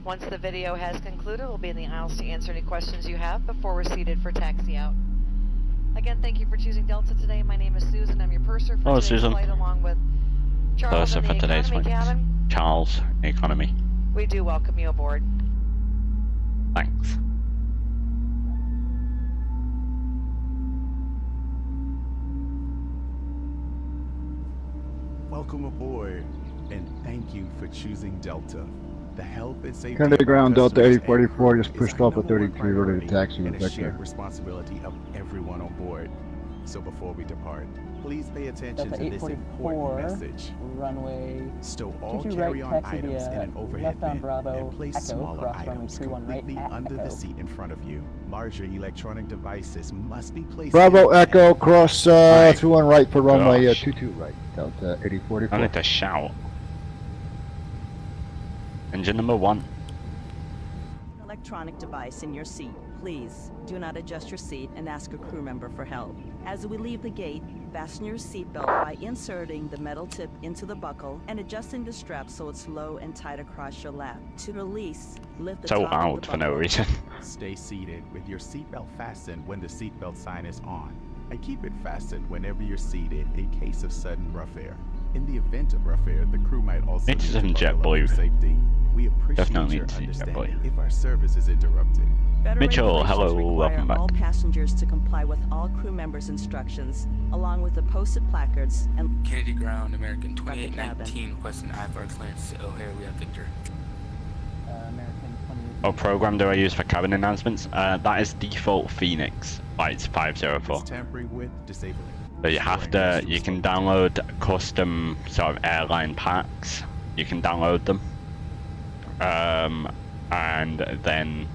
[SPEAKER 4] Once the video has concluded, we'll be in the aisles to answer any questions you have before we're seated for taxi out. Again, thank you for choosing Delta today. My name is Susan. I'm your purser for today's
[SPEAKER 1] Susan.
[SPEAKER 4] flight, along with Charles in the economy cabin.
[SPEAKER 1] Charles, economy.
[SPEAKER 4] We do welcome you aboard.
[SPEAKER 1] Thanks.
[SPEAKER 5] Welcome aboard, and thank you for choosing Delta. The health and safety
[SPEAKER 19] Kennedy
[SPEAKER 5] of our
[SPEAKER 19] ground Delta
[SPEAKER 5] customers
[SPEAKER 19] 8044 just
[SPEAKER 5] is
[SPEAKER 19] pushed
[SPEAKER 5] our
[SPEAKER 19] off at
[SPEAKER 5] number one
[SPEAKER 19] 33 ready to
[SPEAKER 5] priority
[SPEAKER 19] taxi with
[SPEAKER 5] and a
[SPEAKER 19] Victor.
[SPEAKER 5] shared responsibility of everyone on board. So before we depart, please pay attention
[SPEAKER 11] Delta
[SPEAKER 5] to this important
[SPEAKER 11] 844,
[SPEAKER 5] message.
[SPEAKER 11] runway
[SPEAKER 5] Stow all
[SPEAKER 11] 22 right,
[SPEAKER 5] carry-on
[SPEAKER 11] taxi
[SPEAKER 5] items in
[SPEAKER 11] via
[SPEAKER 5] an overhead
[SPEAKER 11] left-bound
[SPEAKER 5] bin
[SPEAKER 11] Bravo,
[SPEAKER 5] and place
[SPEAKER 11] Echo,
[SPEAKER 5] smaller
[SPEAKER 11] cross runway
[SPEAKER 5] items
[SPEAKER 11] 31 right
[SPEAKER 5] completely
[SPEAKER 11] at
[SPEAKER 5] under
[SPEAKER 11] Echo.
[SPEAKER 5] the seat in front of you. Larger electronic devices must be placed
[SPEAKER 19] Bravo
[SPEAKER 5] in
[SPEAKER 19] Echo cross through one right for runway
[SPEAKER 1] Gosh.
[SPEAKER 19] 22 right. Delta 8044.
[SPEAKER 1] I need to shout. Engine number 1.
[SPEAKER 6] Electronic device in your seat. Please do not adjust your seat and ask a crew member for help. As we leave the gate, fasten your seatbelt by inserting the metal tip into the buckle and adjusting the strap so it's low and tight across your lap. To release, lift the
[SPEAKER 1] So
[SPEAKER 6] top
[SPEAKER 1] loud
[SPEAKER 6] of the
[SPEAKER 1] for no
[SPEAKER 6] buckle.
[SPEAKER 1] reason.
[SPEAKER 5] Stay seated with your seatbelt fastened when the seatbelt sign is on, and keep it fastened whenever you're seated in case of sudden rough air. In the event of rough air, the crew might also
[SPEAKER 1] Need
[SPEAKER 5] need
[SPEAKER 1] some
[SPEAKER 5] to buckle up
[SPEAKER 1] JetBlue.
[SPEAKER 5] for safety. We appreciate
[SPEAKER 1] Definitely
[SPEAKER 5] your
[SPEAKER 1] need some
[SPEAKER 5] understanding
[SPEAKER 1] JetBlue.
[SPEAKER 5] if our service is interrupted.
[SPEAKER 6] Federal
[SPEAKER 1] Mitchell,
[SPEAKER 6] regulations
[SPEAKER 1] hello,
[SPEAKER 6] require
[SPEAKER 1] welcome back.
[SPEAKER 6] all passengers to comply with all crew members' instructions, along with the posted placards and
[SPEAKER 20] Kennedy ground, American
[SPEAKER 6] At the
[SPEAKER 20] 2819, requesting IFR clearance to O'Hare. We have Victor.
[SPEAKER 11] American 28.
[SPEAKER 1] What program do I use for cabin announcements? That is default Phoenix flights 504.
[SPEAKER 5] Tampering with, disabling.
[SPEAKER 1] So you have to, you can download custom sort of airline packs. You can download them, and then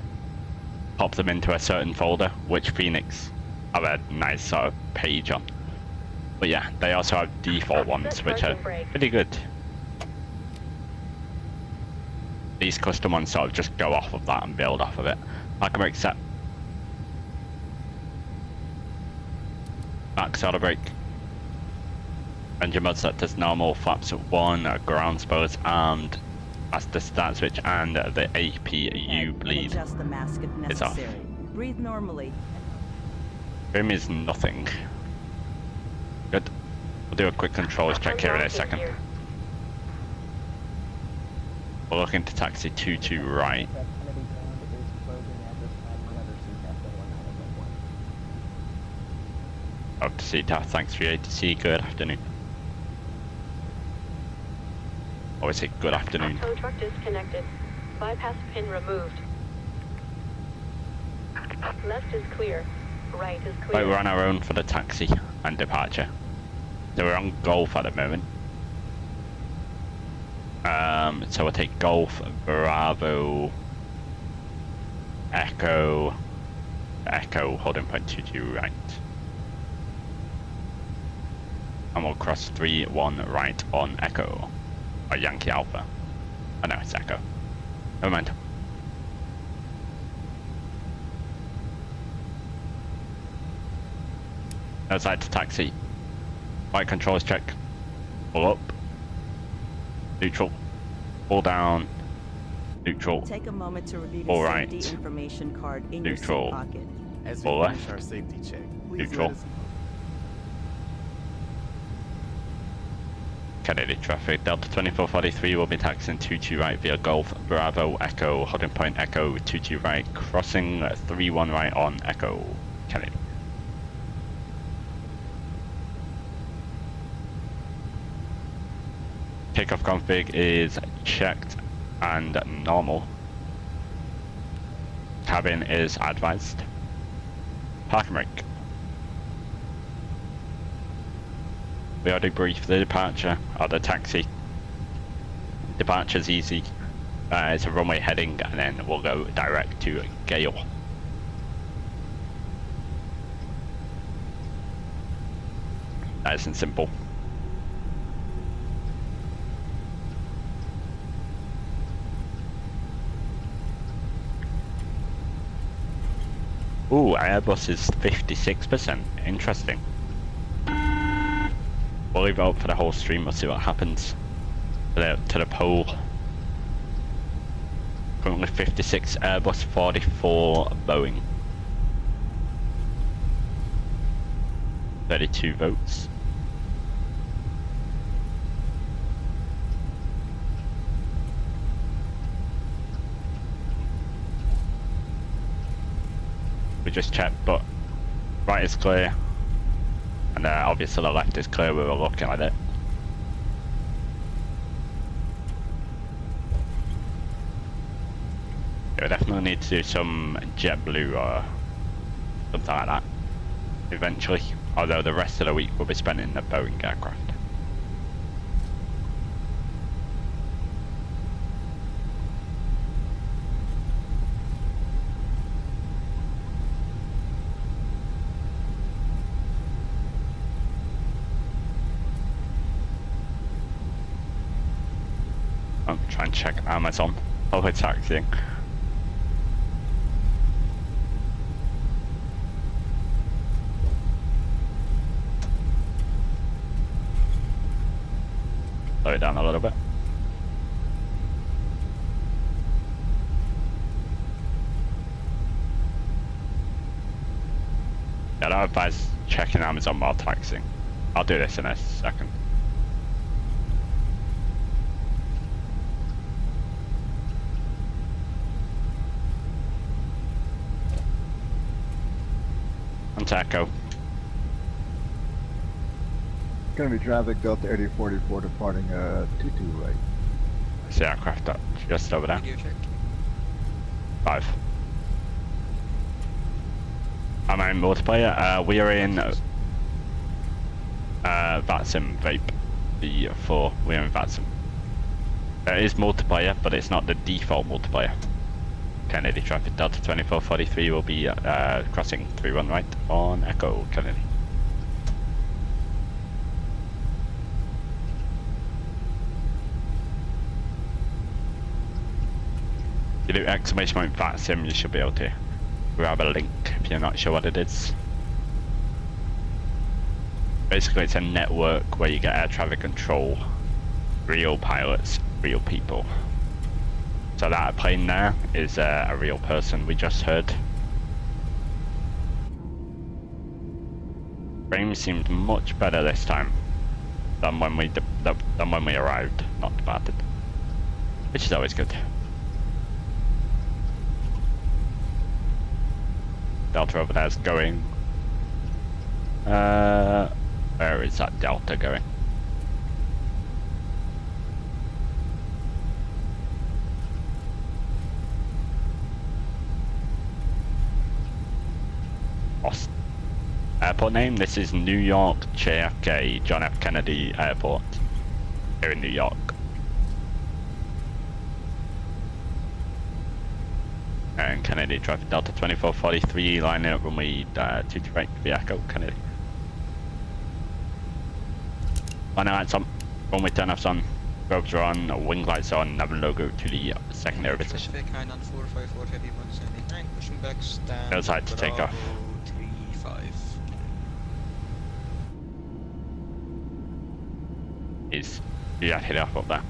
[SPEAKER 1] pop them into a certain folder, which Phoenix have a nice sort of page on. But yeah, they also have default ones, which are pretty good. These custom ones sort of just go off of that and build off of it. I can accept. Max auto brake. Engine mode set as normal, flaps at 1, ground spoilers armed. That's the start switch, and the APU bleed
[SPEAKER 6] adjust the mask if
[SPEAKER 1] is off.
[SPEAKER 6] necessary. Breathe normally.
[SPEAKER 1] Room is nothing. Good. We'll do a quick controls check here in a second. We're looking to taxi 22 right.
[SPEAKER 11] Kennedy ground is closing at this time. Monitor CTAF 1911.
[SPEAKER 1] Up to CTAF, thanks for your ATC, good afternoon. Always say good afternoon.
[SPEAKER 18] Tow truck disconnected. Bypass pin removed. Left is clear. Right is clear.
[SPEAKER 1] Right, we're on our own for the taxi and departure. So we're on Golf at the moment. So we'll take Golf, Bravo, Echo, holding point 22 right. And we'll cross 3-1 right on Echo. Or Yankee Alpha. Oh no, it's Echo. Never mind. Outside to taxi. Flight controls check. Pull up. Neutral. Pull down. Neutral.
[SPEAKER 6] Take a moment to review
[SPEAKER 1] All
[SPEAKER 6] the
[SPEAKER 1] right.
[SPEAKER 6] safety information card in
[SPEAKER 1] Neutral.
[SPEAKER 6] your seat pocket.
[SPEAKER 5] As
[SPEAKER 1] Pull
[SPEAKER 5] we finish
[SPEAKER 1] left.
[SPEAKER 5] our safety check, please
[SPEAKER 1] Neutral.
[SPEAKER 5] let us know.
[SPEAKER 1] Kennedy traffic. Delta 2443 will be taxiing 22 right via Golf Bravo Echo. Holding point Echo 22 right. Crossing 3-1 right on Echo. Kennedy. Takeoff config is checked and normal. Cabin is advised. Parking brake. We already briefed the departure or the taxi. Departure's easy. It's a runway heading and then we'll go direct to Gale. Nice and simple. Ooh, Airbus is 56%. Interesting. We'll leave it up for the whole stream. We'll see what happens to the poll. Currently 56 Airbus, 44 Boeing. 32 votes. We just checked, but right is clear, and obviously the left is clear. We were looking at it. Yeah, we definitely need to do some JetBlue or something like that eventually. Although the rest of the week will be spent in the Boeing aircraft. I'm trying to check Amazon while we're taxiing. Slow it down a little bit. Yeah, I don't advise checking Amazon while taxiing. I'll do this in a second. Echo.
[SPEAKER 19] Gonna be traffic Delta 8044 departing 22 right.
[SPEAKER 1] I see aircraft up just over there. 5. Am I in multiplayer? We are in VATSIM Vape B4. We're in VATSIM. It is multiplayer, but it's not the default multiplayer. Kennedy traffic Delta 2443 will be crossing 3-1 right on Echo Kennedy. If you do exclamation point VATSIM, you should be able to grab a link if you're not sure what it is. Basically, it's a network where you get air traffic control, real pilots, real people. So that plane there is a real person we just heard. Frame seemed much better this time than when we arrived, not departed, which is always good. Delta over there is going. Where is that Delta going? Lost. Airport name, this is New York JFK, John F. Kennedy Airport, here in New York. And Kennedy traffic Delta 2443 lining up runway 22 right via Echo Kennedy. Landing lights on, runway turn-offs on, probes are on, wing lights on, nav logo to the secondary position.
[SPEAKER 20] Traffic 99454 heavy 179, pushing back, stand.
[SPEAKER 1] Outside to take off.
[SPEAKER 20] 35.
[SPEAKER 1] Is yeah, hit off up there.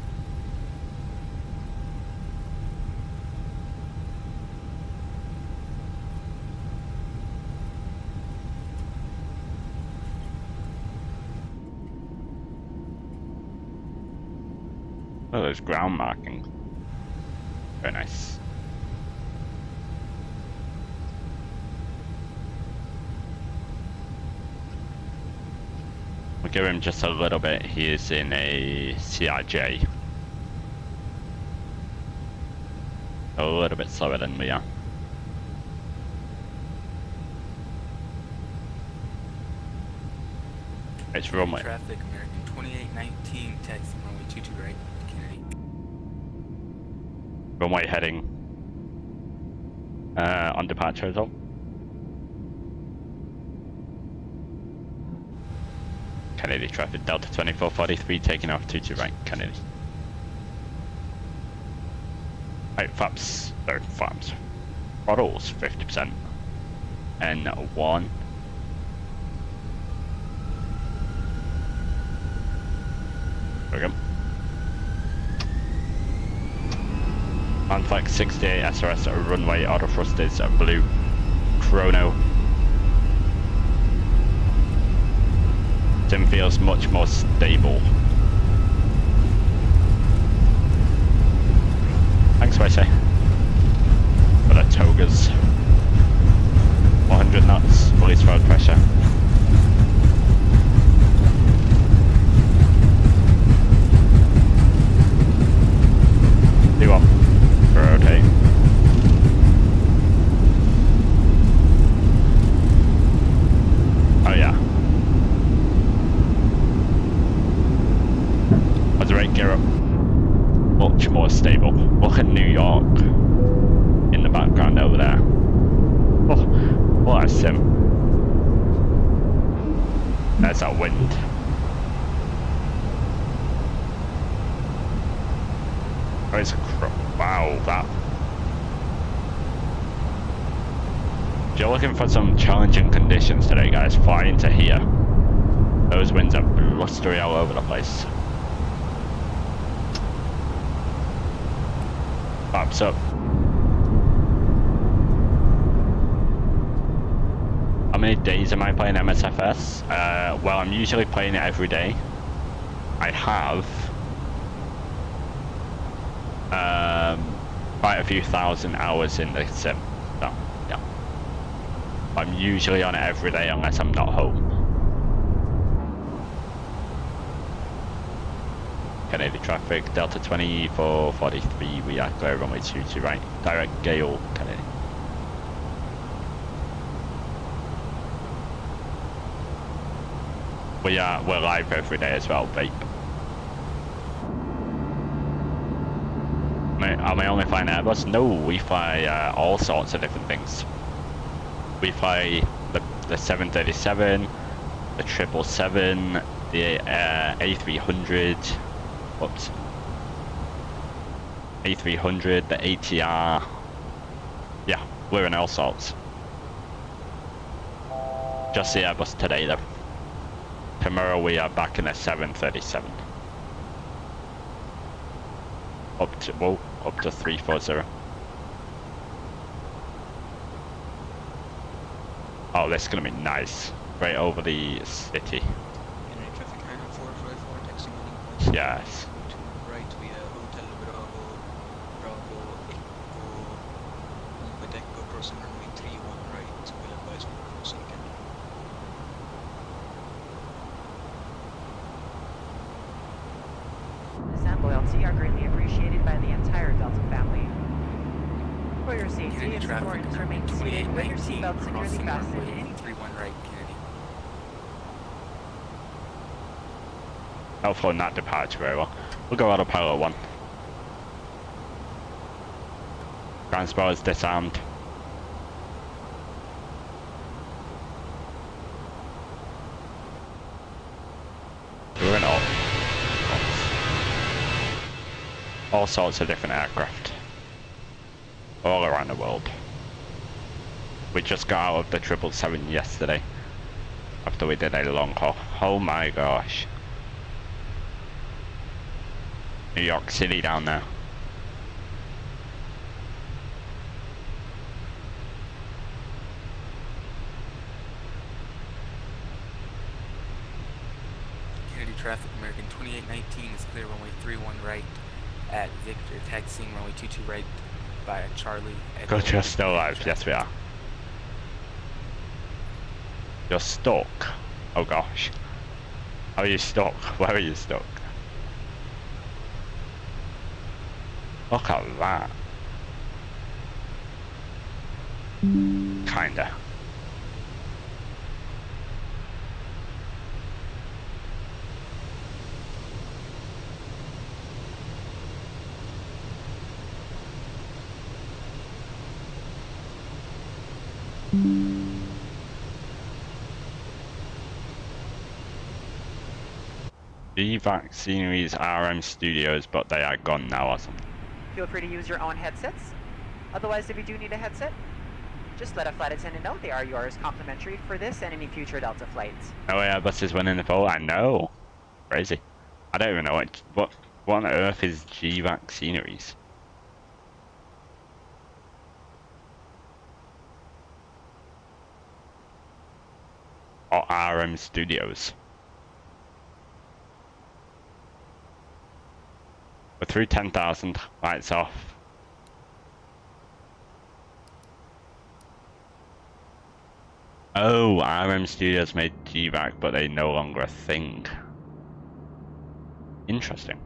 [SPEAKER 1] Oh, there's ground marking. Very nice. We'll give him just a little bit. He is in a CRJ. A little bit slower than we are. It's runway.
[SPEAKER 20] Traffic, American 2819, taxi runway 22 right, Kennedy.
[SPEAKER 1] Runway heading on departure as well. Kennedy traffic, Delta 2443 taking off 22 right, Kennedy. Right, flaps, throttles 50%. And 1. There we go. Manflex 68 SRS runway auto thrusters blue chrono. Sim feels much more stable. Thanks, Wesley. For the togas. 100 knots, release road pressure. Do up. Rotate. Oh yeah. What's the rate gear up? Much more stable. Look at New York in the background over there. Oh, what a sim. There's that wind. Oh, it's a wow, that. If you're looking for some challenging conditions today, guys, fly into here. Those winds are blustery all over the place. Pops up. How many days am I playing MSFS? Well, I'm usually playing it every day. I have quite a few thousand hours in the sim. So, yeah. I'm usually on it every day unless I'm not home. Kennedy traffic, Delta 2443, we are clear runway 22 right, direct gale, Kennedy. We're live every day as well, babe. Am I only flying Airbus? No, we fly all sorts of different things. We fly the 737, the 777, the A300, whoops, A300, the ATR. Yeah, we're in all sorts. Just the Airbus today though. Tomorrow we are back in the 737. Up to 340. Oh, this is gonna be nice. Right over the city.
[SPEAKER 20] Traffic 90454, taxi
[SPEAKER 1] Yes.
[SPEAKER 20] right, we are Hotel Bravo Echo, with Echo crossing runway 31 right, we'll advise for crossing again.
[SPEAKER 7] And loyalty are greatly appreciated by the entire Delta family. For your safety, it's important to remain seated with your seatbelt securely fastened.
[SPEAKER 20] 31 right, Kennedy.
[SPEAKER 1] I'll flow not departure very well. We'll go autopilot 1. Ground spoiler is disarmed. We're in all. all sorts of different aircraft all around the world. We just got out of the 777 yesterday after we did a long haul. Oh my gosh. New York City down there.
[SPEAKER 21] Kennedy traffic, American 2819 is clear runway 31 right at Victor, taxiing runway 22 right by Charlie.
[SPEAKER 1] Good, you're still alive. Yes, we are. You're stuck. Oh gosh. How are you stuck? Where are you stuck? Look at that. Kinda. VVAC Scenery's RM Studios, but they are gone now or something.
[SPEAKER 7] Feel free to use your own headsets. Otherwise, if you do need a headset, just let a flight attendant know they are yours complimentary for this and any future Delta flights.
[SPEAKER 1] Oh, Airbus is winning the poll. I know. Crazy. I don't even know what on earth is GVAC Sceneries. Or RM Studios. We're through 10,000, lights off. Oh, RM Studios made GVAC, but they're no longer a thing. Interesting.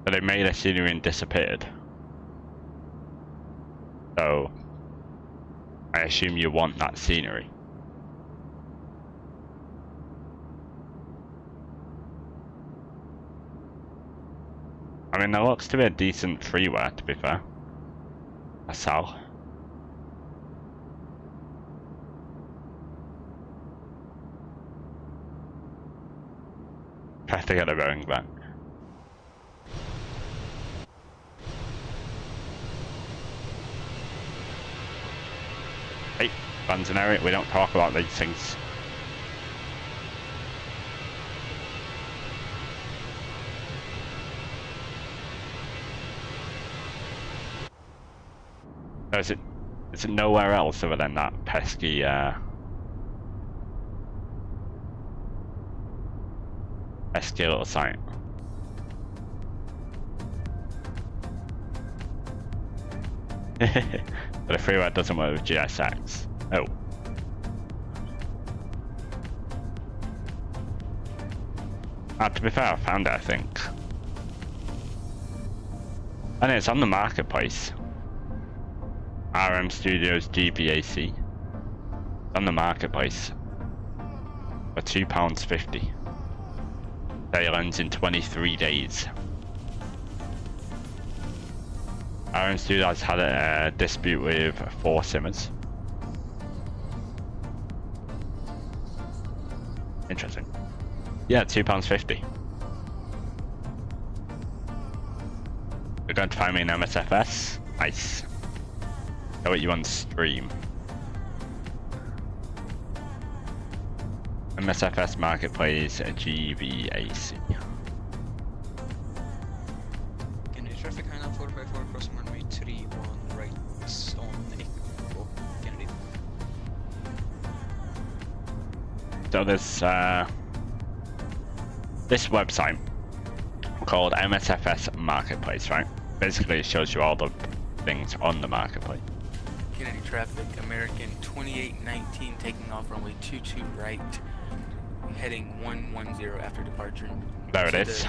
[SPEAKER 1] So they made a scenery and disappeared. So, I assume you want that scenery. I mean, there looks to be a decent freeware, to be fair. That's how. Have to get the Boeing back. Hey, fans and area, we don't talk about these things. Oh, is it nowhere else other than that pesky pesky little site? But the freeware doesn't work with GSX. Oh. To be fair, I found it, I think. And it's on the marketplace. RM Studios GBAC. On the marketplace. For £2.50. Sale ends in 23 days. RM Studios had a dispute with 4 simmers. Interesting. Yeah, £2.50. You're going to find me in MSFS? Nice. Know what you on stream. MSFS Marketplace GVAC.
[SPEAKER 20] Kennedy traffic high now 454 crossing runway 31 right on Echo. Kennedy.
[SPEAKER 1] So there's this website called MSFS Marketplace, right? Basically it shows you all the things on the marketplace.
[SPEAKER 21] Kennedy traffic, American 2819 taking off runway 22 right, heading 110 after departure.
[SPEAKER 1] There it is.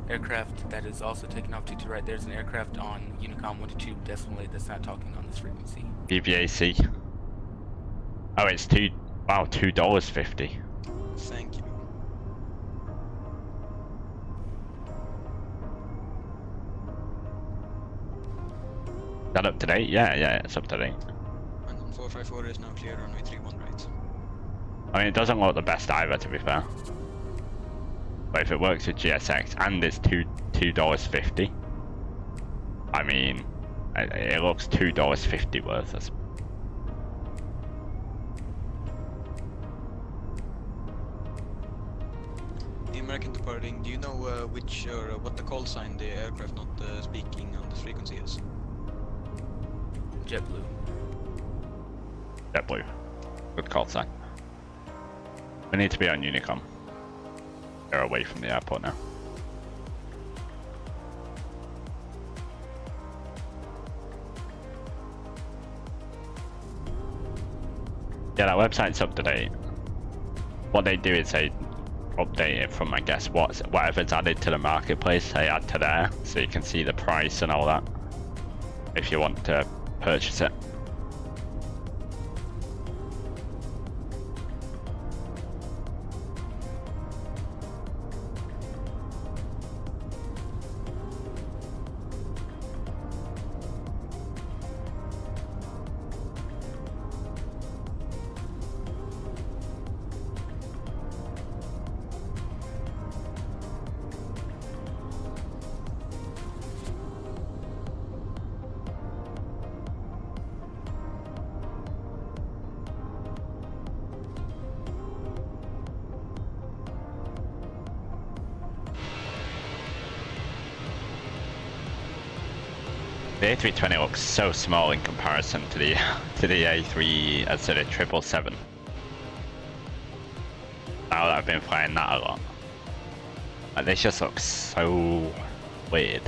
[SPEAKER 21] Aircraft that is also taking off 22 right, there's an aircraft on Unicom 122.8 that's not talking on this frequency.
[SPEAKER 1] BVAC. Oh, it's $2.50.
[SPEAKER 20] Thank you.
[SPEAKER 1] Is that up to date? Yeah, it's up to date.
[SPEAKER 20] And 454 is now clear, runway 31 right.
[SPEAKER 1] I mean, it doesn't look the best either, to be fair. But if it works with GSX and it's $2.50, I mean, it looks $2.50 worth.
[SPEAKER 20] The American departing, do you know which or what the call sign the aircraft not speaking on this frequency is?
[SPEAKER 21] JetBlue.
[SPEAKER 1] JetBlue. Good call sign. We need to be on Unicom. They're away from the airport now. Yeah, that website's up to date. What they do is they update it from, I guess, whatever's added to the marketplace, they add to there, so you can see the price and all that, if you want to purchase it. The A320 looks so small in comparison to the A777. Now that I've been flying that a lot, this just looks so weird.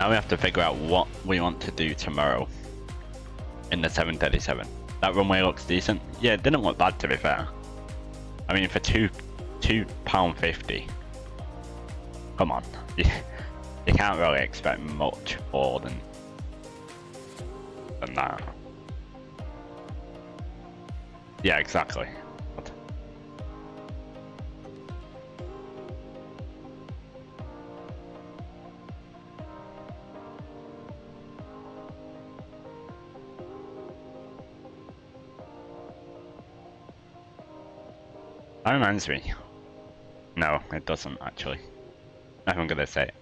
[SPEAKER 1] Now we have to figure out what we want to do tomorrow in the 737. That runway looks decent. Yeah, it didn't look bad, to be fair. I mean, for £2.50. Come on. You can't really expect much more than that. Yeah, exactly. That reminds me. No, it doesn't actually. I'm gonna say it.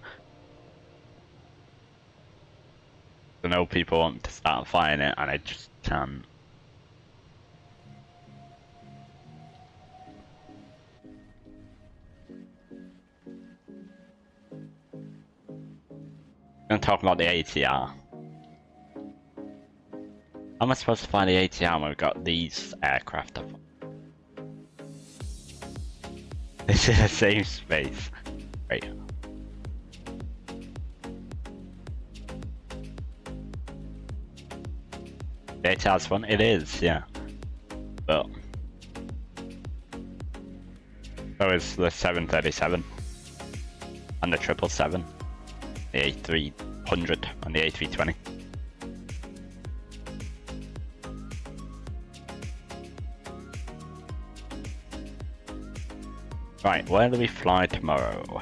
[SPEAKER 1] I know people want to start flying it and I just can't. I'm gonna talk about the ATR. How am I supposed to fly the ATR when we've got these aircraft up? This is the same space. Right. The ATR's fun? It is, yeah. But so is the 737 and the 777, the A300 and the A320. Right, where do we fly tomorrow?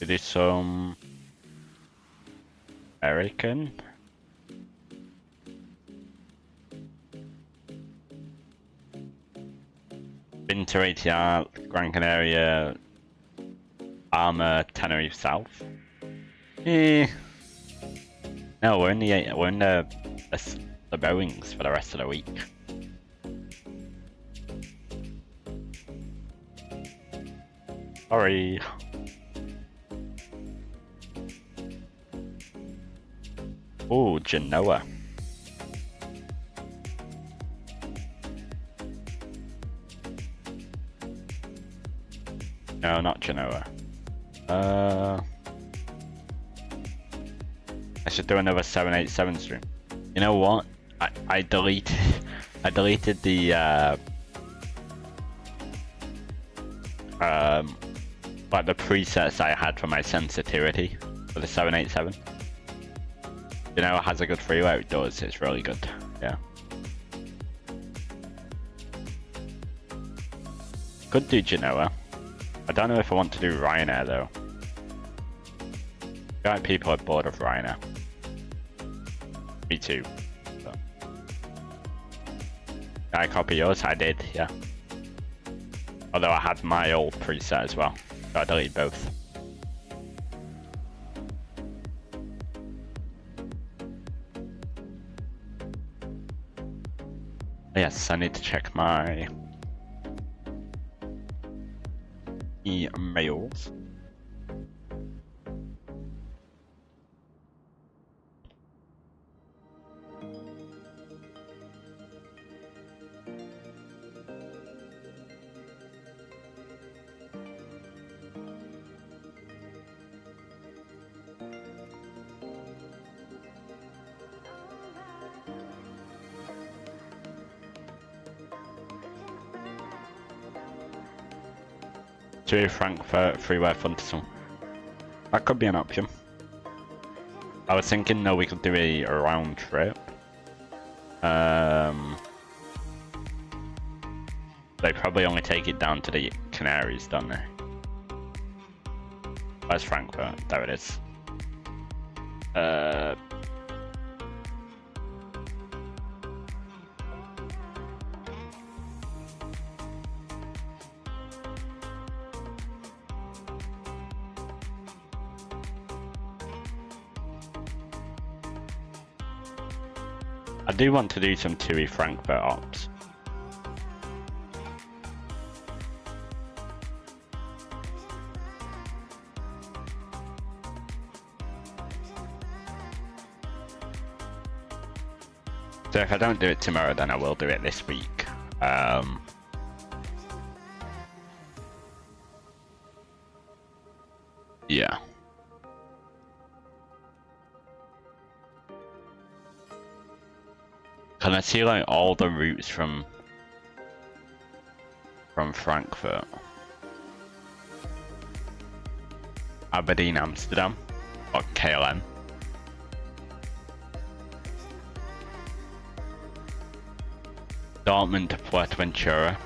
[SPEAKER 1] We do some American. Winter ATR, Gran Canaria, Armour, Tenerife South. No, we're in the Boeings for the rest of the week. Sorry. Oh, Genoa. No, not Genoa. I should do another 787 stream. You know what? I deleted the like the presets I had for my sensitivity for the 787. You know, it has a good freeway. It does. It's really good. Yeah. Could do Genoa. I don't know if I want to do Ryanair though. I feel like people are bored of Ryanair. Me too. So. Did I copy yours? I did, yeah. Although I had my old preset as well. So I deleted both. Yes, I need to check my emails. To Frankfurt freeway Funterson. That could be an option. I was thinking, no, we could do a round trip. They probably only take it down to the Canaries, don't they? Where's Frankfurt? There it is. I do want to do some TUI Frankfurt ops. So if I don't do it tomorrow, then I will do it this week. Yeah. Can I see like all the routes from Frankfurt? Aberdeen, Amsterdam, or KLM? Dortmund to Fuerteventura.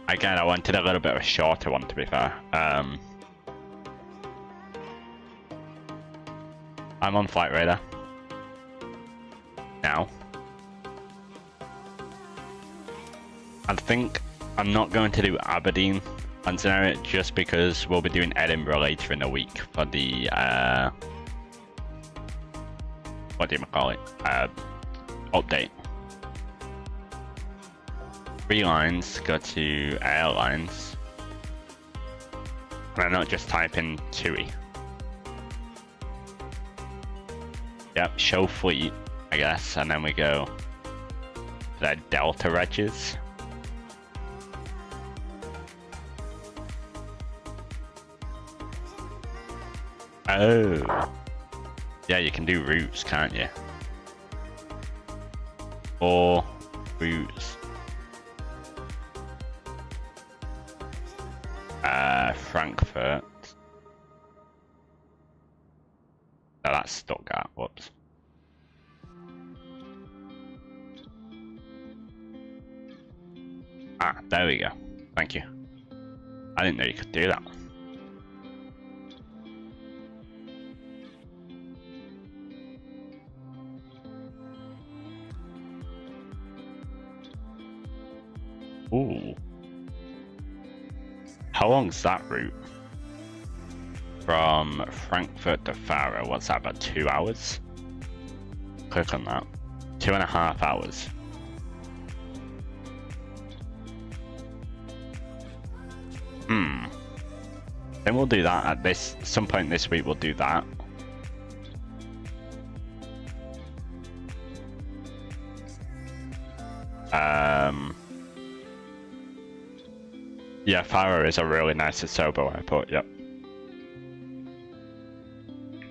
[SPEAKER 1] Again, I wanted a little bit of a shorter one, to be fair. I'm on Flight Radar now. I think I'm not going to do Aberdeen and scenario just because we'll be doing Edinburgh later in the week for the what do you call it? Update. 3 lines go to airlines. And I'm not just typing TUI. Yep, show fleet, I guess, and then we go to the Delta regs. Oh, yeah, you can do routes, can't you? Or routes. Frankfurt. No, that's Stuttgart. Whoops. Ah, there we go. Thank you. I didn't know you could do that. Ooh. How long's that route? From Frankfurt to Faro, what's that, about 2 hours? Click on that. 2.5 hours. Then we'll do that at some point this week. We'll do that. Yeah, Faro is a really nice Asobo airport, yep.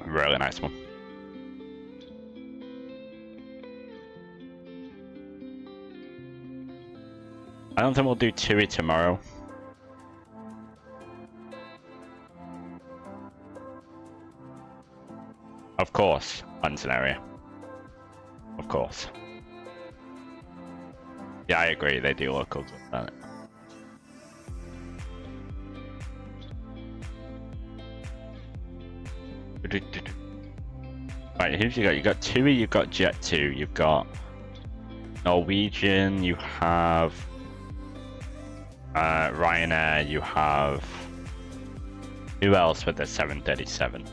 [SPEAKER 1] Really nice one. I don't think we'll do TUI tomorrow. Of course, London area. Of course. Yeah, I agree, they do locals with that. Right, who've you got? You got TUI, you've got Jet2, you've got Norwegian, you have Ryanair, you have... Who else with the 737?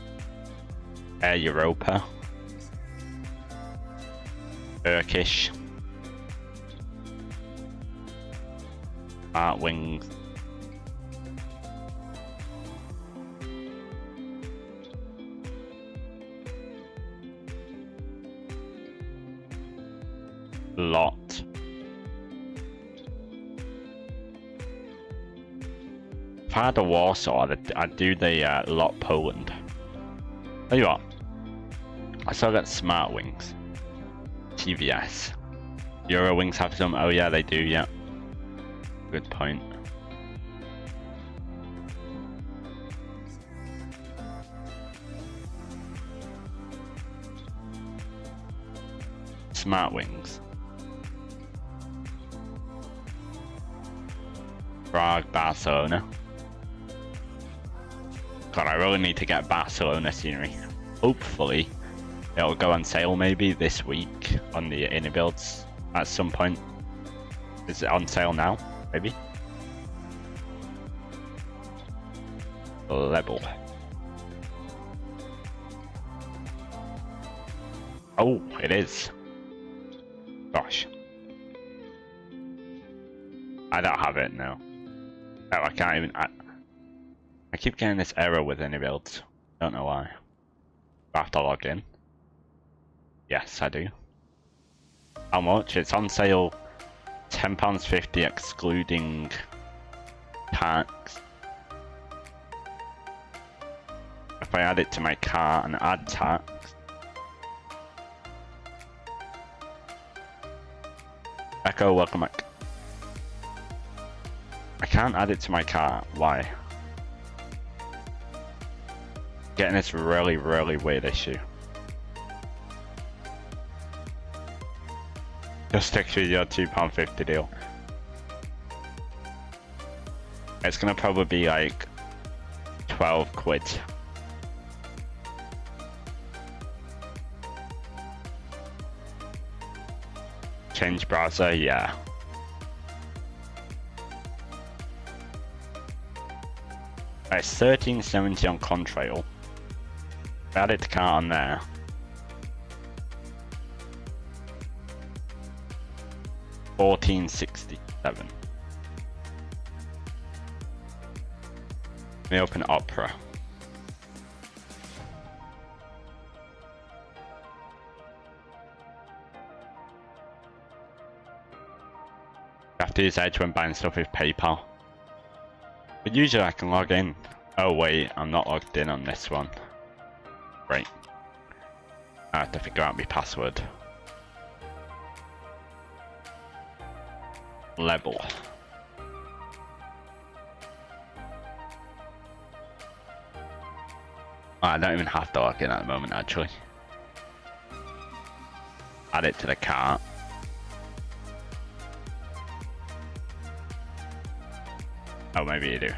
[SPEAKER 1] Air Europa. Turkish. Wings. Lot. If I had a Warsaw, I'd do the Lot Poland. Tell you what, I still got Smart Wings. TVS. Eurowings have some? Oh yeah, they do, yeah. Good point. Smart Wings. Prague, Barcelona. God, I really need to get Barcelona scenery. Hopefully, it'll go on sale maybe this week on the iniBuilds at some point. Is it on sale now? Maybe? Level. Oh, it is. Gosh. I don't have it now. Oh, I can't even... I keep getting this error with iniBuilds. Don't know why. I have to log in. Yes, I do. How much? It's on sale £10.50 excluding tax. If I add it to my car and add tax. Echo, welcome back. I can't add it to my car. Why? Getting this really, really weird issue. Just stick with your £2.50 deal. It's gonna probably be like 12 quid. Change browser, yeah. It's $13.70 on Contrail. Added to cart on there. $14.67. Let me open Opera. You have to use Edge when buying stuff with PayPal. But usually I can log in. Oh wait, I'm not logged in on this one. Right. I have to figure out my password. Level. I don't even have to log in at the moment actually. Add it to the cart. Oh, maybe you do.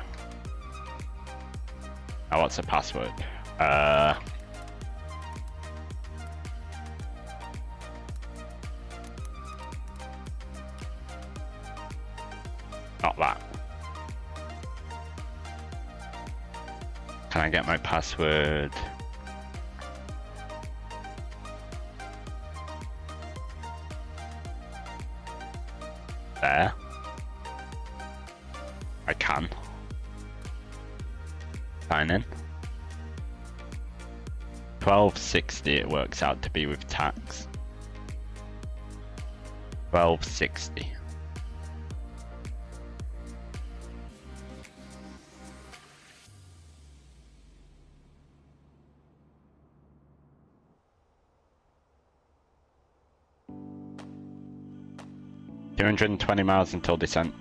[SPEAKER 1] Oh, what's the password? Not that. Can I get my password? There. I can. Sign in. $12.60 it works out to be with tax. $12.60. 220 miles until descent.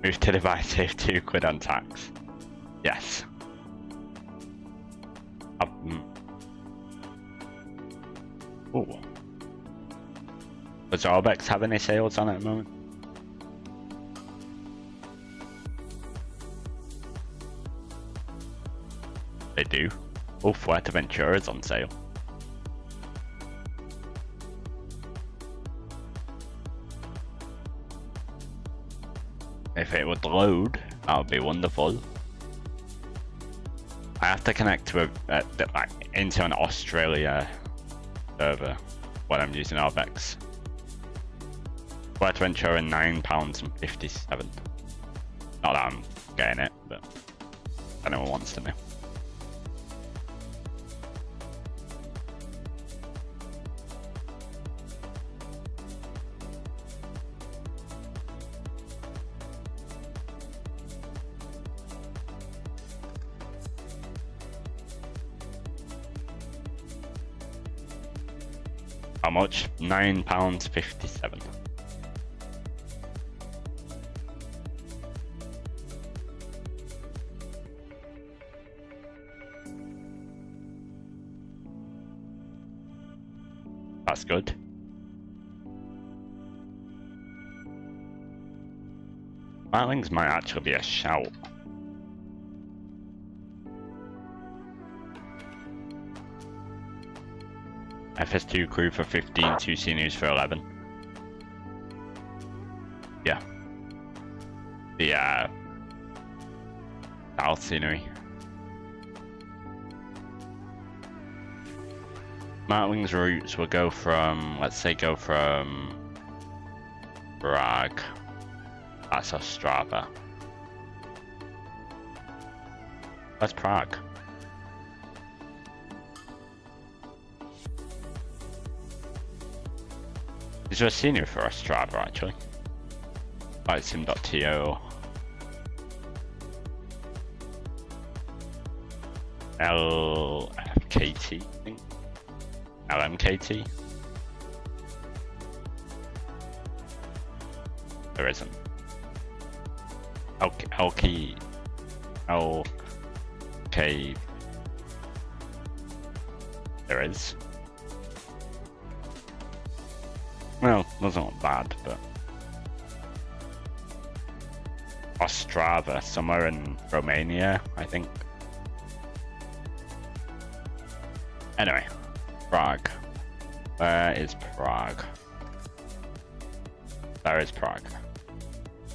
[SPEAKER 1] Move to device, save £2 on tax. Yes. Ooh. Does Arbex have any sales on at the moment? They do. Oh, Fuerteventura is on sale. If it would load, that would be wonderful. I have to connect to into an Australia server when I'm using Arbex. Fuerteventura £9.57. Not that I'm getting it, but if anyone wants to know. How much? £9.57. That's good. Marlings might actually be a shout. FS2 crew for 15, 2 seniors for 11. Yeah. The south scenery. Marlings routes will go from, let's say go from Prague. That's Ostrava. That's Prague. Is there a senior for Ostrava actually? Like sim.to LFKT, I think. LMKT? There isn't. LK. There is. Well, that's not bad, but Ostrava, somewhere in Romania, I think. Anyway, Prague. Where is Prague? There is Prague.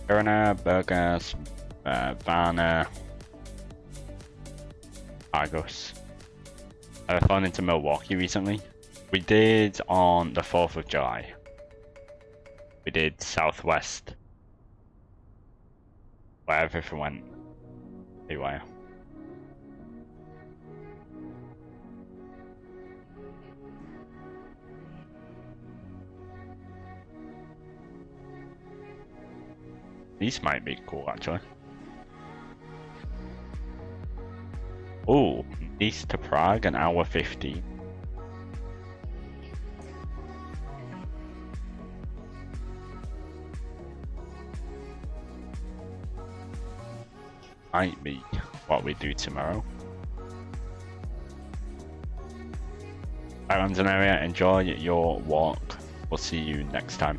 [SPEAKER 1] Kiruna, Burgas, Varna, Argos. I've flown into Milwaukee recently. We did on the 4th of July. We did Southwest. Where everything went haywire. These might be cool actually. Oh, east to Prague, an hour 15. Might be what we do tomorrow. Right, London area, enjoy your walk. We'll see you next time.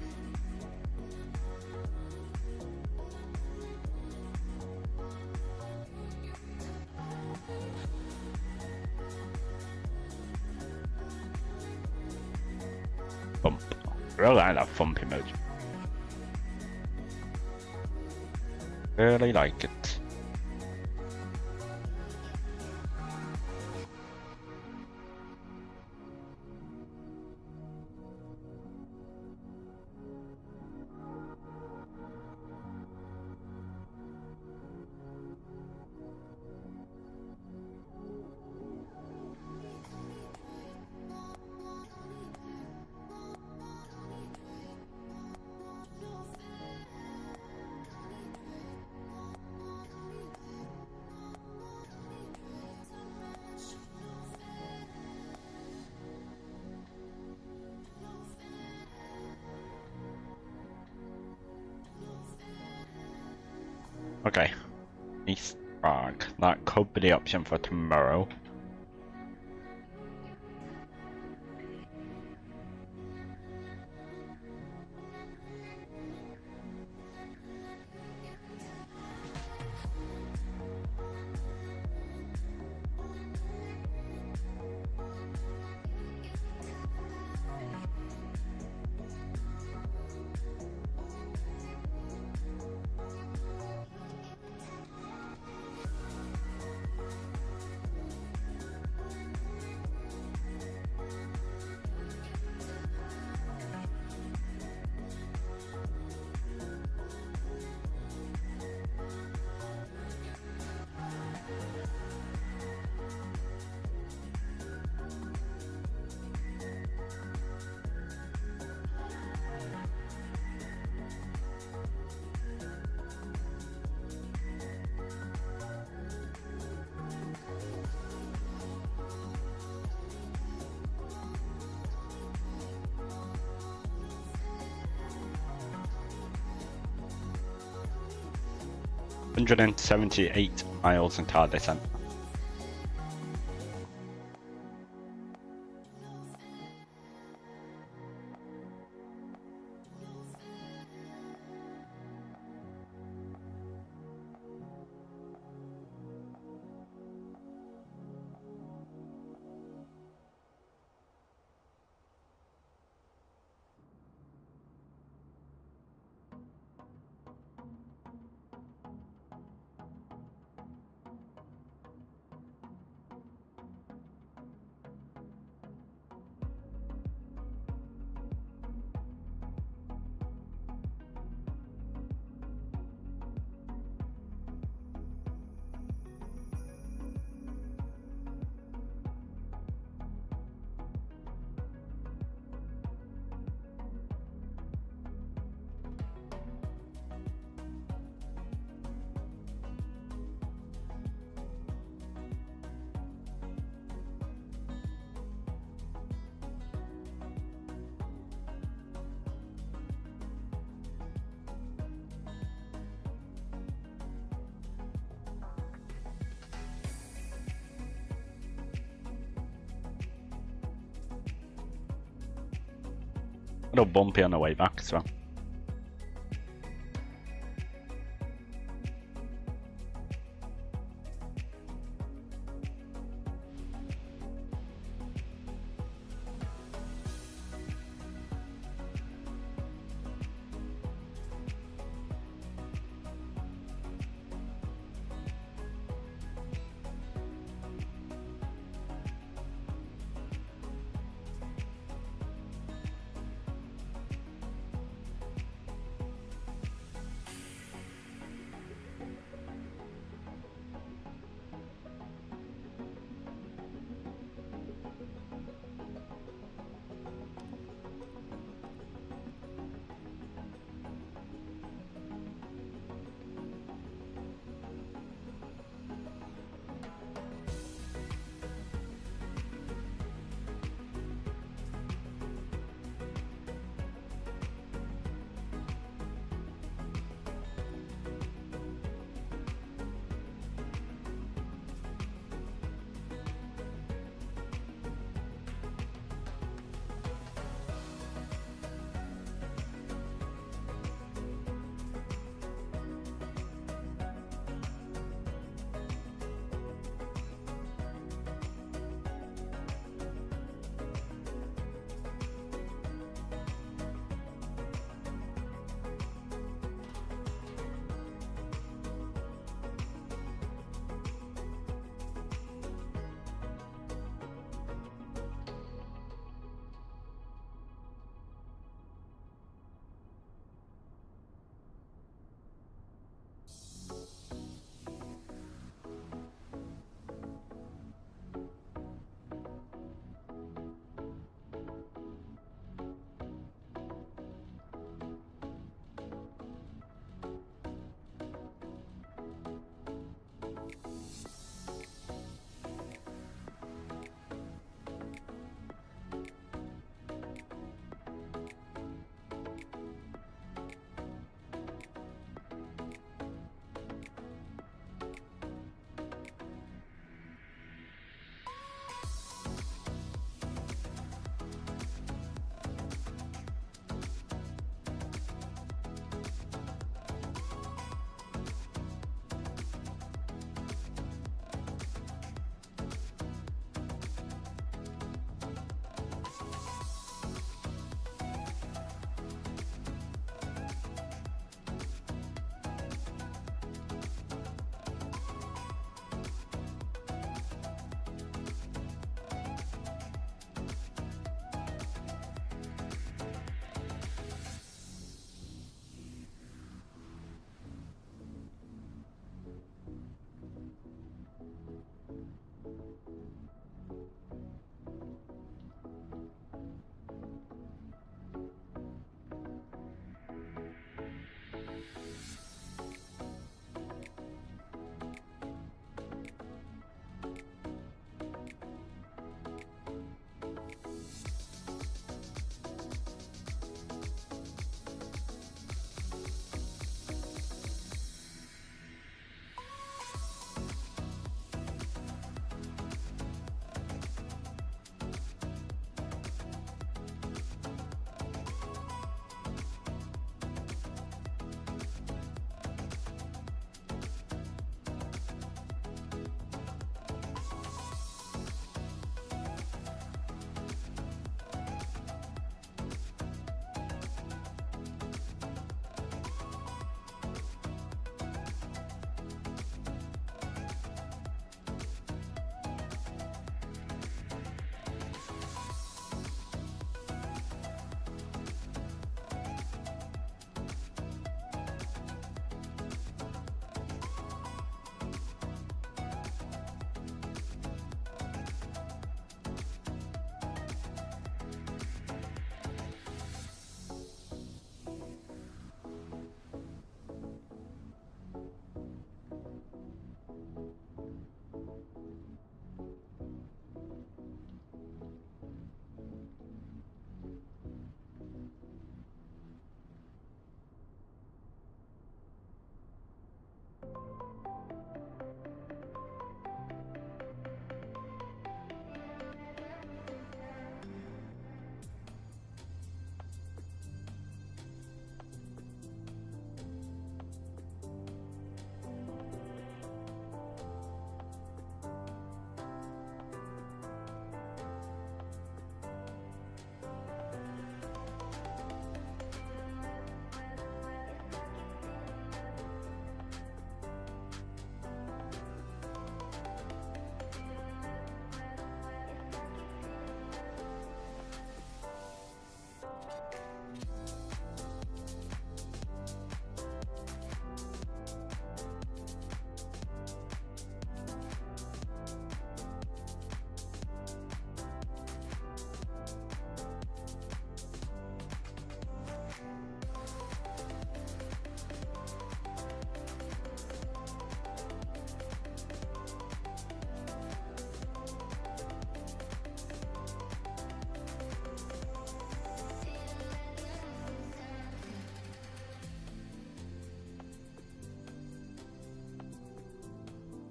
[SPEAKER 1] Bump. I really like that thump emoji. Really like it. Okay. East Prague. That could be the option for tomorrow. $178 miles until descent. A little bumpy on the way back as well.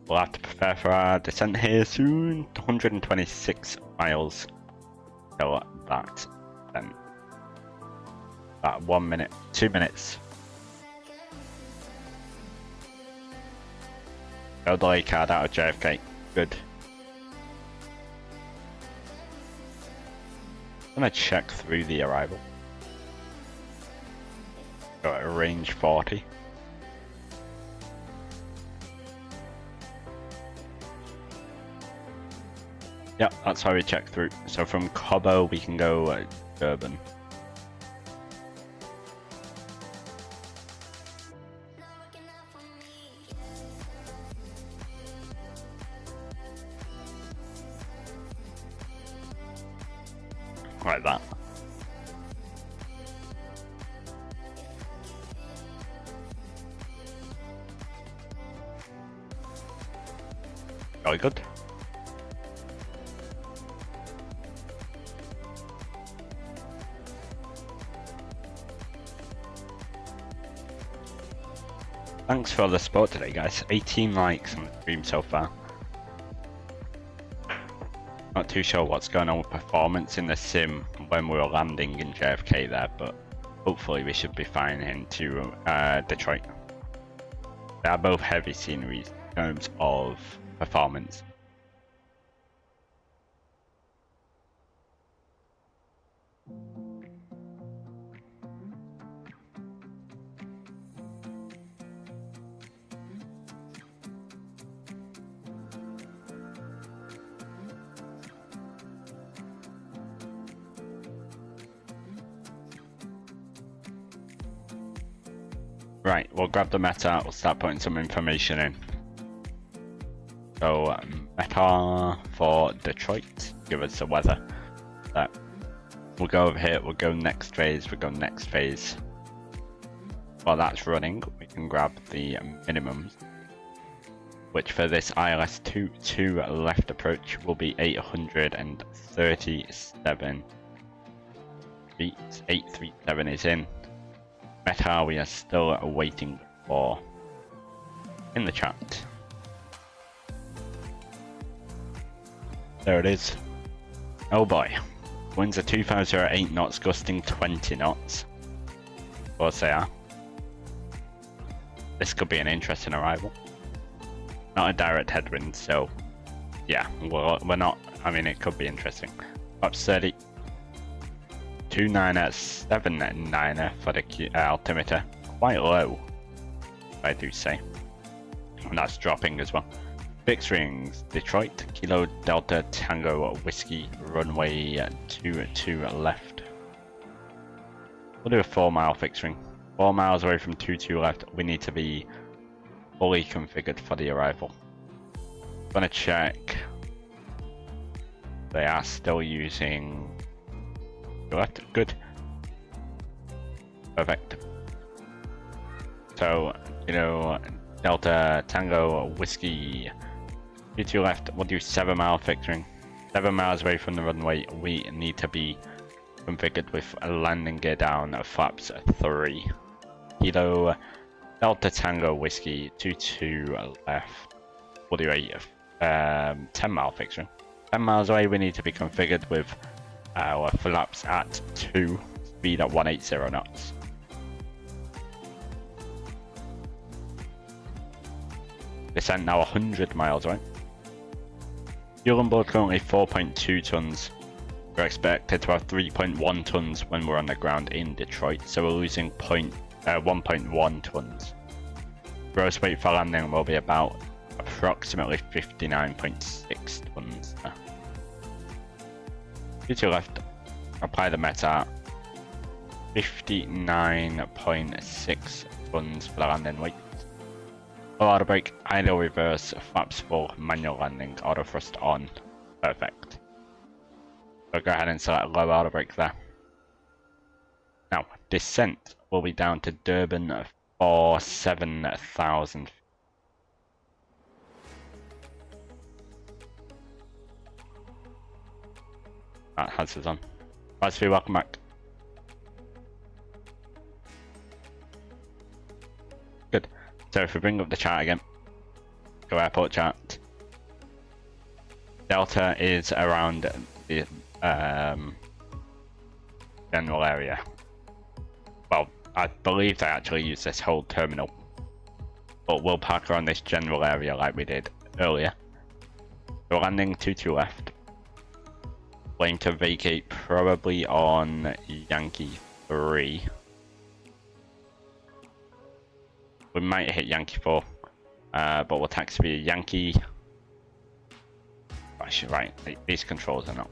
[SPEAKER 1] We'll have to prepare for our descent here soon. 126 miles till that then. About 1 minute, 2 minutes. No delay card out of JFK. Good. I'm gonna check through the arrival. Got a range 40. Yep, that's how we check through. So from Cabo we can go Durban. Like that. Very good. Thanks for the support today, guys. 18 likes on the stream so far. Not too sure what's going on with performance in the sim when we were landing in JFK there, but hopefully we should be fine into Detroit. They are both heavy sceneries in terms of performance. Right, we'll grab the meta, we'll start putting some information in. So, meta for Detroit, give us the weather. We'll go over here, we'll go next phase, we'll go next phase. While that's running, we can grab the minimums, which for this ILS-22 left approach will be 837 feet. 837 is in. Meta we are still waiting for in the chat. There it is. Oh boy. Winds are 2,508 knots, gusting 20 knots. Of course they are. This could be an interesting arrival. Not a direct headwind, so yeah, we're not, I mean it could be interesting. Up 30. 2979 for the altimeter, quite low, I do say, and that's dropping as well. Fixed rings, Detroit, Kilo Delta Tango Whiskey, runway 22 left. We'll do a 4 mile fixed ring. 4 miles away from 22 left, we need to be fully configured for the arrival. Gonna check. They are still using left. Good. Perfect. So, you know, Delta Tango Whiskey 22 left, we'll do 7 mile fixing. 7 miles away from the runway, we need to be configured with a landing gear down, flaps 3. Kilo Delta Tango Whiskey 22 left, we'll do a 10 mile fixing. 10 miles away, we need to be configured with our flaps at 2, speed at 180 knots. Descent now 100 miles away. Fuel on board currently 4.2 tons. We're expected to have 3.1 tons when we're on the ground in Detroit, so we're losing 1.1 tons. Gross weight for landing will be about approximately 59.6 tons. 22 left, apply the meta, 59.6 tons for the landing weight. Low auto brake, idle reverse, flaps full, manual landing, auto thrust on. Perfect. So go ahead and select low auto brake there. Now, descent will be down to Durban for 7,000. That has us on. Right, so welcome back. Good. So if we bring up the chart again, Chicago airport chart. Delta is around the general area. Well, I believe they actually use this whole terminal, but we'll park around this general area like we did earlier. We're landing 22 left. Planning to vacate probably on Yankee 3. We might hit Yankee 4, but we'll taxi via Yankee. Right, these controls are not.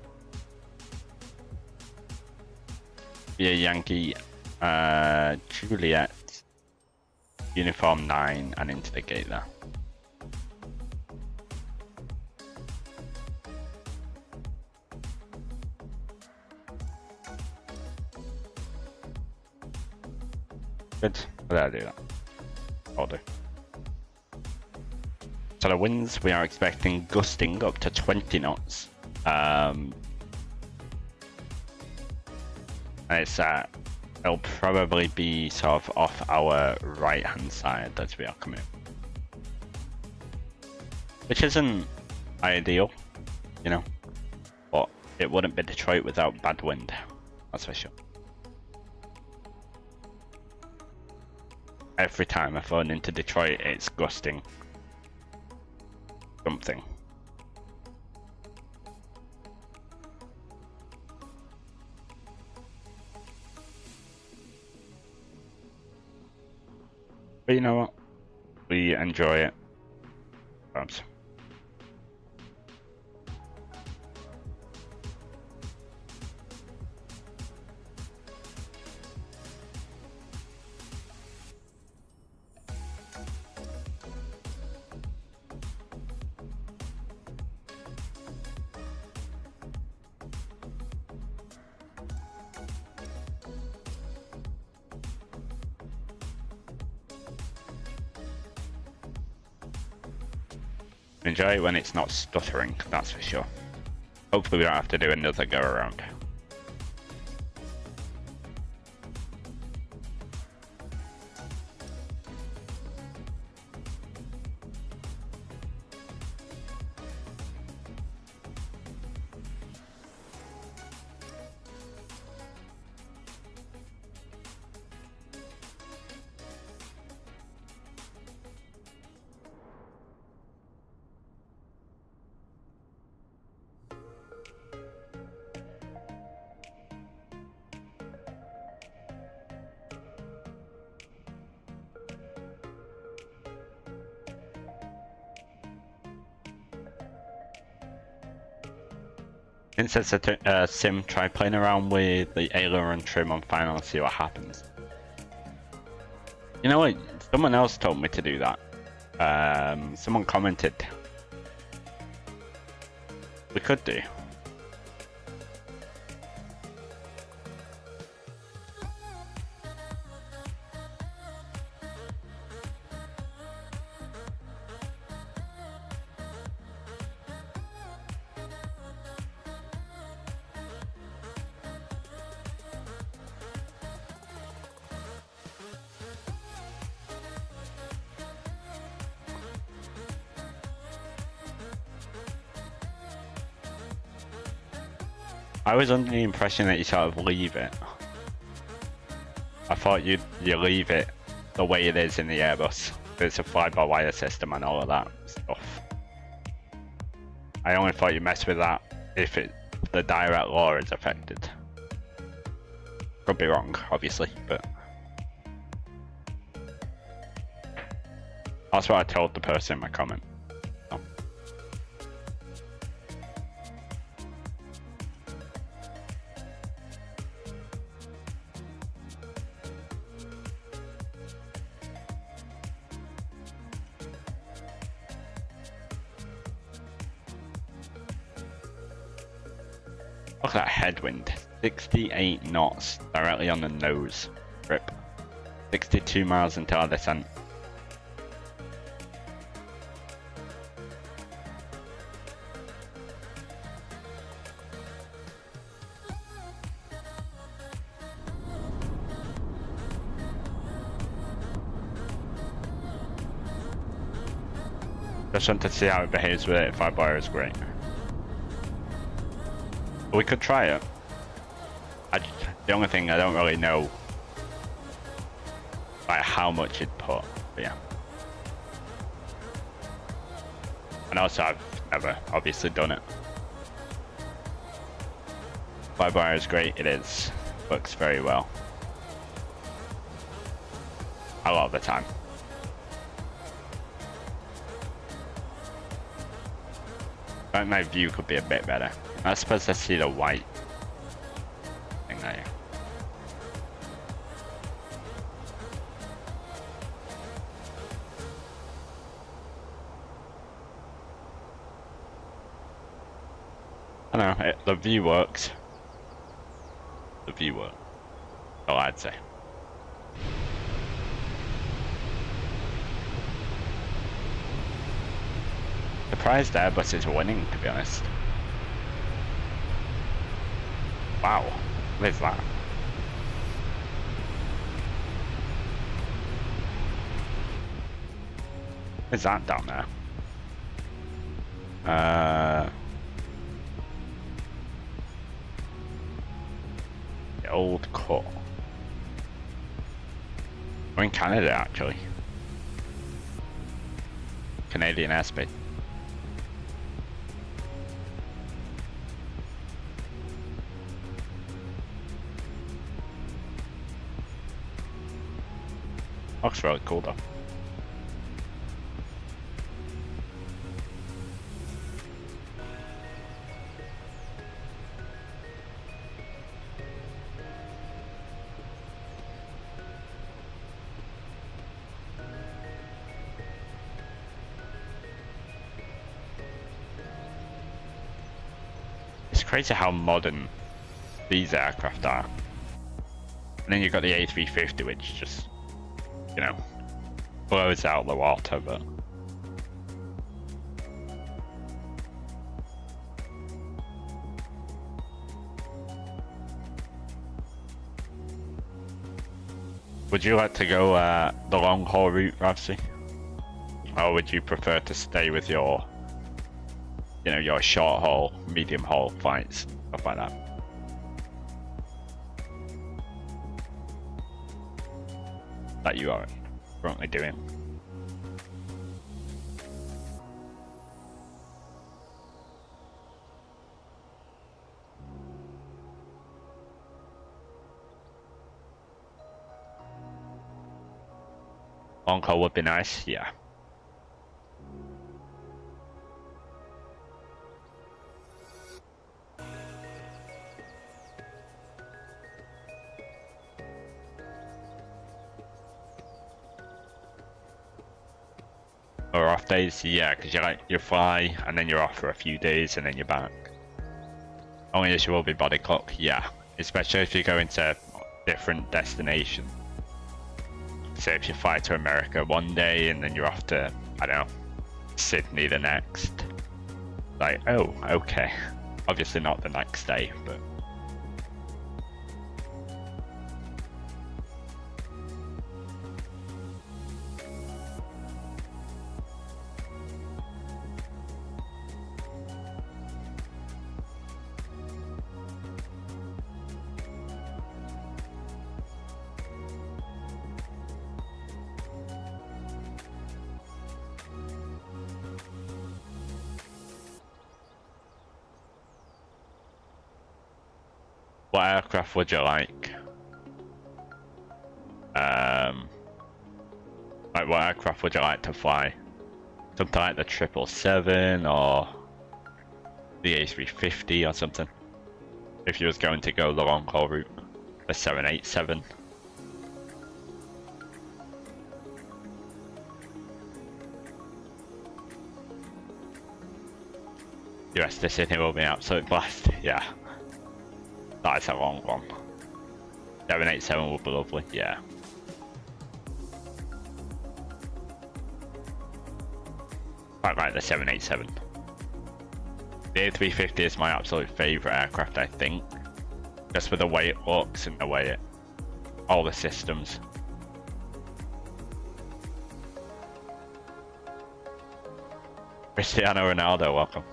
[SPEAKER 1] Via Yankee, Juliet, Uniform 9, and into the gate there. Good. Where did I do that? I'll do. So the winds, we are expecting gusting up to 20 knots. And it's it'll probably be sort of off our right hand side as we are coming in. Which isn't ideal, you know, but it wouldn't be Detroit without bad wind, that's for sure. Every time I've flown into Detroit, it's gusting something. But you know what? We enjoy it. Perhaps. Enjoy it when it's not stuttering, that's for sure. Hopefully we don't have to do another go around. Since it's a sim, try playing around with the aileron trim on final and see what happens. You know what? Someone else told me to do that. Someone commented. We could do. I was under the impression that you sort of leave it. I thought you leave it the way it is in the Airbus. It's a fly-by-wire system and all of that stuff. I only thought you mess with that if the direct law is affected. Could be wrong, obviously, but that's what I told the person in my comment. Look at that headwind, 68 knots directly on the nose. Rip. 62 miles until our descent. Just want to see how it behaves with it. Flyby is great. We could try it. The only thing I don't really know, like how much it'd put, but yeah. And also I've never obviously done it. Flyby is great, it is. Works very well. A lot of the time. But my view could be a bit better. I suppose I see the white thing there. I don't know, the view works. The view works. Oh, I'd say. Surprised Airbus is winning, to be honest. Wow, what is that? What is that down there? The old cut. We're in Canada, actually. Canadian airspace. Looks really cool though. It's crazy how modern these aircraft are. And then you've got the A350, which just, you know, blows out the water, but would you like to go the long haul route, Ravsy? Or would you prefer to stay with your, you know, your short haul, medium haul flights, stuff like that? That you are currently doing. Long haul would be nice, yeah. Or off days, yeah, because you fly and then you're off for a few days and then you're back. Only issue will be body clock, yeah. Especially if you go into different destinations. Say if you fly to America one day and then you're off to, I don't know, Sydney the next. Like, oh, okay. Obviously not the next day, but what aircraft would you like? Like what aircraft would you like to fly? Something like the 777 or the A350 or something? If you was going to go the long haul route, the 787. US to Sydney will be an absolute blast, yeah. That's a long one. 787 would be lovely, yeah. Quite like the 787. The A350 is my absolute favourite aircraft, I think. Just with the way it looks and the way it... all the systems. Cristiano Ronaldo, welcome.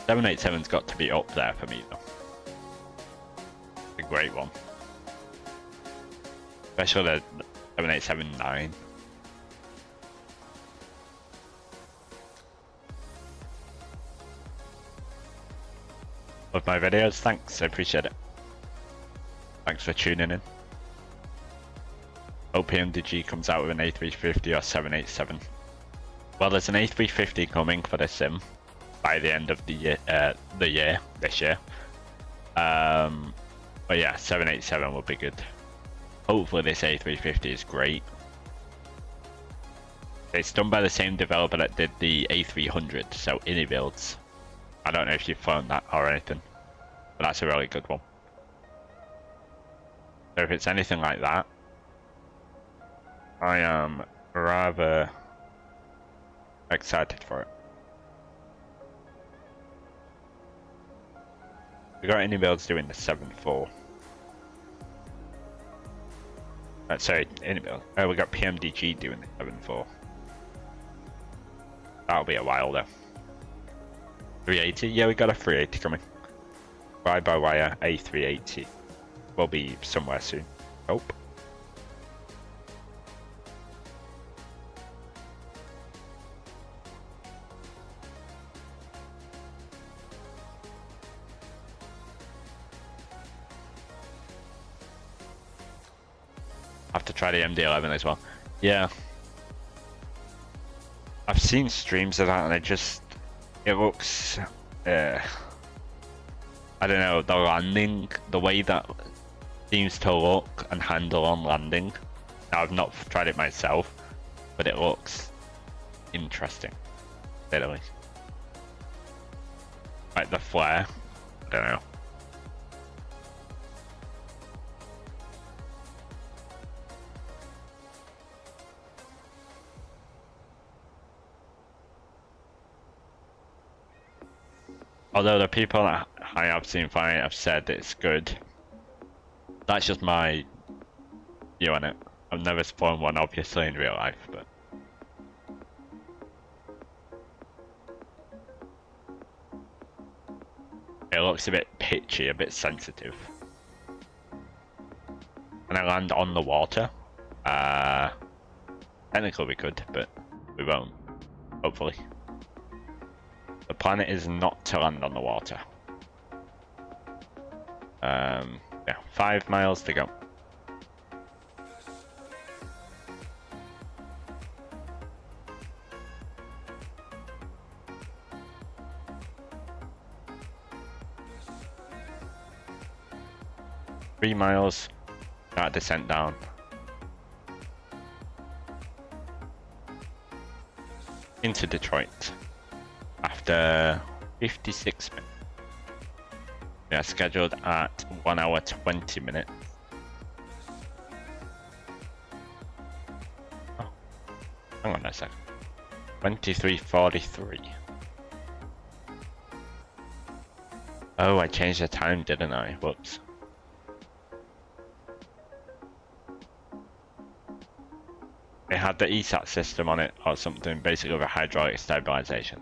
[SPEAKER 1] $787's got to be up there for me though. It's a great one. Especially the 787-9. Love my videos, thanks, I appreciate it. Thanks for tuning in. Hope PMDG comes out with an A350 or 787. Well, there's an A350 coming for the sim by the end of the year, this year. But yeah, 787 will be good. Hopefully this A350 is great. It's done by the same developer that did the A300, so iniBuilds. I don't know if you've flown that or anything, but that's a really good one. So if it's anything like that, I am rather excited for it. We got iniBuilds doing the 7.4. Sorry, iniBuild. Oh, we got PMDG doing the 7.4. That'll be a while though. 380? Yeah, we got a 380 coming. Fly-by-wire A380 will be somewhere soon. Hope. Have to try the MD-11 as well. Yeah. I've seen streams of that and it looks, I don't know, the landing, the way that seems to look and handle on landing. Now, I've not tried it myself, but it looks interesting, to say the least. Like the flare, I don't know. Although the people that I have seen flying it have said it's good. That's just my view on it. I've never flown one obviously in real life, but it looks a bit pitchy, a bit sensitive. And I land on the water. Technically we could, but we won't. Hopefully. The planet is not to land on the water. Yeah, 5 miles to go. Three miles, that descent down. Into Detroit. After 56 minutes. We are scheduled at 1 hour 20 minutes. Oh, hang on a second. 23:43. Oh, I changed the time, didn't I? Whoops. It had the ESAT system on it or something, basically with hydraulic stabilization.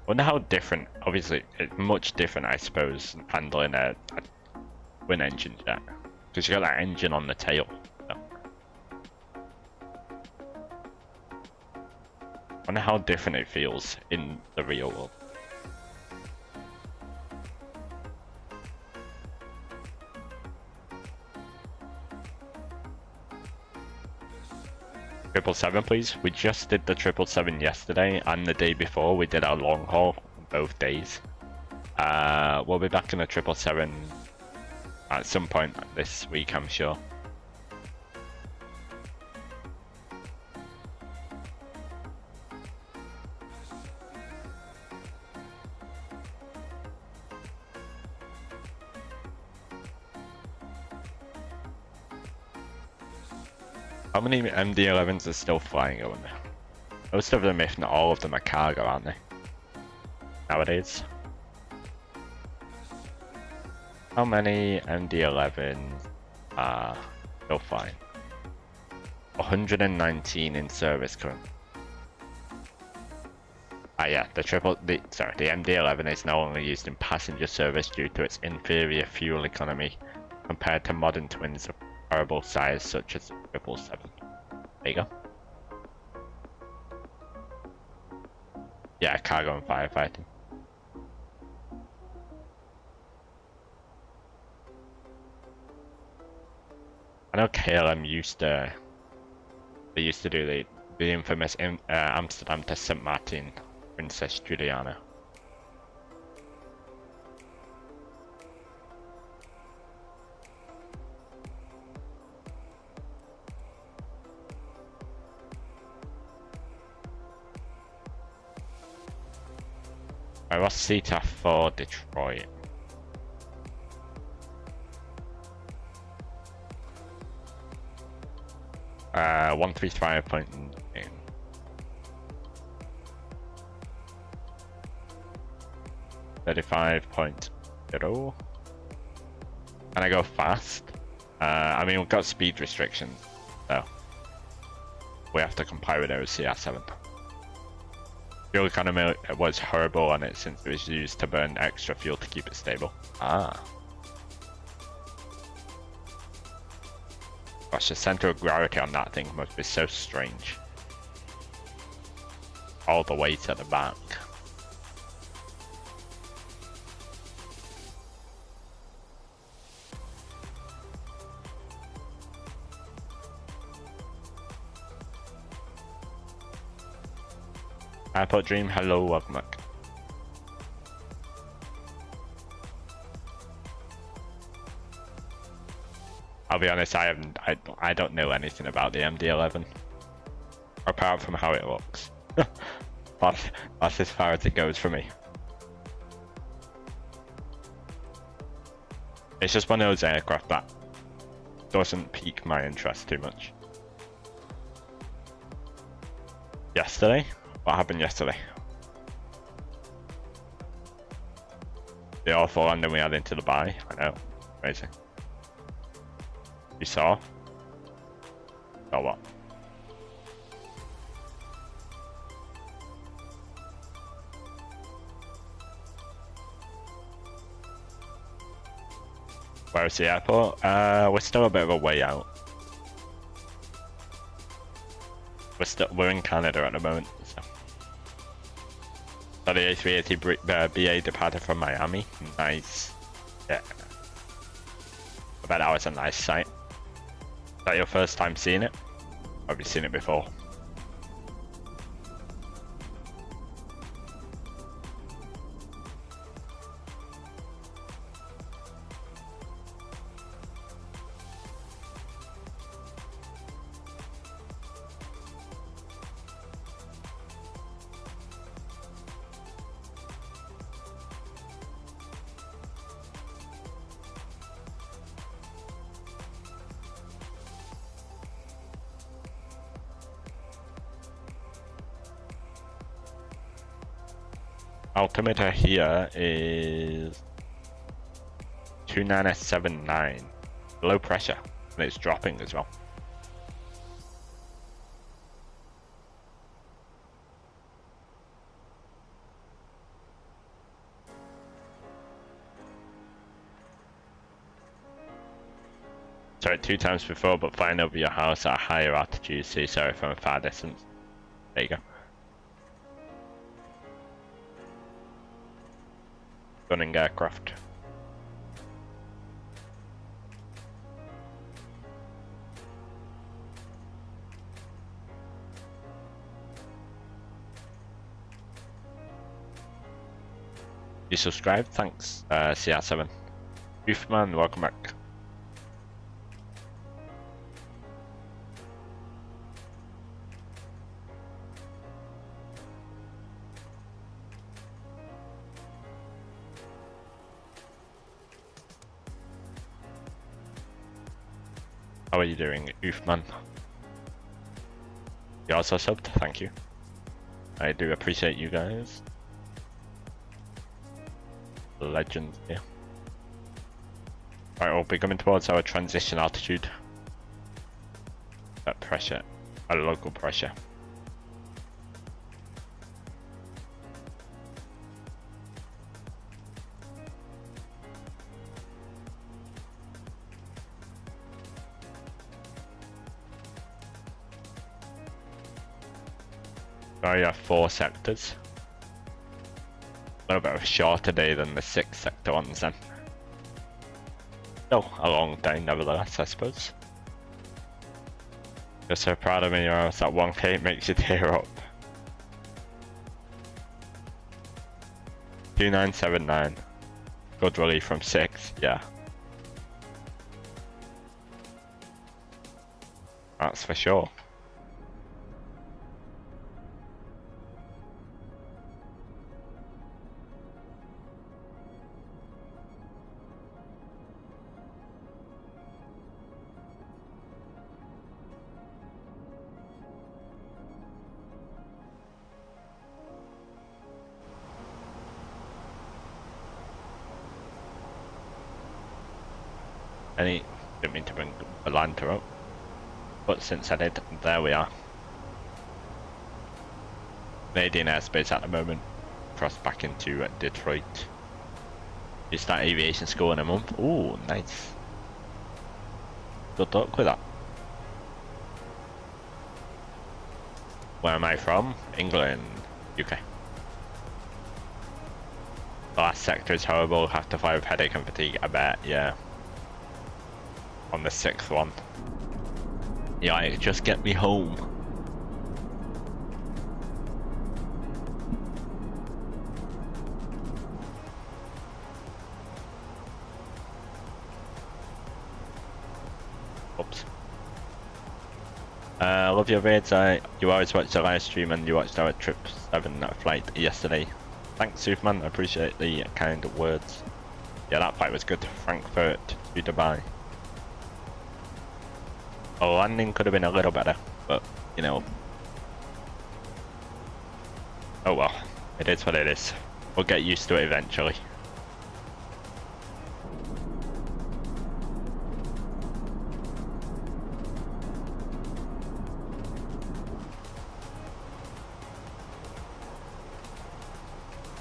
[SPEAKER 1] Wonder how different, obviously it's much different I suppose, handling a twin engine jet. Because you got that engine on the tail. So. Wonder how different it feels in the real world. Triple 7 please. We just did the 777 yesterday and the day before we did our long haul both days. We'll be back in the 777 at some point this week, I'm sure. How many MD-11s are still flying, I wonder? Most of them, if not all of them, are cargo, aren't they? Nowadays. How many MD-11s are still flying? 119 in service currently. Yeah, the MD-11 is no longer used in passenger service due to its inferior fuel economy compared to modern twins of comparable size such as the 777. There you go. Yeah, cargo and firefighting. I know KLM used to do the infamous Amsterdam to St. Martin Princess Juliana. I was CTAF for Detroit. Uh, 135.9. 35.0. Can I go fast? I mean, we've got speed restrictions, so we have to comply with those CR7. Fuel economy was horrible on it since it was used to burn extra fuel to keep it stable. Ah. Gosh, the center of gravity on that thing must be so strange. All the way to the back. Airport Dream, hello, welcome back. I'll be honest, I don't know anything about the MD-11 apart from how it looks. That's as far as it goes for me. It's just one of those aircraft that doesn't pique my interest too much. Yesterday? What happened yesterday? The awful landing we had into the bay. I know, crazy. You saw? Saw what? Where is the airport? We're still a bit of a way out. We're in Canada at the moment. So the A380 BA departed from Miami. Nice. Yeah. I bet that was a nice sight. Is that your first time seeing it? Or have you seen it before? Altimeter here is 2979, low pressure, and it's dropping as well. Sorry, 2 times before, but flying over your house at a higher altitude, so sorry from a far distance. There you go. Gunning aircraft. You subscribed? Thanks, CR7. Youthman, welcome back. How are you doing, Uthman? You also subbed, thank you. I do appreciate you guys. Legends here. Right, we'll be coming towards our transition altitude. At pressure, at local pressure. So you have 4 sectors. A little bit of a shorter day than the 6 sector ones then. Still a long day nevertheless, I suppose. You're so proud of me, Ross. That 1K makes you tear up. 2979. Good relief from 6, yeah. That's for sure. Didn't mean to bring the lantern up, but since I did, there we are. Canadian airspace at the moment. Cross back into Detroit. You start aviation school in a month. Ooh, nice. Good luck with that. Where am I from? England, UK. The last sector is horrible. Have to fly with headache and fatigue. I bet, yeah. On the 6th one. Yeah, just get me home. Oops. I love your vids. You always watch the live stream and you watched our Trip 7 flight yesterday. Thanks, Superman. I appreciate the kind words. Yeah, that flight was good. Frankfurt to Dubai. Oh, landing could have been a little better, but, you know. Oh well, it is what it is. We'll get used to it eventually.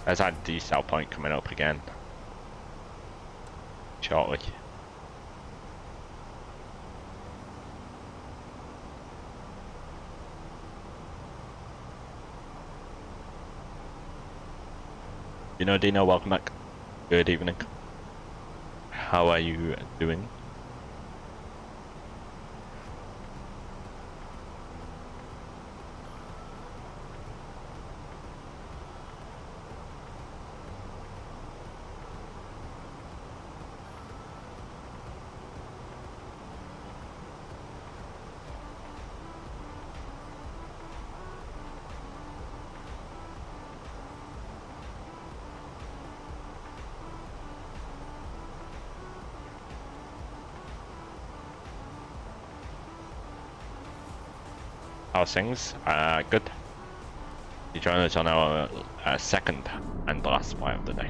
[SPEAKER 1] There's that decel point coming up again. Shortly. You know, Dino, welcome back. Good evening. How are you doing? How's things? Good. You join us on our second and last flight of the day.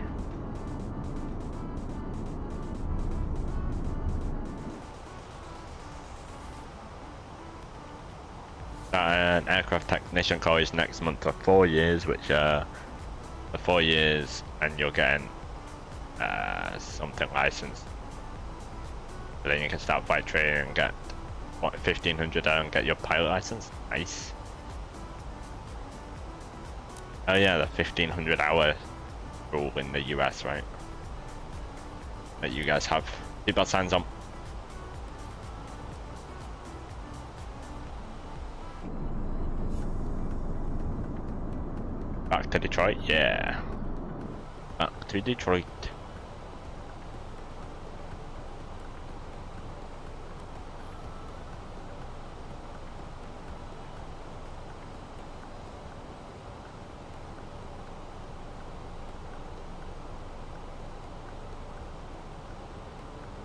[SPEAKER 1] An aircraft technician college next month for 4 years, which for 4 years, and you're getting something licensed. So then you can start flight training and get what, 1500 and get your pilot license. Nice. Oh yeah, the 1500 hour rule in the US, right? That you guys have. Seatbelt signs on. Back to Detroit, yeah. Back to Detroit.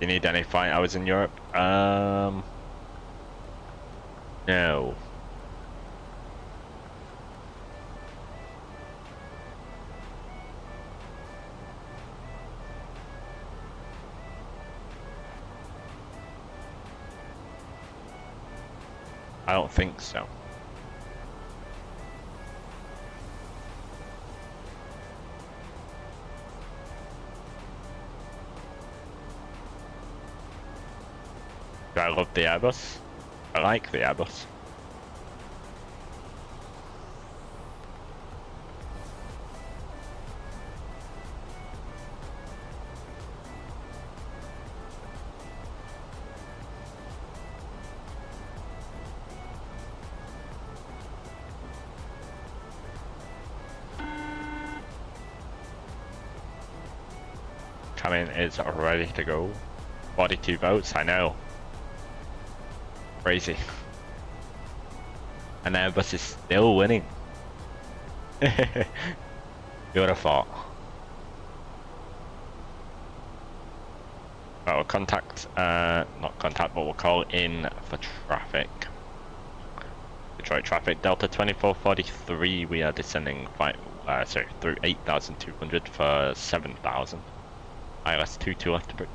[SPEAKER 1] You need any flight hours in Europe? No. I don't think so. Do I love the Airbus? I like the Airbus. Coming is ready to go. 42 votes, I know. Crazy. And Airbus is still winning. You would have thought. Well, we'll contact, not contact, but we'll call in for traffic. Detroit traffic, Delta 2443, we are descending through 8,200 for 7,000. ILS 22 left to bridge.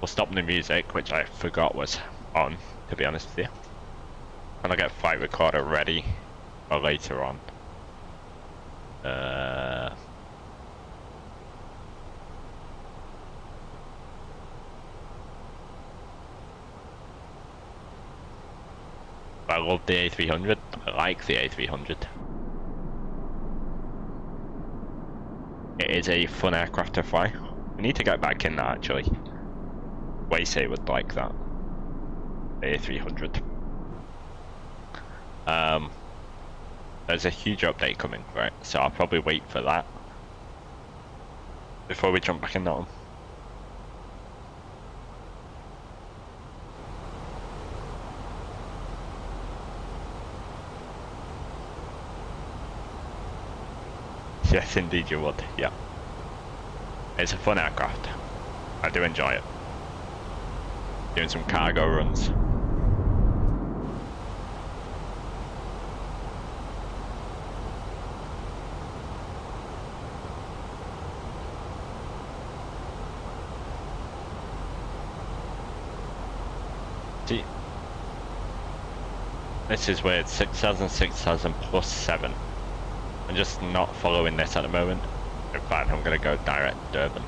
[SPEAKER 1] We'll stop the music, which I forgot was on, to be honest with you. And I'll get flight recorder ready for later on. I love the A300. I like the A300. It is a fun aircraft to fly. We need to get back in that actually. Waysay would like that. The A300. There's a huge update coming, right? So I'll probably wait for that before we jump back in that one. Yes, indeed you would, yeah. It's a fun aircraft. I do enjoy it. Doing some cargo runs. See, this is weird. 6,000, 6,000 plus 7. I'm just not following this at the moment. In fact, I'm going to go direct Durban.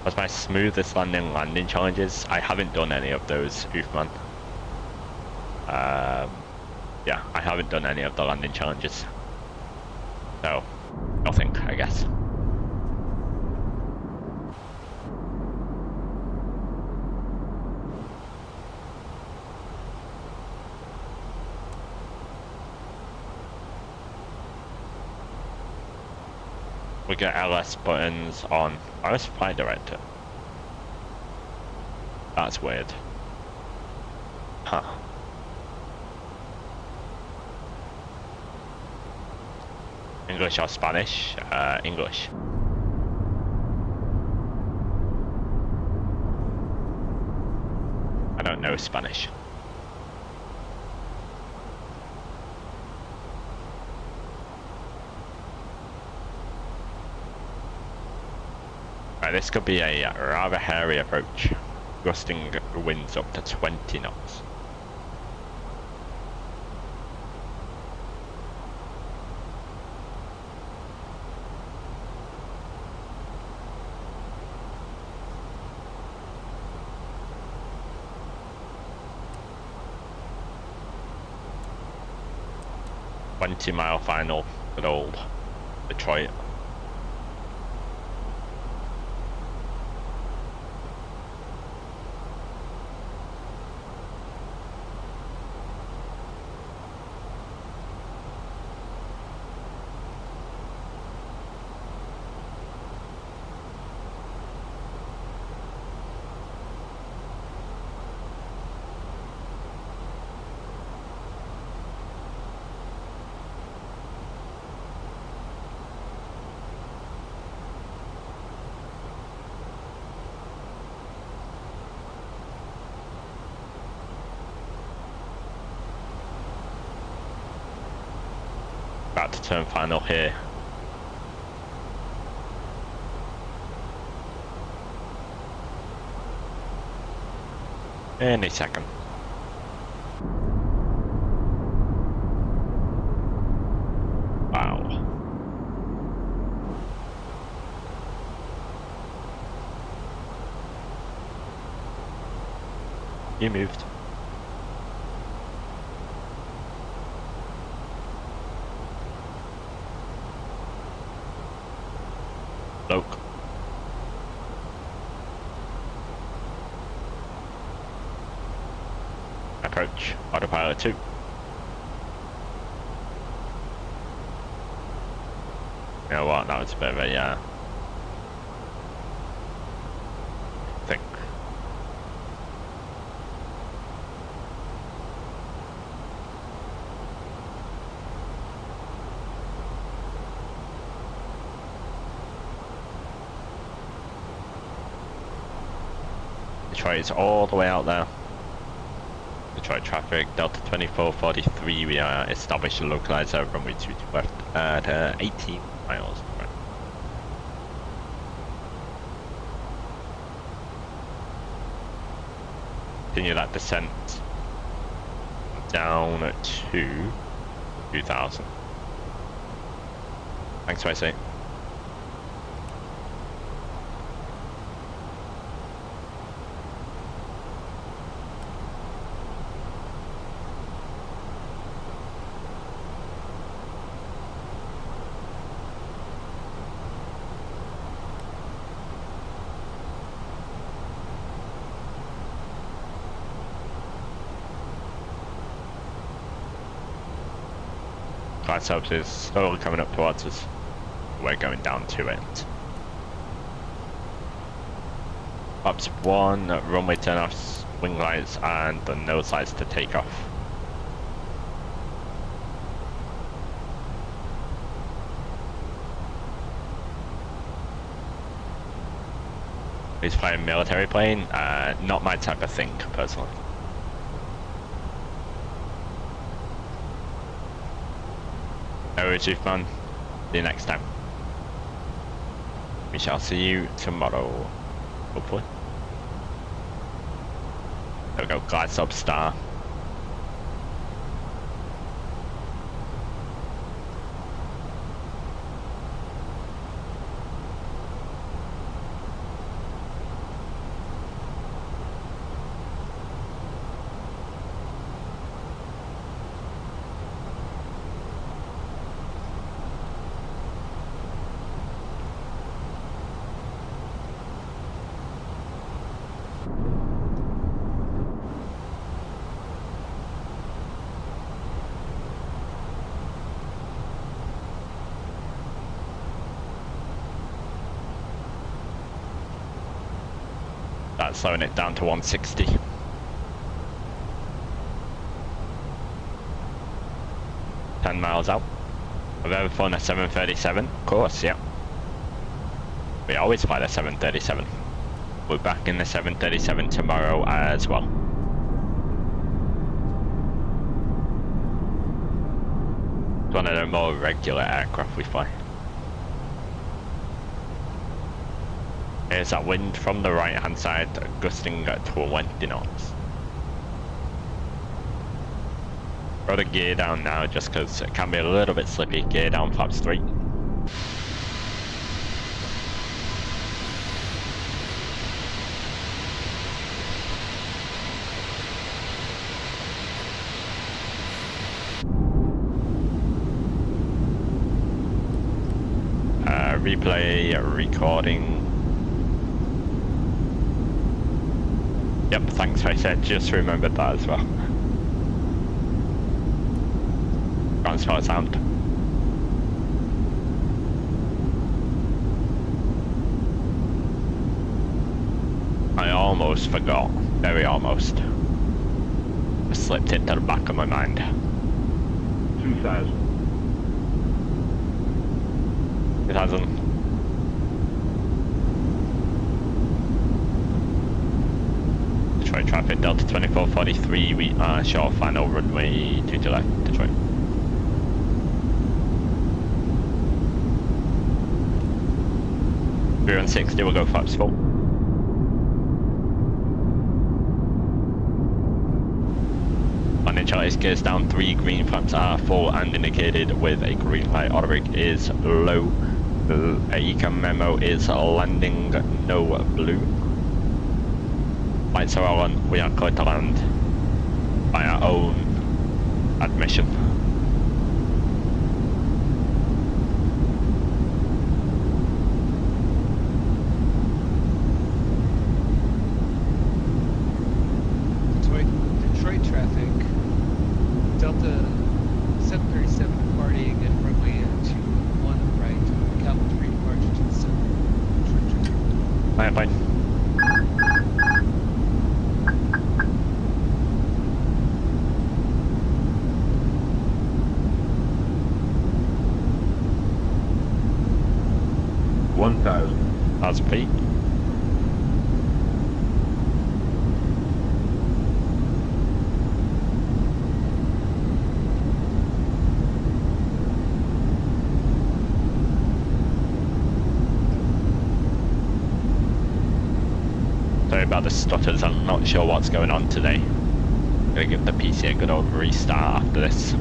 [SPEAKER 1] That's my smoothest landing challenges. I haven't done any of those, Uthman. Yeah, I haven't done any of the landing challenges. So, nothing, I guess. We get LS buttons on. I was flight director. That's weird. Huh. English or Spanish? English. I don't know Spanish. Right, this could be a rather hairy approach, gusting winds up to 20 knots. $20-mile final, good old Detroit. About to turn final here. Any second. Wow. You moved. Look. Approach, autopilot 2. You know what, that was a bit of a, thing. Detroit is all the way out there. Detroit traffic, Delta 2443, we are established and localized at runway 22 left at 18 miles. Continue that descent down to 2000. Thanks, YC. Glide slopes is slowly coming up towards us. We're going down to it. Ups 1, runway turnoffs, wing lights, and the nose lights to take off. He's flying military plane, not my type of thing, personally. No, Chief Man. See you next time. We shall see you tomorrow, hopefully. There we go, glide sub star. That's slowing it down to 160. Miles out. Have you ever flown a 737? Of course, yeah. We always fly the 737. We're back in the 737 tomorrow as well. It's one of the more regular aircraft we fly. Here's that wind from the right hand side, gusting at 20 knots. Got the gear down now just because it can be a little bit slippy. Gear down, flaps 3. Replay, recording. Yep, thanks, I said, just remembered that as well. Transfer sound. I almost forgot, very almost. I slipped it to the back of my mind.
[SPEAKER 10] 2000.
[SPEAKER 1] 2000. Detroit traffic, Delta 2443, we are short final runway 22 left, Detroit. We're on 60, we'll go flaps full. Its gears down, 3 green flaps are full and indicated with a green light. Auto brake is low. Eco memo is landing, no blue. Lights are all on, we are clear to land by our own admission.
[SPEAKER 12] Detroit traffic, Delta 737 departing at runway 21 right, Calvin 3 departure to the south.
[SPEAKER 1] Fine.
[SPEAKER 10] 1,000
[SPEAKER 1] feet. Sorry about the stutters, I'm not sure what's going on today. I'm gonna give the PC a good old restart after this.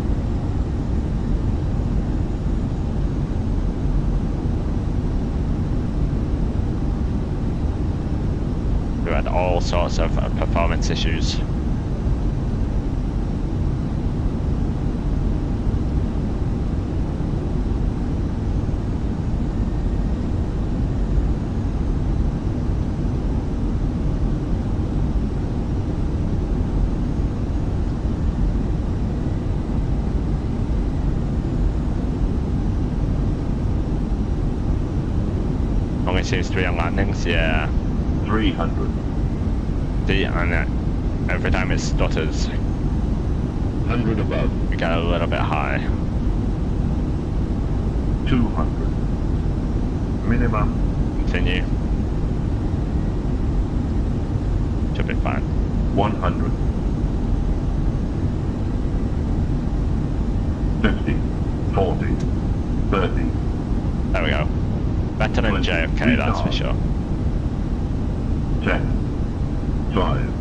[SPEAKER 1] We had all sorts of performance issues. Only seems to be on landings, yeah.
[SPEAKER 10] 300.
[SPEAKER 1] See, and every time it stutters,
[SPEAKER 10] 100 above.
[SPEAKER 1] We get a little bit high.
[SPEAKER 10] 200. Minimum.
[SPEAKER 1] Continue. Should be fine.
[SPEAKER 10] 100. 50. 40. 30.
[SPEAKER 1] There we go. Better than JFK, that's for sure.
[SPEAKER 10] 10. 5.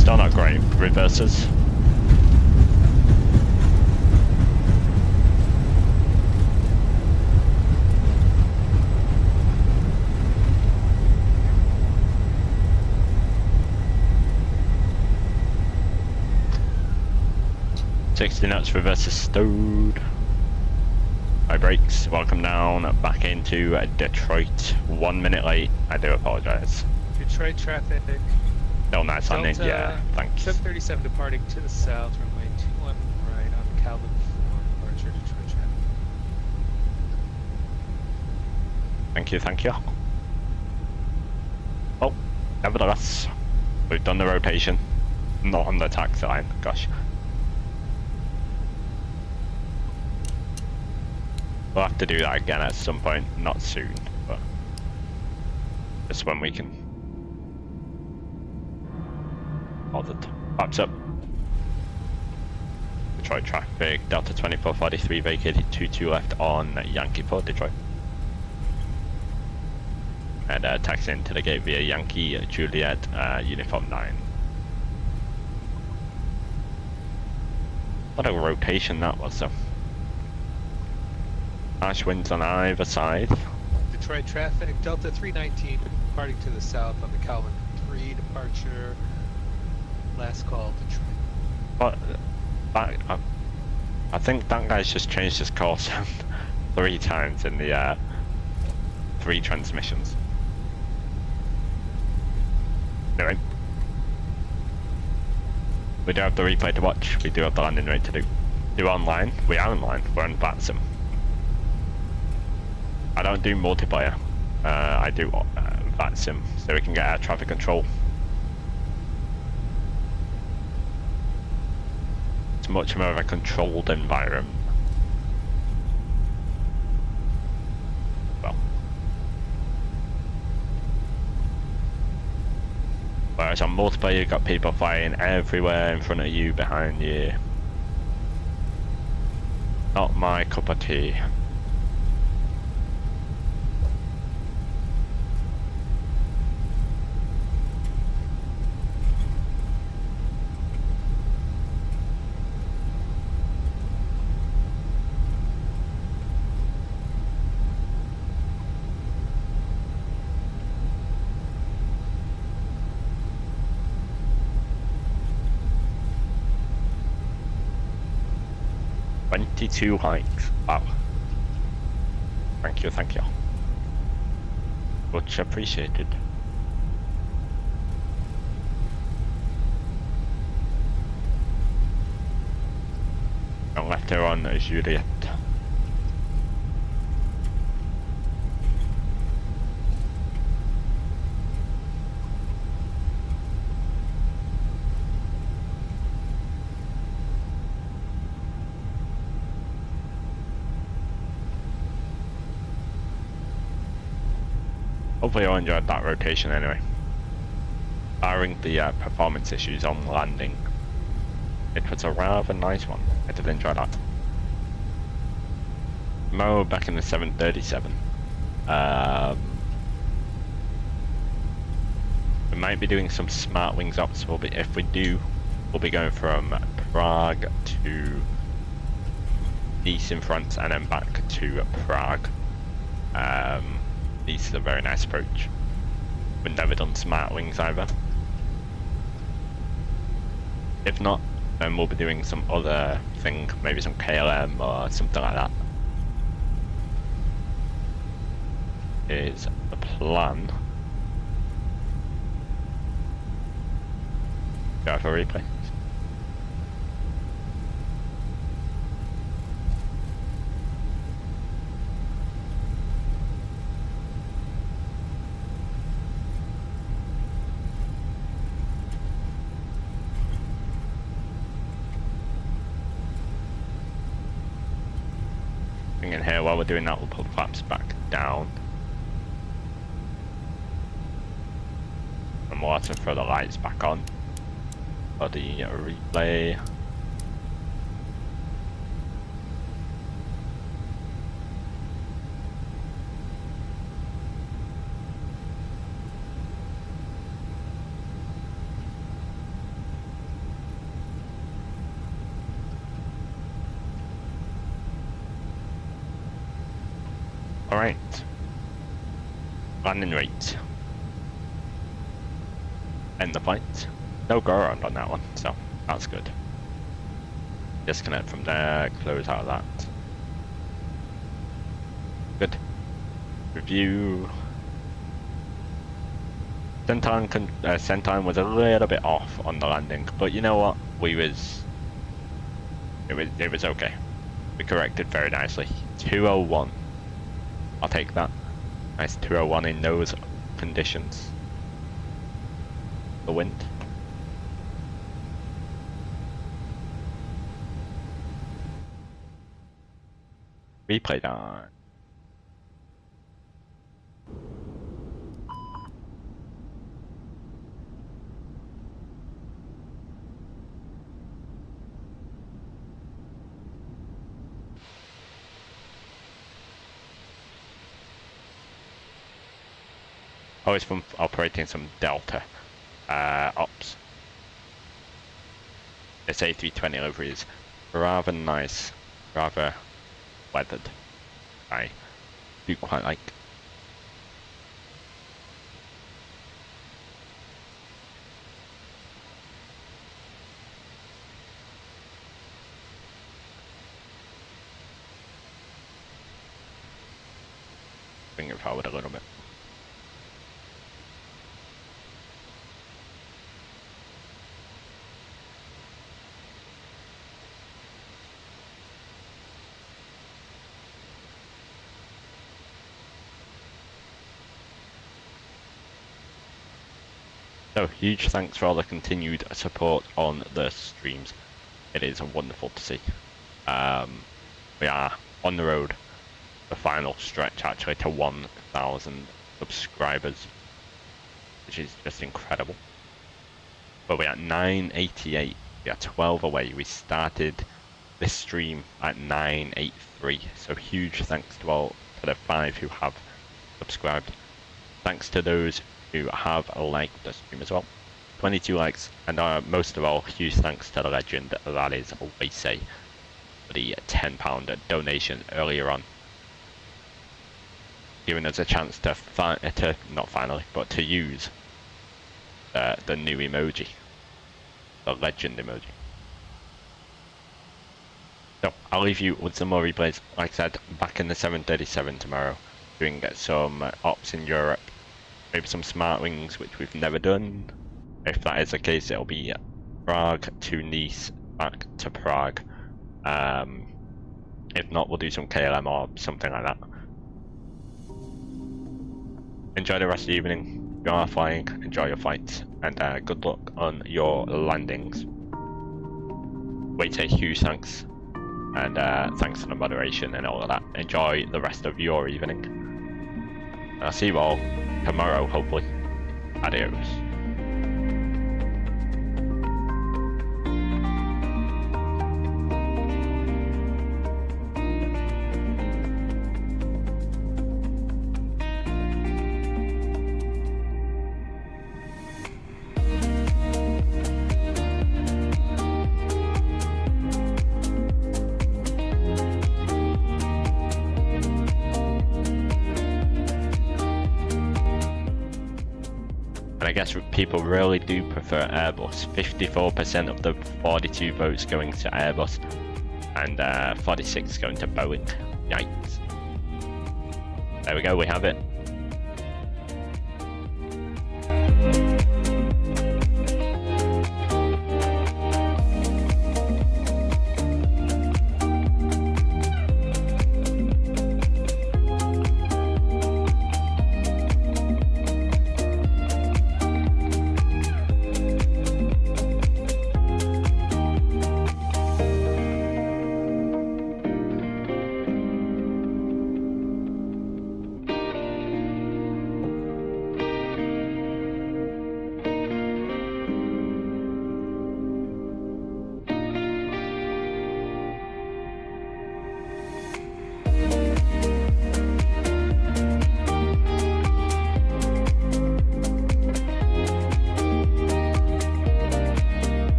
[SPEAKER 1] Still not great. Reverses. $60 knots, reverses stowed. My brakes, welcome down, back into Detroit. 1 minute late, I do apologise.
[SPEAKER 12] Detroit traffic.
[SPEAKER 1] Still nice landing, yeah, thanks.
[SPEAKER 12] 737 departing to the south, runway 21 right on Calvin 4, departure Detroit traffic.
[SPEAKER 1] Thank you. Oh, nevertheless, we've done the rotation. Not on the taxi line, gosh. We'll have to do that again at some point, not soon, but just when we can. Bothered. Wraps up. Detroit traffic, Delta 2443 vacated, 22 left on Yankee Port, Detroit. And taxi into the gate via Yankee Juliet, Uniform 9. What a rotation that was, though. Harsh winds on either side.
[SPEAKER 12] Detroit traffic, Delta 319 departing to the south on the Calvin 3 departure. Last call, Detroit.
[SPEAKER 1] But that, I think that guy's just changed his course 3 times in the 3 transmissions. Anyway, we do have the replay to watch. We do have the landing rate to do. Do online. We are online. We're on VATSIM. I don't do multiplayer. I do VATSIM, so we can get our traffic control. It's much more of a controlled environment. Well, whereas on multiplayer, you've got people flying everywhere in front of you, behind you. Not my cup of tea. 22 likes. Wow. Thank you, thank you. Much appreciated. And left her on Juliet. Hopefully you enjoyed that rotation anyway. Barring the performance issues on landing, it was a rather nice one. I did enjoy that. Mo back in the 737. We might be doing some smart wings ops. If we do, we'll be going from Prague to Nice in France and then back to Prague. This is a very nice approach. We've never done smart wings either. If not, then we'll be doing some other thing, maybe some KLM or something like that. Is the plan. Go for a replay. In here, while we're doing that, we'll put flaps back down. And we'll also throw the lights back on for the replay. Alright, landing rate, end the flight, no go around on that one, so that's good. Disconnect from there, close out of that. Good. Review. Send time was a little bit off on the landing, but you know what? It was okay. We corrected very nicely. 201. I'll take that. Nice 201 in those conditions. The wind. Replay that. Always fun operating some Delta ops. This A320 livery is rather nice, rather weathered. I do quite like. Bring it forward a little bit. So huge thanks for all the continued support on the streams. It is wonderful to see. We are on the road, the final stretch actually, to 1,000 subscribers, which is just incredible. But we're at 988, we are 12 away. We started this stream at 983, so huge thanks to the 5 who have subscribed. Thanks to those who have liked the stream as well. 22 likes, and most of all, huge thanks to the legend that is Waysay for the £10 donation earlier on, giving us a chance to to use the new emoji, the legend emoji. So I'll leave you with some more replays. Like I said, back in the 737 tomorrow, doing some ops in Europe, maybe some smart wings, which we've never done. If that is the case, it'll be Prague to Nice, back to Prague. If not, we'll do some KLM or something like that. Enjoy the rest of the evening. If you are flying, enjoy your flights, and good luck on your landings. Wait, a huge thanks, and thanks for the moderation and all of that. Enjoy the rest of your evening. I'll see you all tomorrow, hopefully. Adios. I guess people really do prefer Airbus. 54% of the 42 votes going to Airbus, and 46 going to Boeing. Yikes. There we go, we have it.